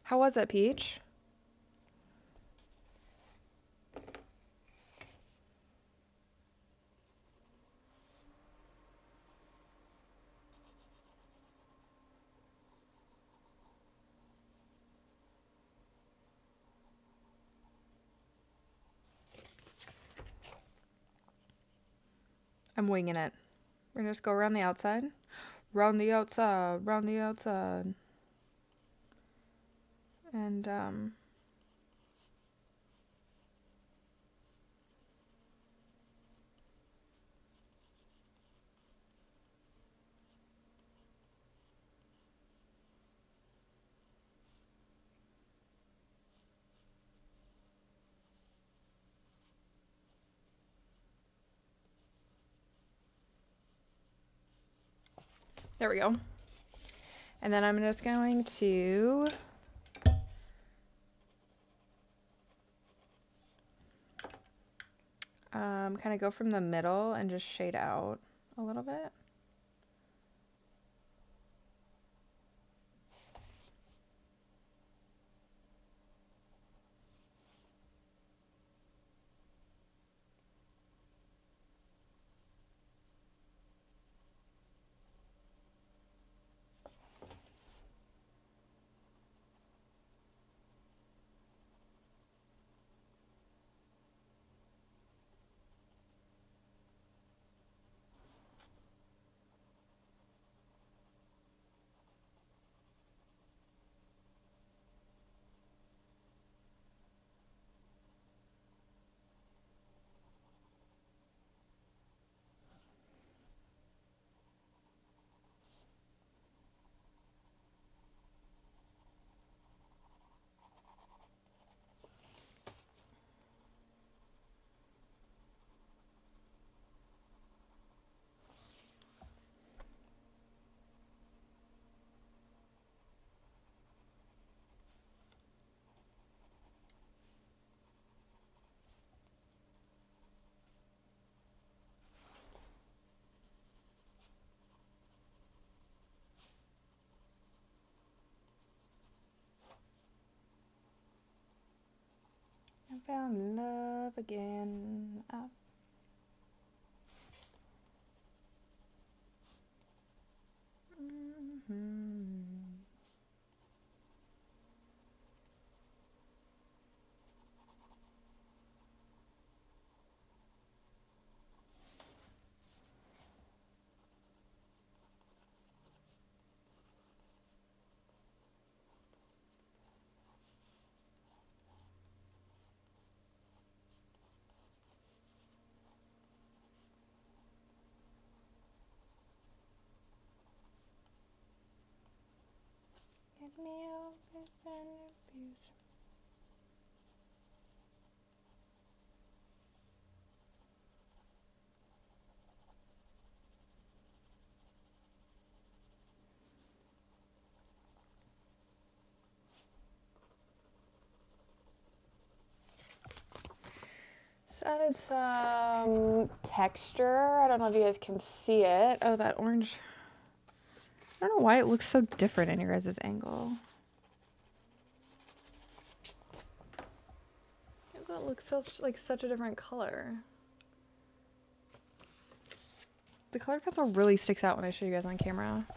How was it, Peach? I'm winging it. We're gonna just go around the outside. Round the outside, round the outside. And, There we go. And then I'm just going to kind of go from the middle and just shade out a little bit. I found love again. Oh. Get me over and abuse. Just added some texture. I don't know if you guys can see it. Oh, that orange. I don't know why it looks so different in your guys' angle. Why does that look like such a different color? The colored pencil really sticks out when I show you guys on camera.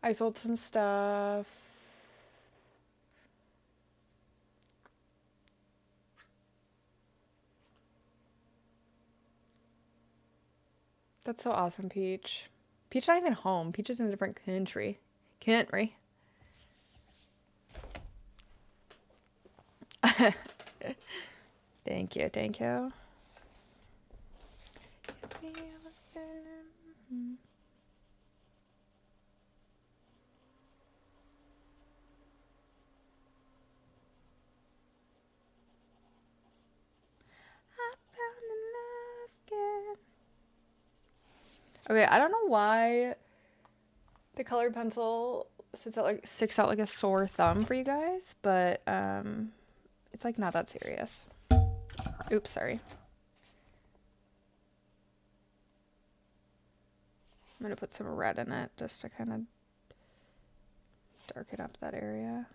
I sold some stuff. That's so awesome, Peach. Peach not even home. Peach is in a different country. Country. Thank you, thank you. Okay, I don't know why the colored pencil sticks out like a sore thumb for you guys, but it's like not that serious. Oops, sorry. I'm gonna put some red in it just to kind of darken up that area.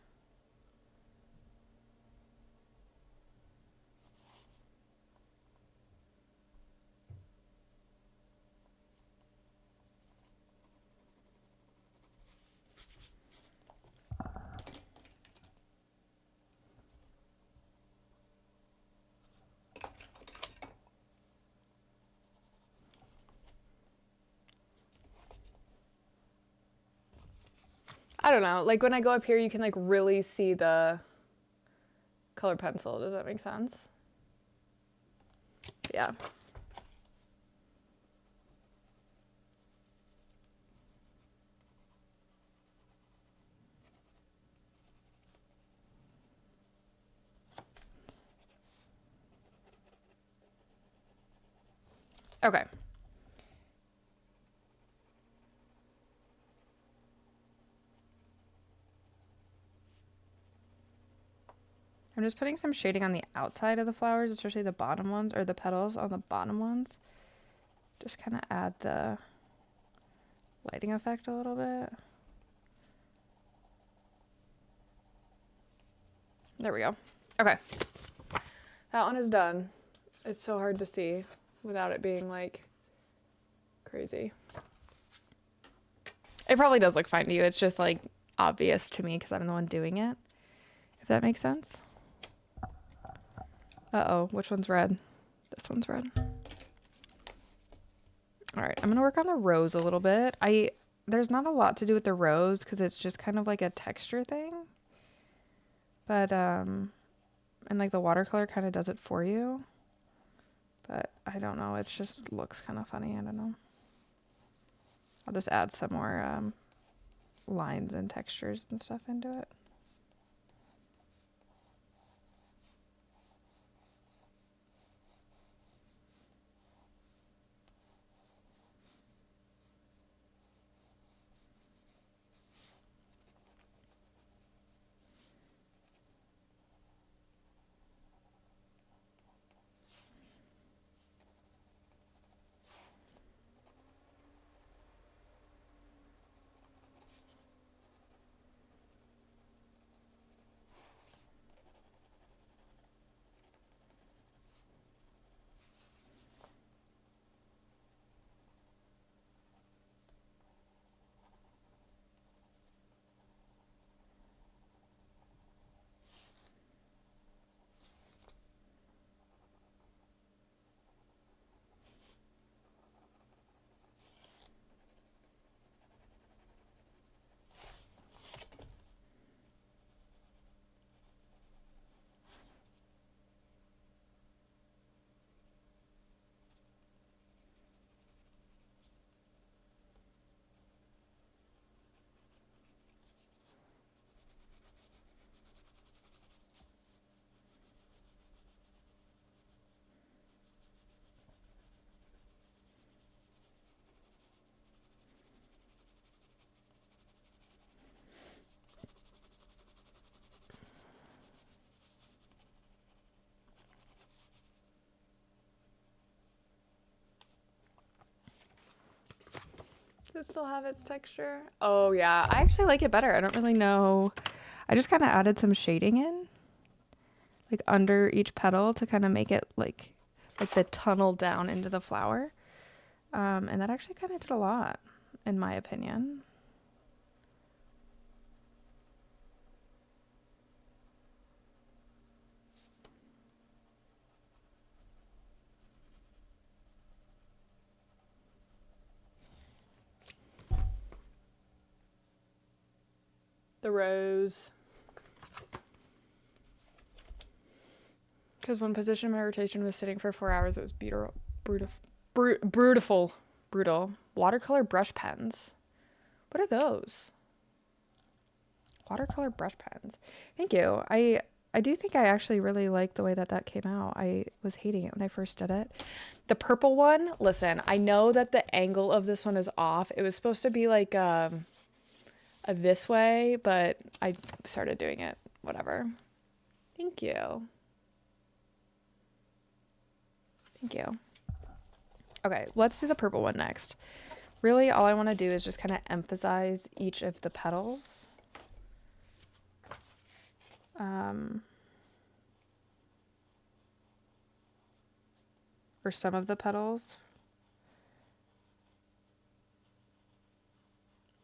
I don't know, like when I go up here, you can like really see the colored pencil. Does that make sense? Yeah. Okay. I'm just putting some shading on the outside of the flowers, especially the bottom ones, or the petals on the bottom ones. Just kind of add the lighting effect a little bit. There we go. Okay. That one is done. It's so hard to see without it being like crazy. It probably does look fine to you. It's just like obvious to me because I'm the one doing it. If that makes sense. Uh-oh, which one's red? This one's red. All right, I'm gonna work on the rose a little bit. There's not a lot to do with the rose because it's just kind of like a texture thing. But and like the watercolor kind of does it for you. But I don't know, it just looks kind of funny. I don't know. I'll just add some more lines and textures and stuff into it. Does it still have its texture? Oh yeah, I actually like it better. I don't really know. I just kind of added some shading in, like under each petal to kind of make it like the tunnel down into the flower. And that actually kind of did a lot, in my opinion. The rose. Because when position my rotation was sitting for 4 hours, it was beautiful. Brutal. Watercolor brush pens. What are those? Watercolor brush pens. Thank you. I do think I actually really like the way that that came out. I was hating it when I first did it. The purple one, listen, I know that the angle of this one is off. It was supposed to be like a this way, but I started doing it. Whatever. Thank you. Thank you. Okay, let's do the purple one next. Really, all I want to do is just kind of emphasize each of the petals. Or some of the petals.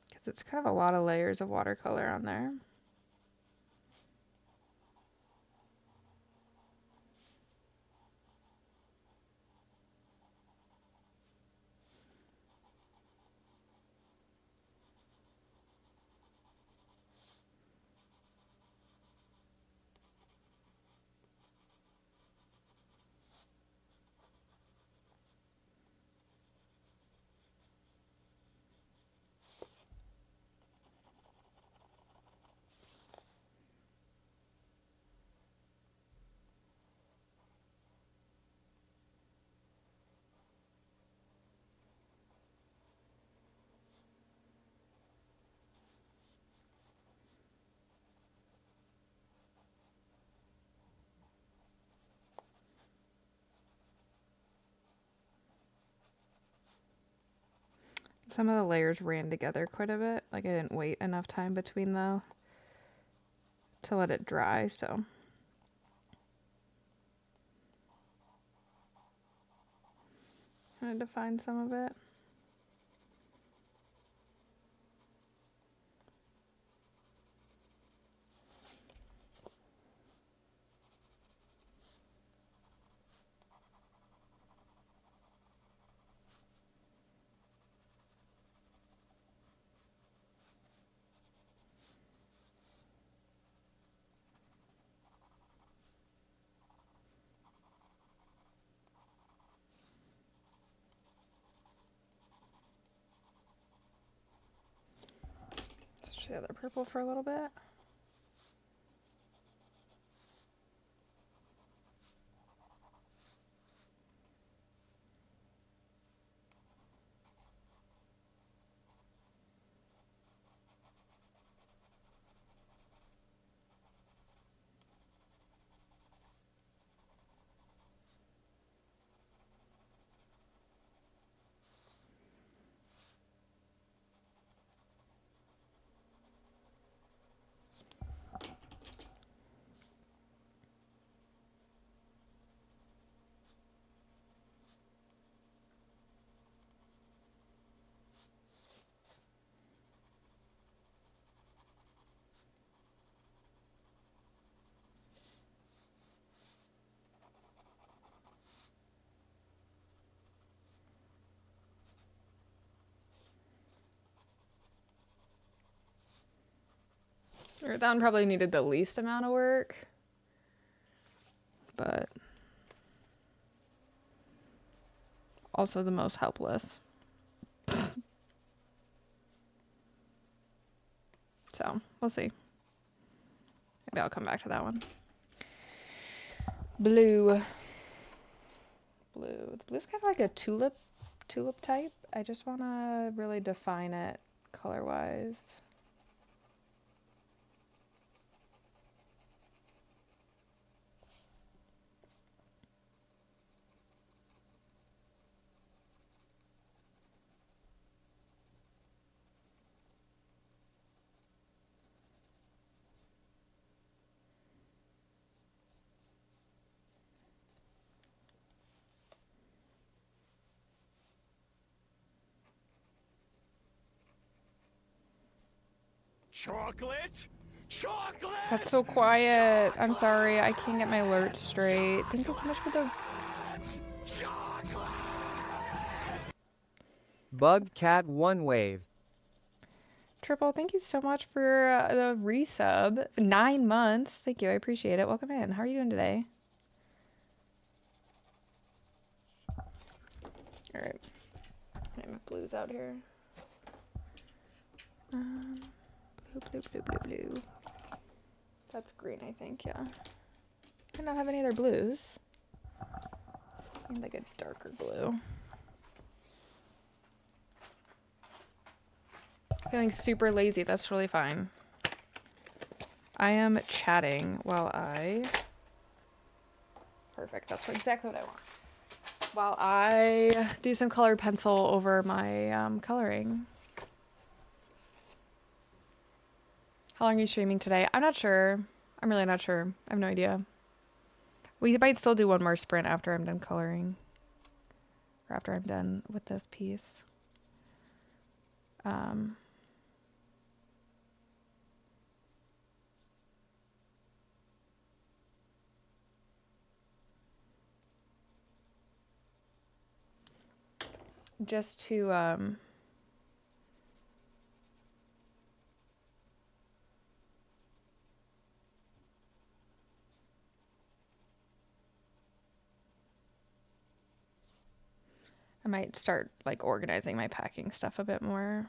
Because it's kind of a lot of layers of watercolor on there. Some of the layers ran together quite a bit. Like I didn't wait enough time between to let it dry, so. I had to find some of it. Switch the other purple for a little bit. Or that one probably needed the least amount of work, but also the most helpless. So we'll see. Maybe I'll come back to that one. Blue. The blue's kind of like a tulip type. I just want to really define it color-wise. Chocolate? Chocolate! That's so quiet. I'm sorry. I can't get my alerts straight. Thank you so much for the... Bug Cat One Wave. Triple, thank you so much for the resub. 9 months. Thank you. I appreciate it. Welcome in. How are you doing today? All right. I have blues out here. Blue. That's green, I think, yeah. I don't have any other blues. I need like a darker blue. Feeling super lazy. That's really fine. I am chatting while I... Perfect. That's exactly what I want. While I do some colored pencil over my coloring. How long are you streaming today? I'm not sure. I'm really not sure. I have no idea. We might still do one more sprint after I'm done coloring. Or after I'm done with this piece. Just to I might start like organizing my packing stuff a bit more.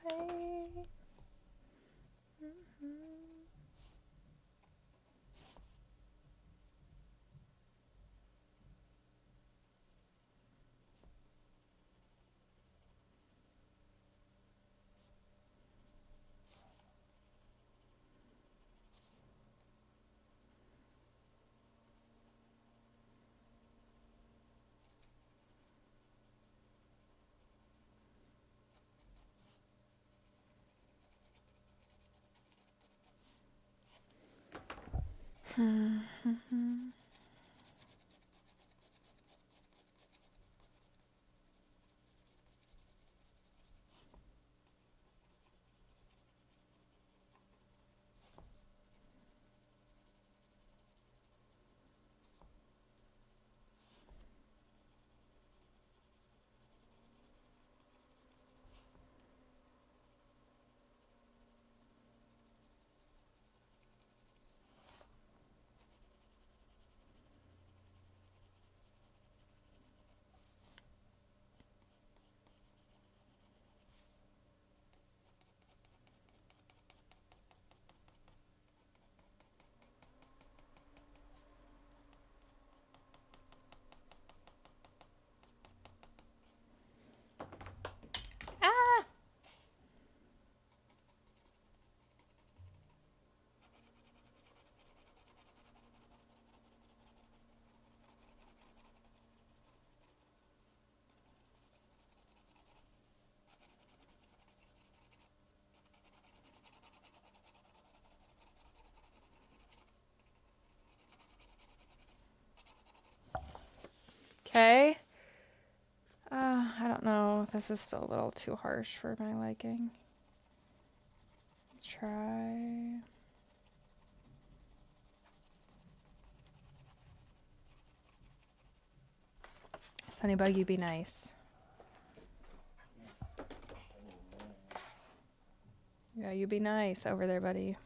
Yay. Ah! Okay. I don't know. This is still a little too harsh for my liking. Try. Sunnybug, you be nice. Yeah, you be nice over there, buddy.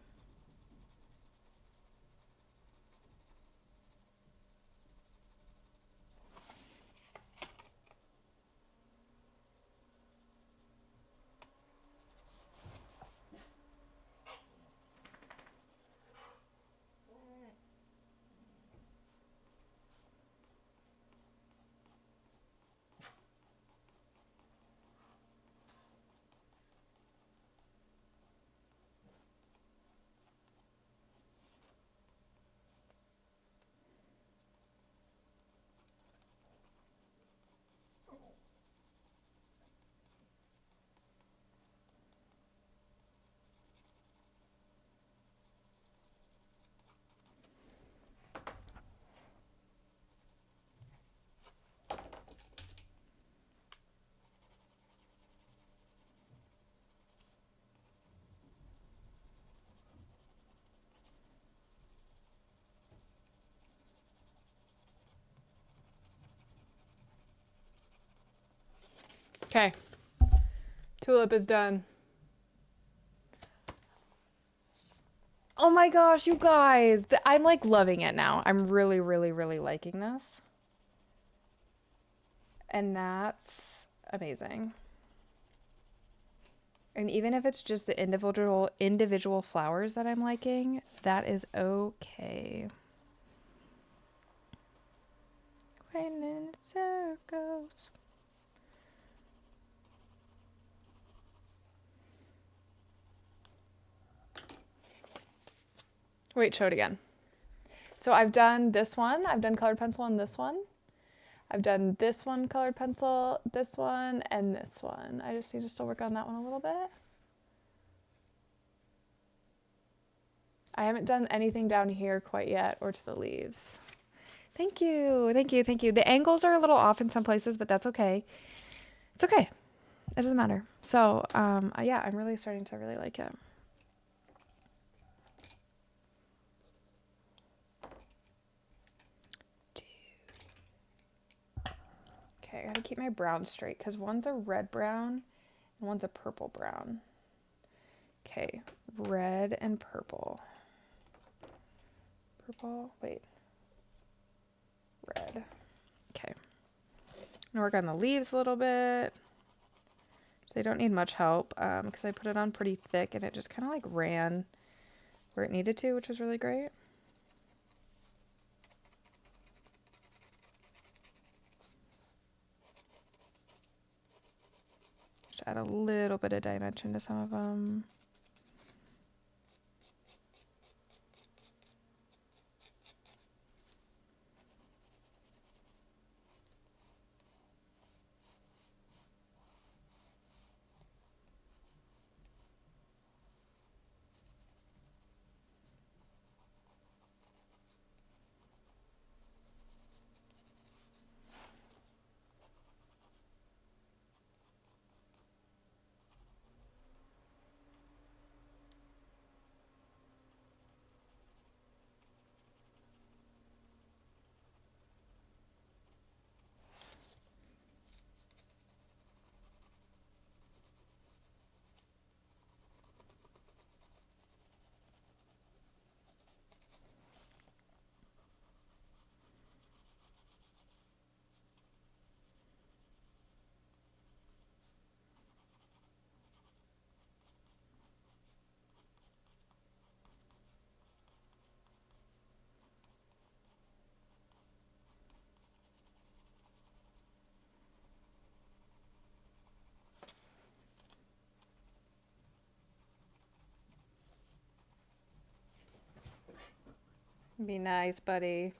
Okay. Tulip is done. Oh my gosh, you guys. I'm like loving it now. I'm really, really, really liking this. And that's amazing. And even if it's just the individual flowers that I'm liking, that is okay. Waiting in circles. Wait, show it again. So I've done this one. I've done colored pencil on this one. I've done this one colored pencil, this one, and this one. I just need to still work on that one a little bit. I haven't done anything down here quite yet or to the leaves. Thank you, thank you, thank you. The angles are a little off in some places, but that's okay. It's okay. It doesn't matter. So, yeah, I'm really starting to really like it. Okay, I gotta keep my brown straight because one's a red brown and one's a purple brown. Okay, red and purple. Purple, wait. Red. Okay. I'm gonna work on the leaves a little bit. They don't need much help because I put it on pretty thick and it just kind of like ran where it needed to, which was really great. Just add a little bit of dimension to some of them. Be nice, buddy.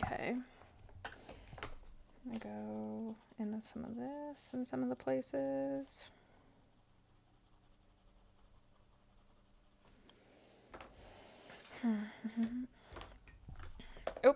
Okay. I'm gonna go into some of this and some of the places. Oh.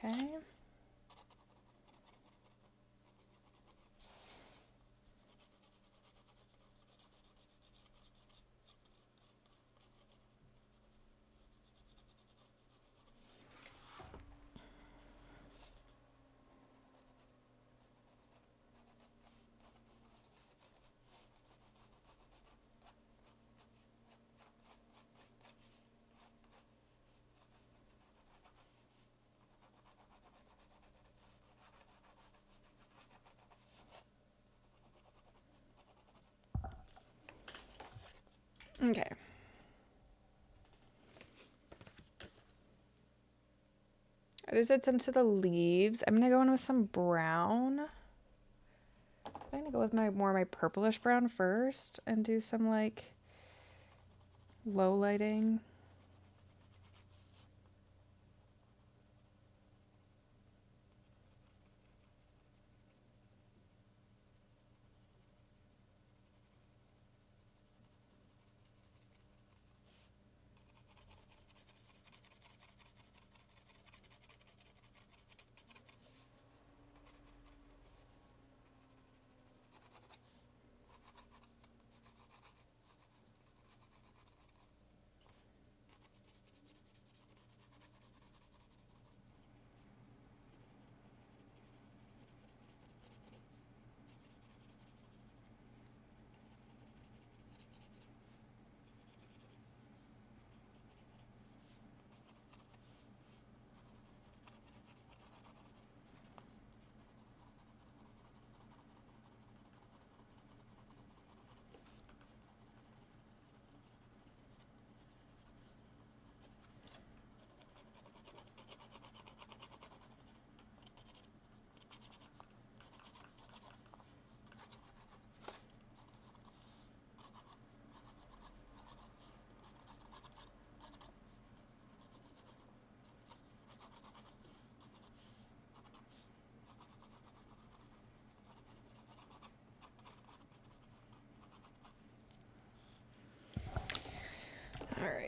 Okay. Okay. I just did some to the leaves. I'm gonna go in with some brown. I'm gonna go with my purplish brown first and do some like low lighting.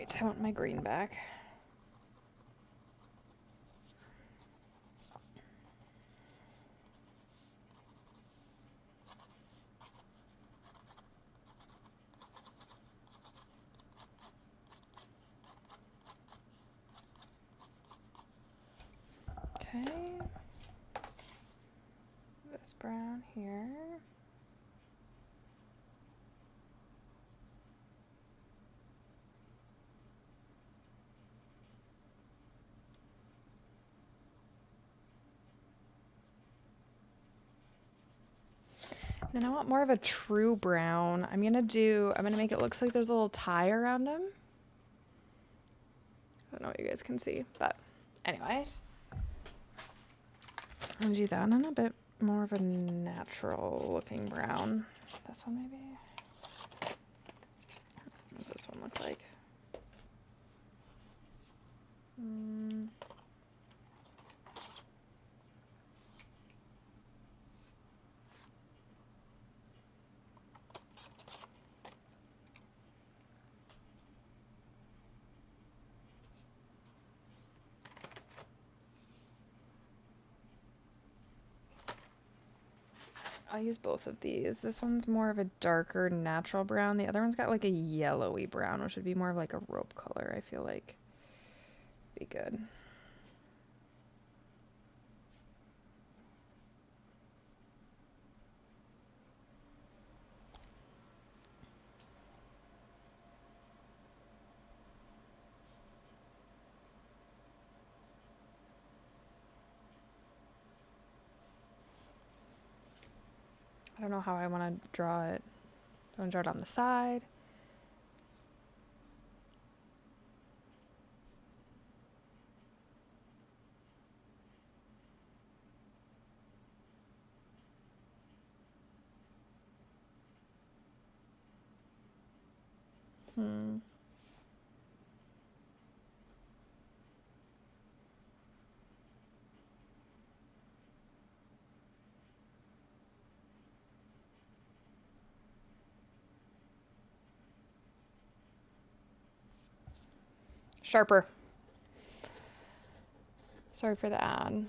right, I want my green back. Okay. This brown here. Then I want more of a true brown. I'm gonna make it look like there's a little tie around him. I don't know what you guys can see, but anyway. I'm gonna do that on a bit more of a natural looking brown. This one maybe. What does this one look like? I'll use both of these. This one's more of a darker natural brown. The other one's got like a yellowy brown, which would be more of like a rope color, I feel like. Be good. I don't know how I want to draw it. Do I want to draw it on the side? Sharper. Sorry for the ad.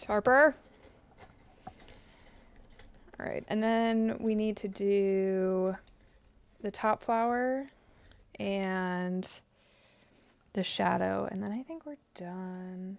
Sharper. All right, and then we need to do the top flower and the shadow, and then I think we're done.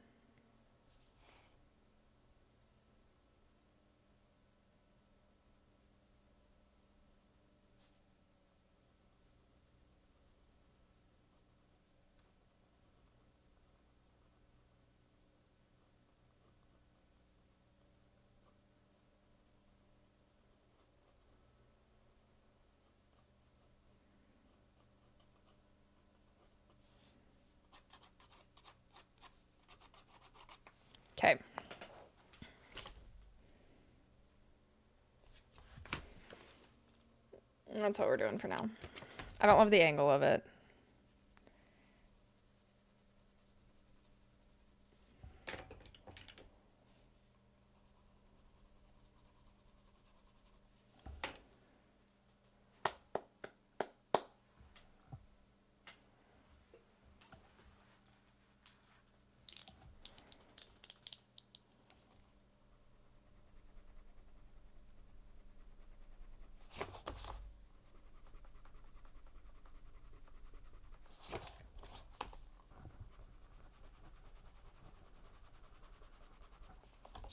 Okay. That's what we're doing for now. I don't love the angle of it.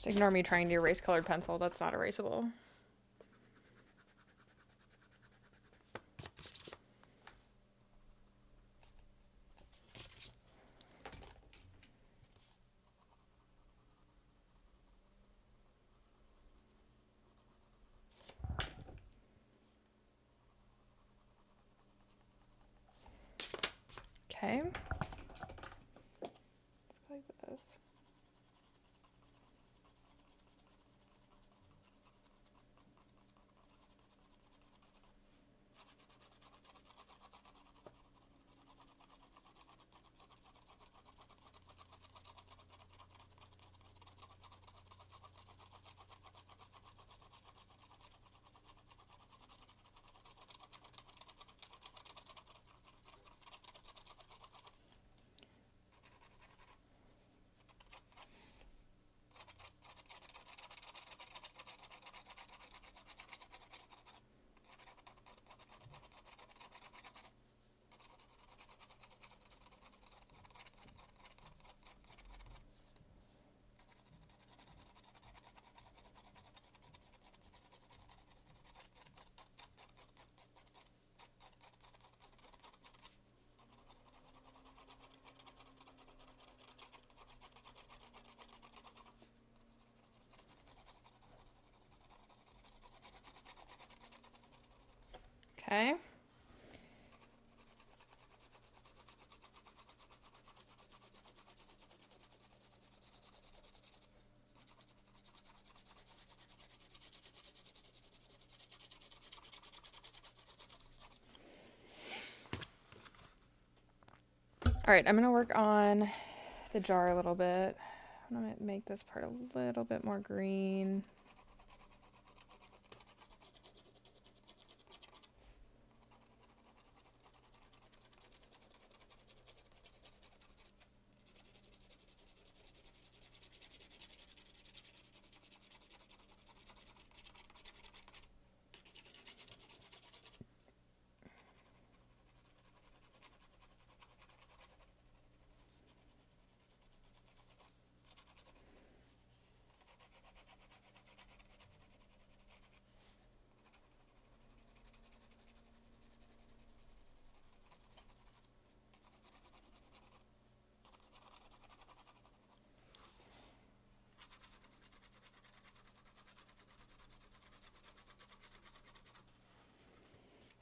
Just ignore me trying to erase colored pencil. That's not erasable. Okay. Let's go like this. Okay. All right, I'm gonna work on the jar a little bit. I'm gonna make this part a little bit more green.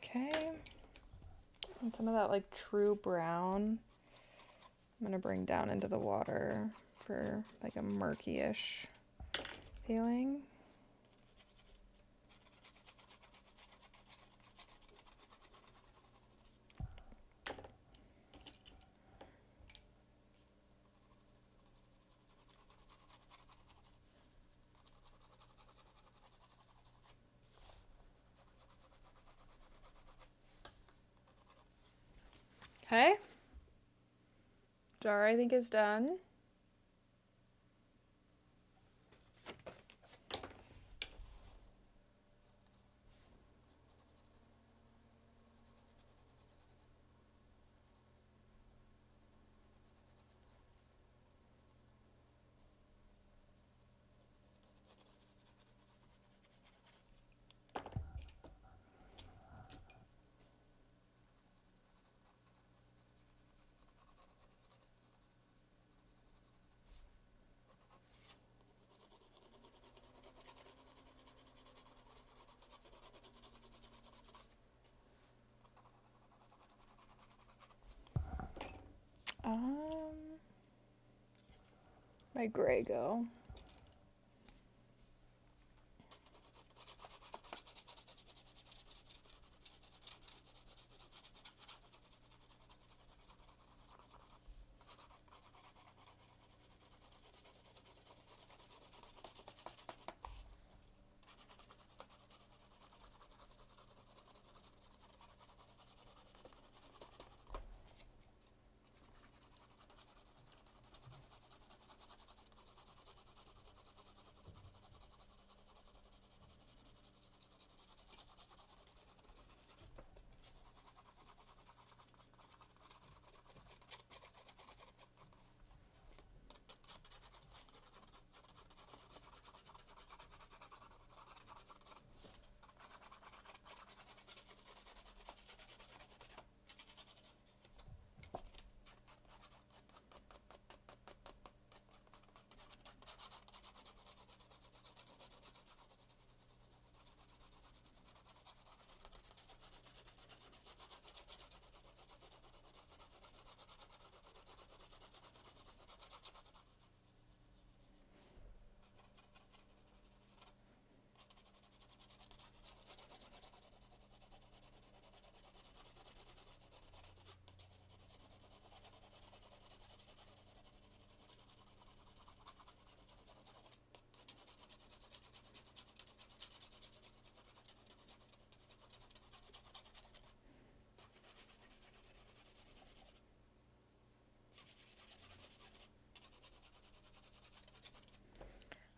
Okay. And some of that like true brown I'm gonna bring down into the water for like a murky-ish feeling. Okay. Jar I think is done. My gray go.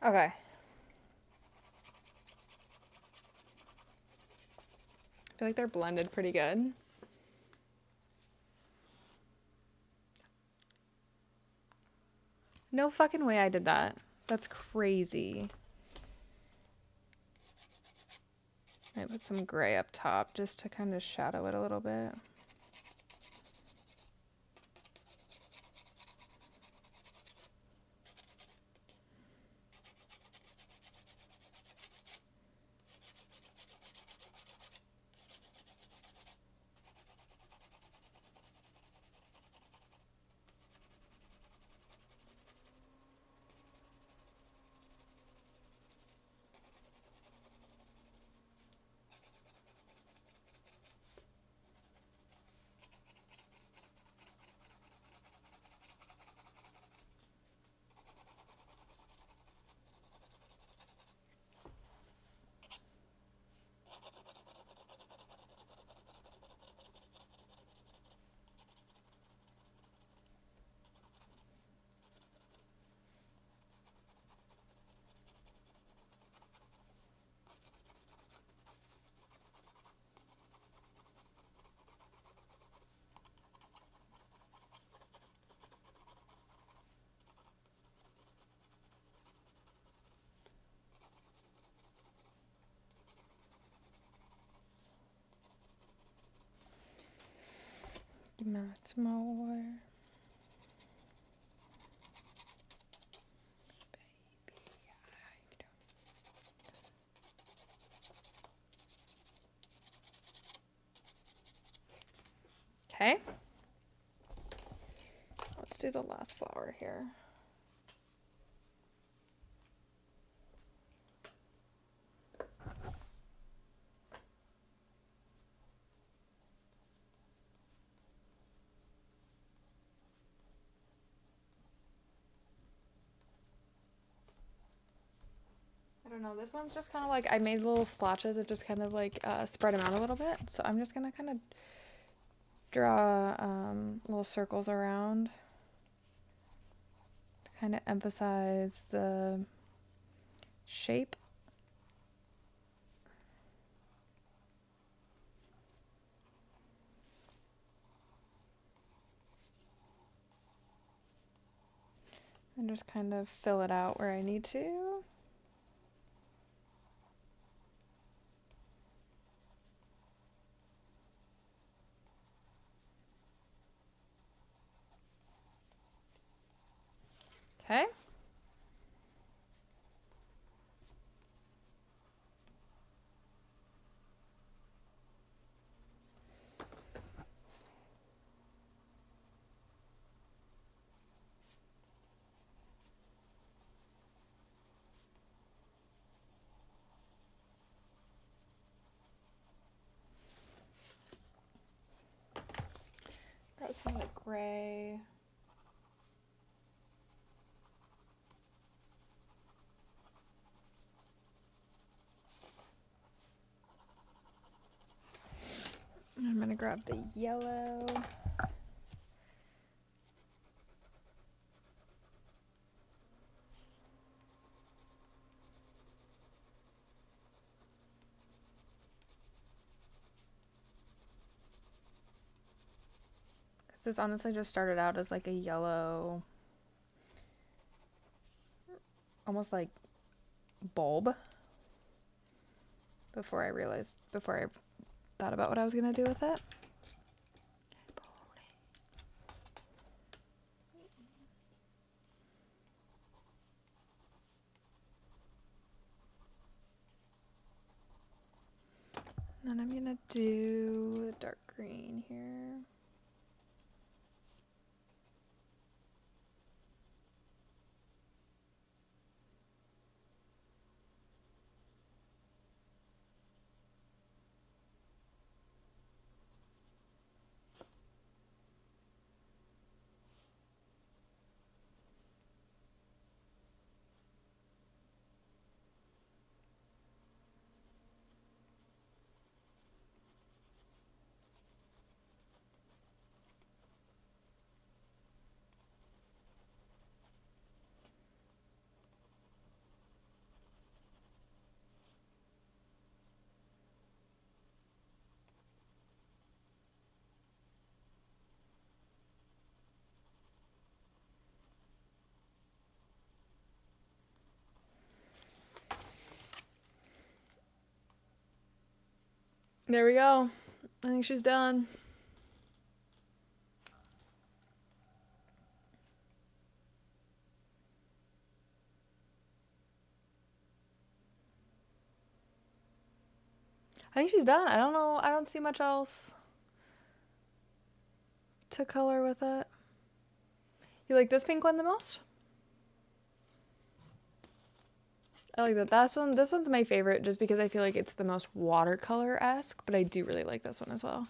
Okay. I feel like they're blended pretty good. No fucking way I did that. That's crazy. I put some gray up top just to kind of shadow it a little bit. Much more. Okay. Let's do the last flower here. I don't know, this one's just kind of like, I made little splotches. It just kind of like spread them out a little bit. So I'm just going to kind of draw little circles around to kind of emphasize the shape. And just kind of fill it out where I need to. Okay. Grab some of the gray. I'm going to grab the yellow. This honestly just started out as like a yellow, almost like bulb, before I thought about what I was gonna do with it. And then I'm gonna do dark green here. There we go. I think she's done. I think she's done. I don't know. I don't see much else to color with it. You like this pink one the most? I like that. This one's my favorite just because I feel like it's the most watercolor-esque, but I do really like this one as well.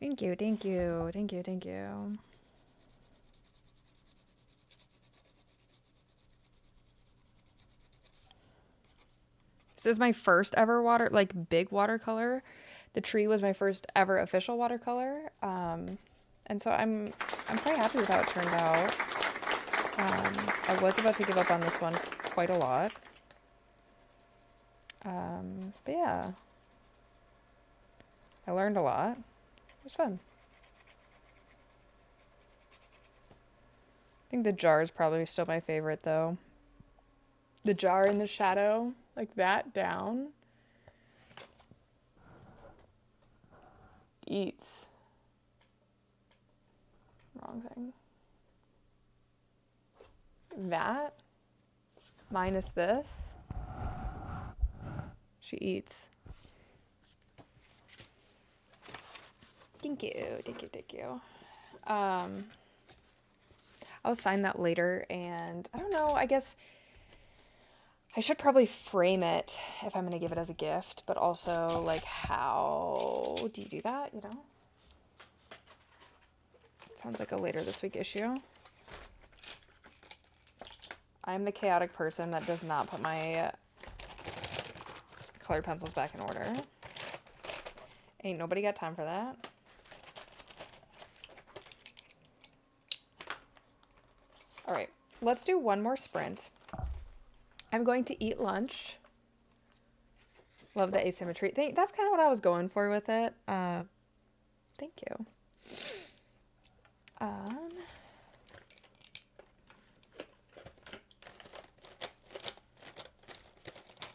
Thank you, thank you, thank you, thank you. This is my first ever big watercolor. The tree was my first ever official watercolor. And so I'm quite happy with how it turned out. I was about to give up on this one quite a lot. But yeah. I learned a lot. It was fun. I think the jar is probably still my favorite though. The jar in the shadow, like that down. Eats. Wrong thing. That minus this. She eats. Thank you, thank you, thank you. I'll sign that later, and I don't know, I guess I should probably frame it if I'm gonna give it as a gift, but also, like, how do you do that, you know? Sounds like a later this week issue. I'm the chaotic person that does not put my colored pencils back in order. Ain't nobody got time for that. All right, let's do one more sprint. I'm going to eat lunch. Love the asymmetry. That's kind of what I was going for with it. Thank you. I'm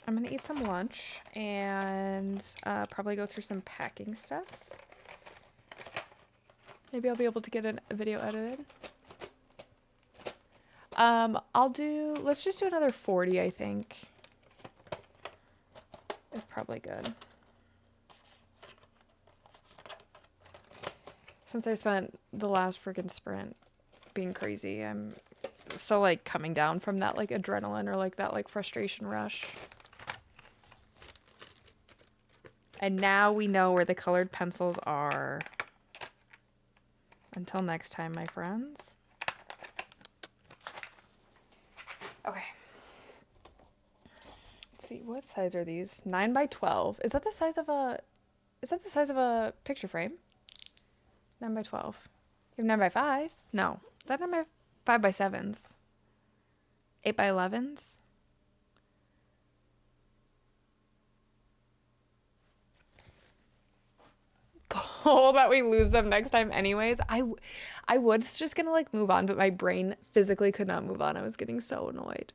gonna eat some lunch and probably go through some packing stuff. Maybe I'll be able to get a video edited. Let's just do another 40, I think. It's probably good. Since I spent the last freaking sprint being crazy, I'm still like coming down from that like adrenaline or like that like frustration rush. And now we know where the colored pencils are. Until next time, my friends. Okay. Let's see, what size are these? 9 by 12. Is that the size of a picture frame? 9 by 12. You have 9 by 5s? No. Is that 9 by 5 by 7s? 8 by 11s? Oh, that we lose them next time anyways. I was just gonna like move on, but my brain physically could not move on. I was getting so annoyed.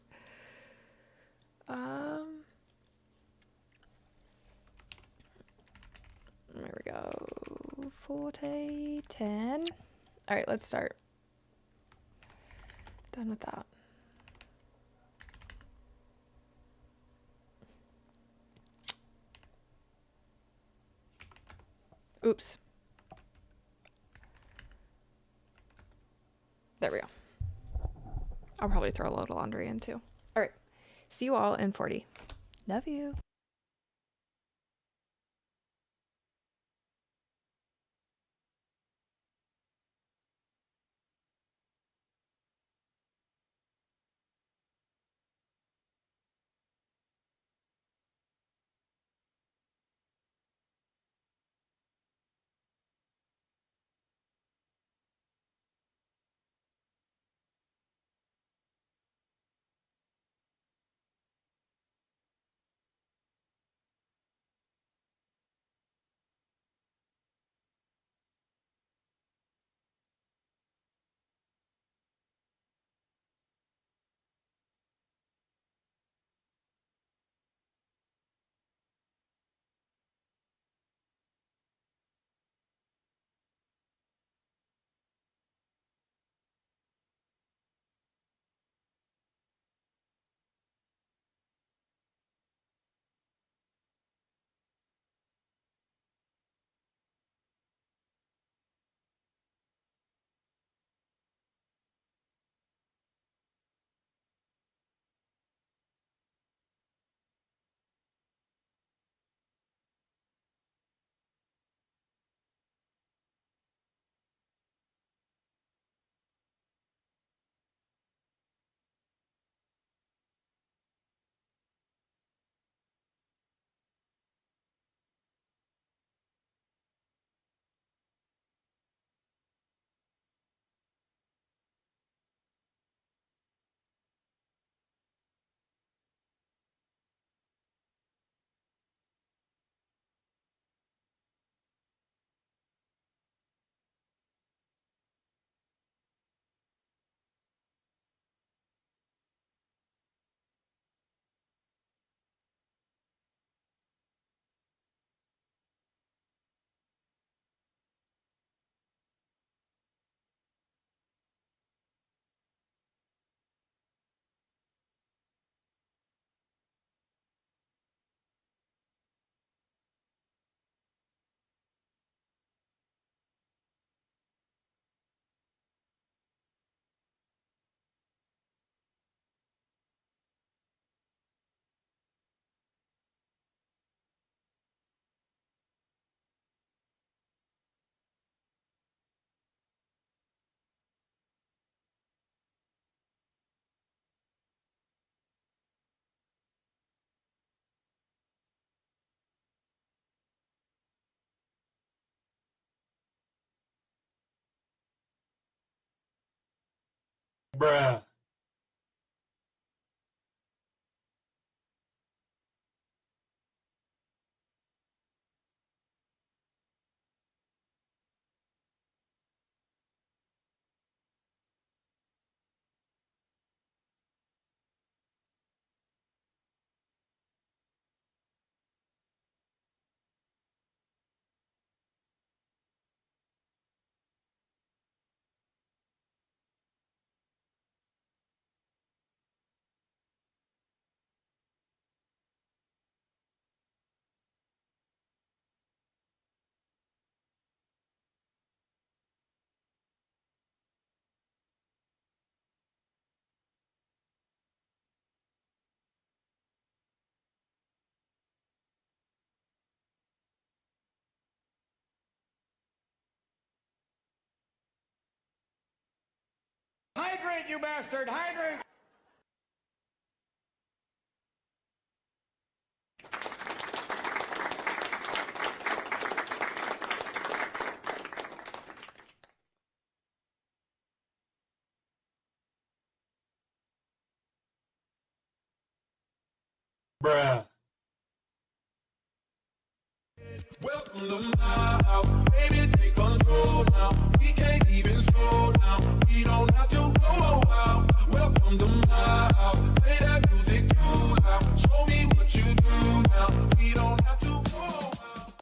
There we go. 40, 10. All right, let's start. Done with that. Oops. There we go. I'll probably throw a load of laundry in too. All right. See you all in 40. Love you. Bruh. Hydrate, you bastard! Hydrate! Bruh. Welcome to my house, baby, take control now. We can't even slow down. We don't have to go out. Welcome to my house, play that music too loud. Show me what you do now. We don't have to go out.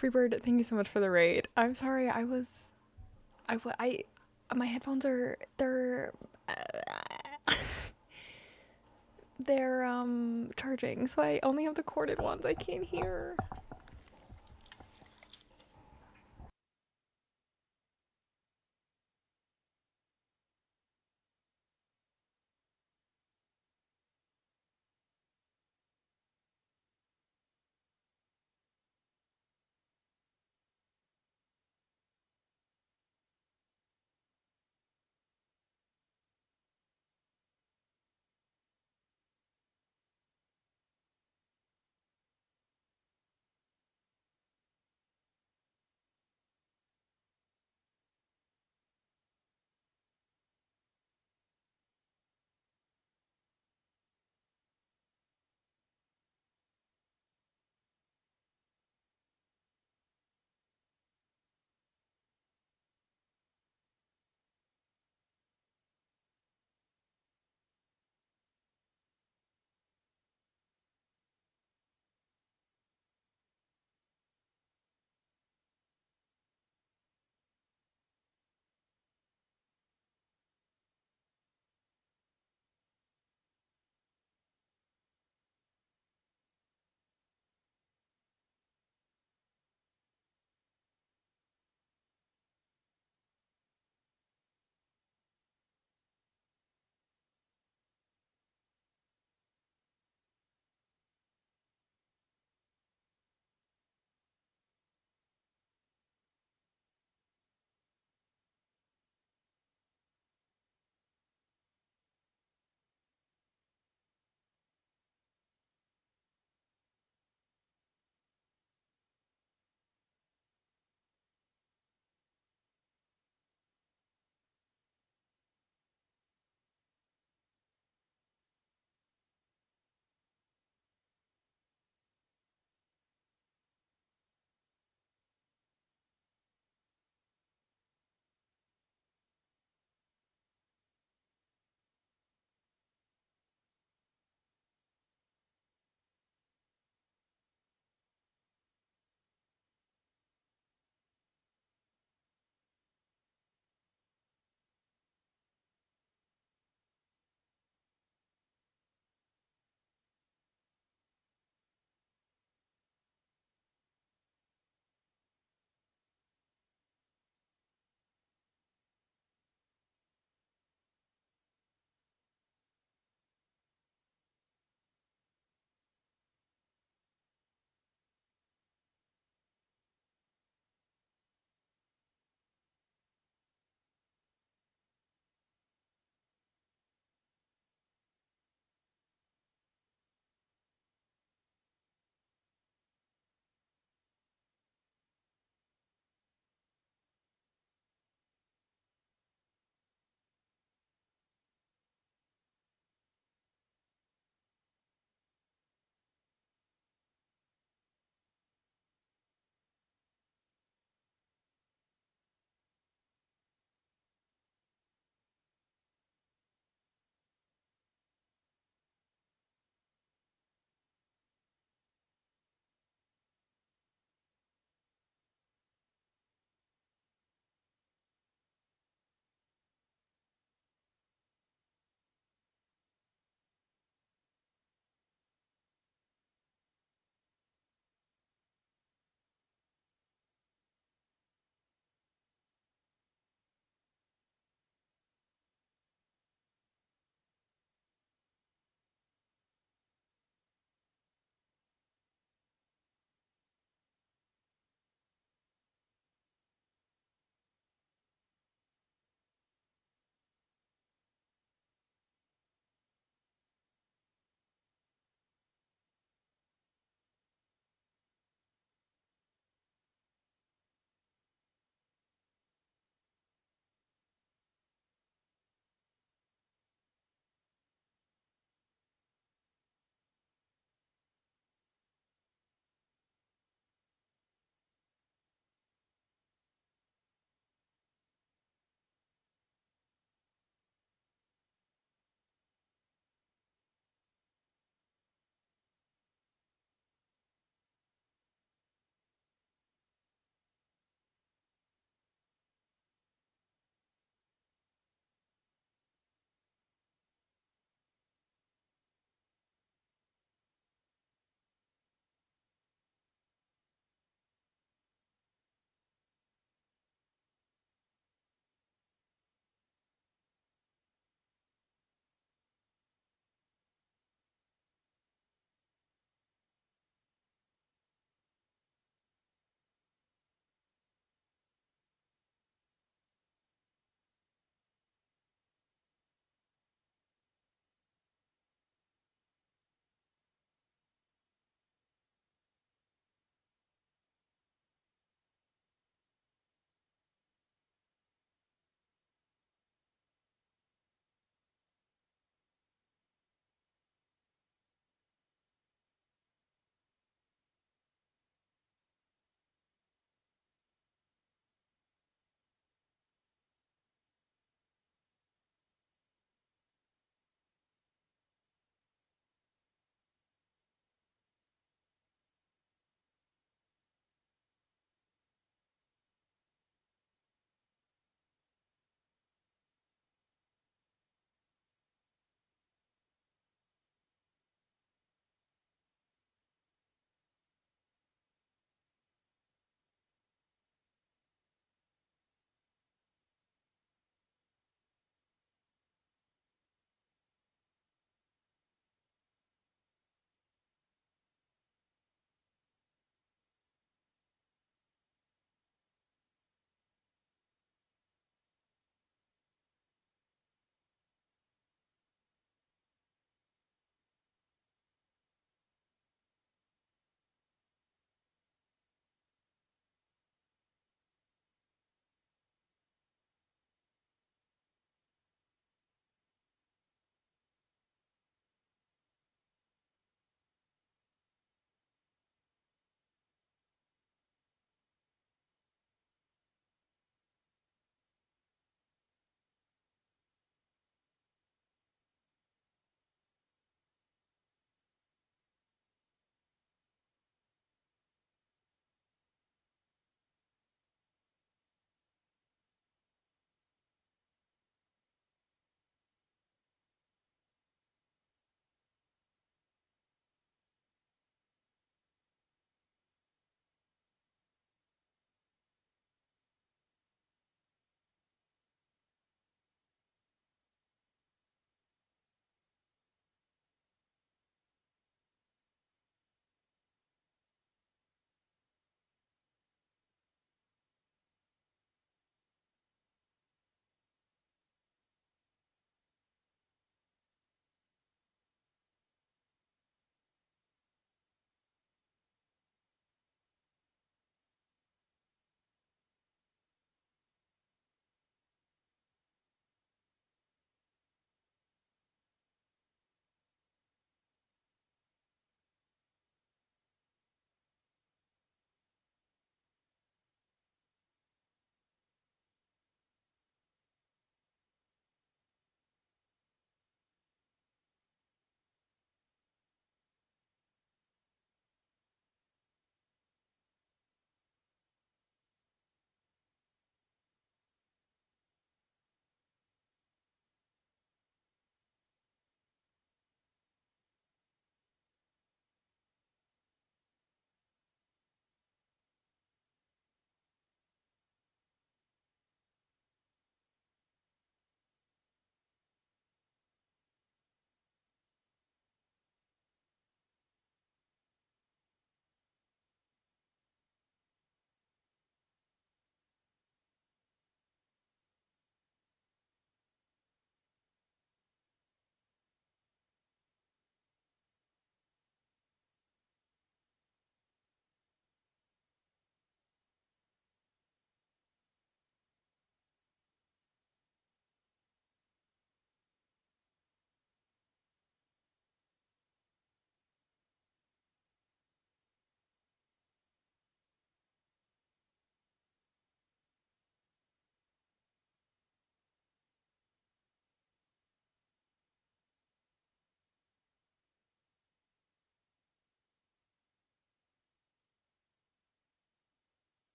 Freebird, thank you so much for the raid. I'm sorry, my headphones are, they're, charging, so I only have the corded ones. I can't hear.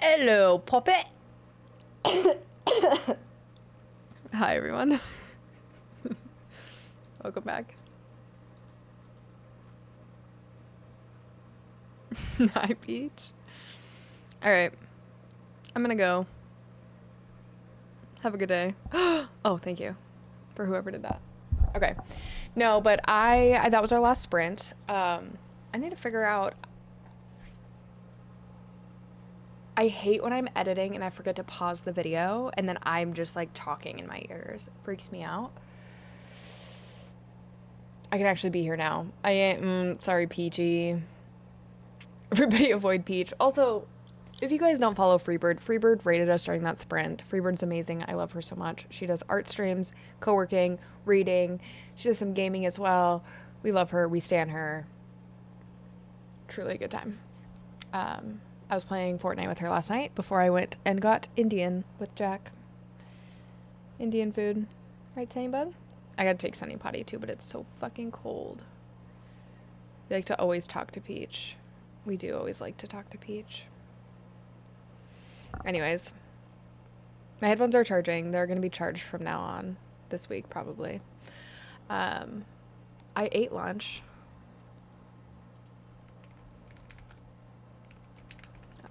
Hello, puppet. Hi, everyone. Welcome back. Hi, Peach. All right. I'm gonna go. Have a good day. Oh, thank you for whoever did that. Okay. No, but I that was our last sprint. I need to figure out. I hate when I'm editing and I forget to pause the video and then I'm just like talking in my ears. It freaks me out. I can actually be here now. I am sorry, Peachy. Everybody avoid Peach. Also, if you guys don't follow Freebird, Freebird rated us during that sprint. Freebird's amazing. I love her so much. She does art streams, co-working, reading. She does some gaming as well. We love her. We stan her. Truly a good time. I was playing Fortnite with her last night before I went and got Indian with Jack. Indian food. Right, Bug? I gotta take Sunny potty too, but it's so fucking cold. We like to always talk to Peach. We do always like to talk to Peach. Anyways, my headphones are charging. They're gonna be charged from now on this week, probably. I ate lunch.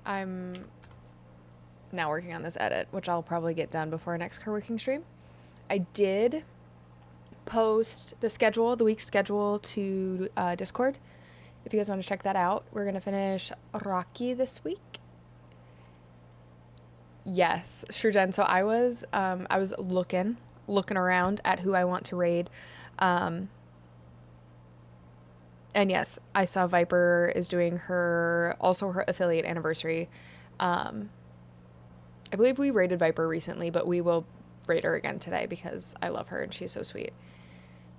I'm now working on this edit, which I'll probably get done before our next co-working stream. I did post the schedule, the week's schedule to Discord. If you guys want to check that out, we're going to finish Rocky this week. Yes, sure, Jen. So I was looking around at who I want to raid. And yes, I saw Viper is doing her affiliate anniversary. I believe we raided Viper recently, but we will raid her again today because I love her and she's so sweet.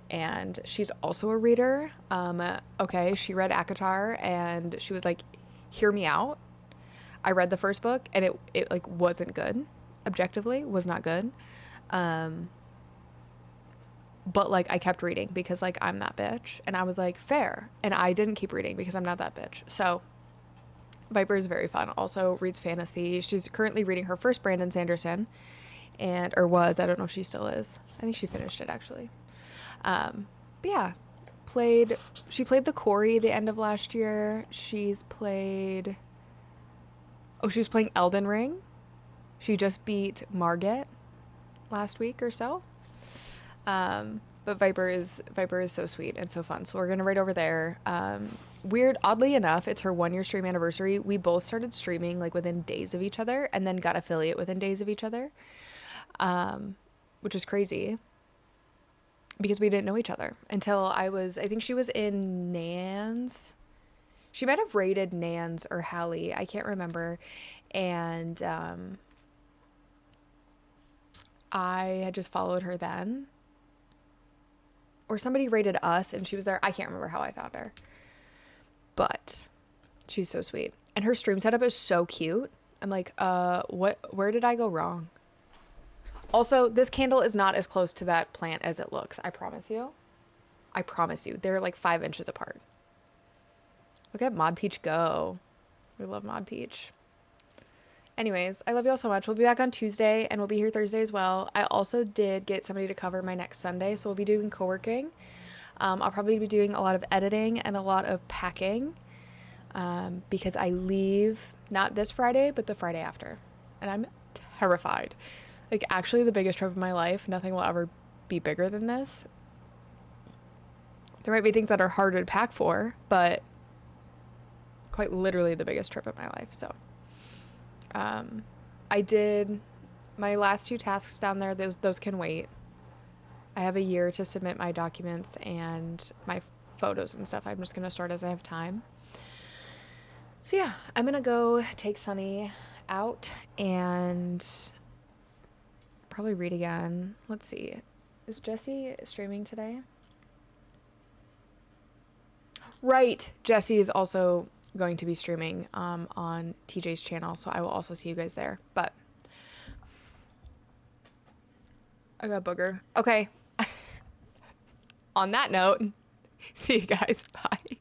And she's also a reader. Okay, she read ACOTAR and she was like, hear me out. I read the first book and it like wasn't good. Objectively, was not good. But like I kept reading because like I'm that bitch and I was like fair, and I didn't keep reading because I'm not that bitch. So Viper is very fun. Also reads fantasy. She's currently reading her first Brandon Sanderson, I don't know if she still is. I think she finished it actually. But yeah, she played the Quarry the end of last year. She was playing Elden Ring. She just beat Margit last week or so. But Viper is so sweet and so fun. So we're gonna raid over there. Oddly enough, it's her 1 year stream anniversary. We both started streaming like within days of each other and then got affiliate within days of each other. Which is crazy because we didn't know each other until I think she was in Nan's. She might have raided Nan's or Hallie. I can't remember. And, I had just followed her then. Or somebody rated us and she was there. I can't remember how I found her. But she's so sweet. And her stream setup is so cute. I'm like, where did I go wrong? Also, this candle is not as close to that plant as it looks. I promise you. I promise you. They're like 5 inches apart. Look at Mod Peach go. We love Mod Peach. Anyways, I love you all so much. We'll be back on Tuesday and we'll be here Thursday as well. I also did get somebody to cover my next Sunday, so we'll be doing co-working. I'll probably be doing a lot of editing and a lot of packing because I leave not this Friday, but the Friday after. And I'm terrified. Like actually the biggest trip of my life. Nothing will ever be bigger than this. There might be things that are harder to pack for, but quite literally the biggest trip of my life. So I did my last 2 tasks down there. Those can wait. I have a year to submit my documents and my photos and stuff. I'm just going to start as I have time. So yeah, I'm going to go take Sunny out and probably read again. Let's see. Is Jesse streaming today? Right. Jesse is also going to be streaming on TJ's channel, so I will also see you guys there. But I got booger. Okay. On that note, see you guys. Bye.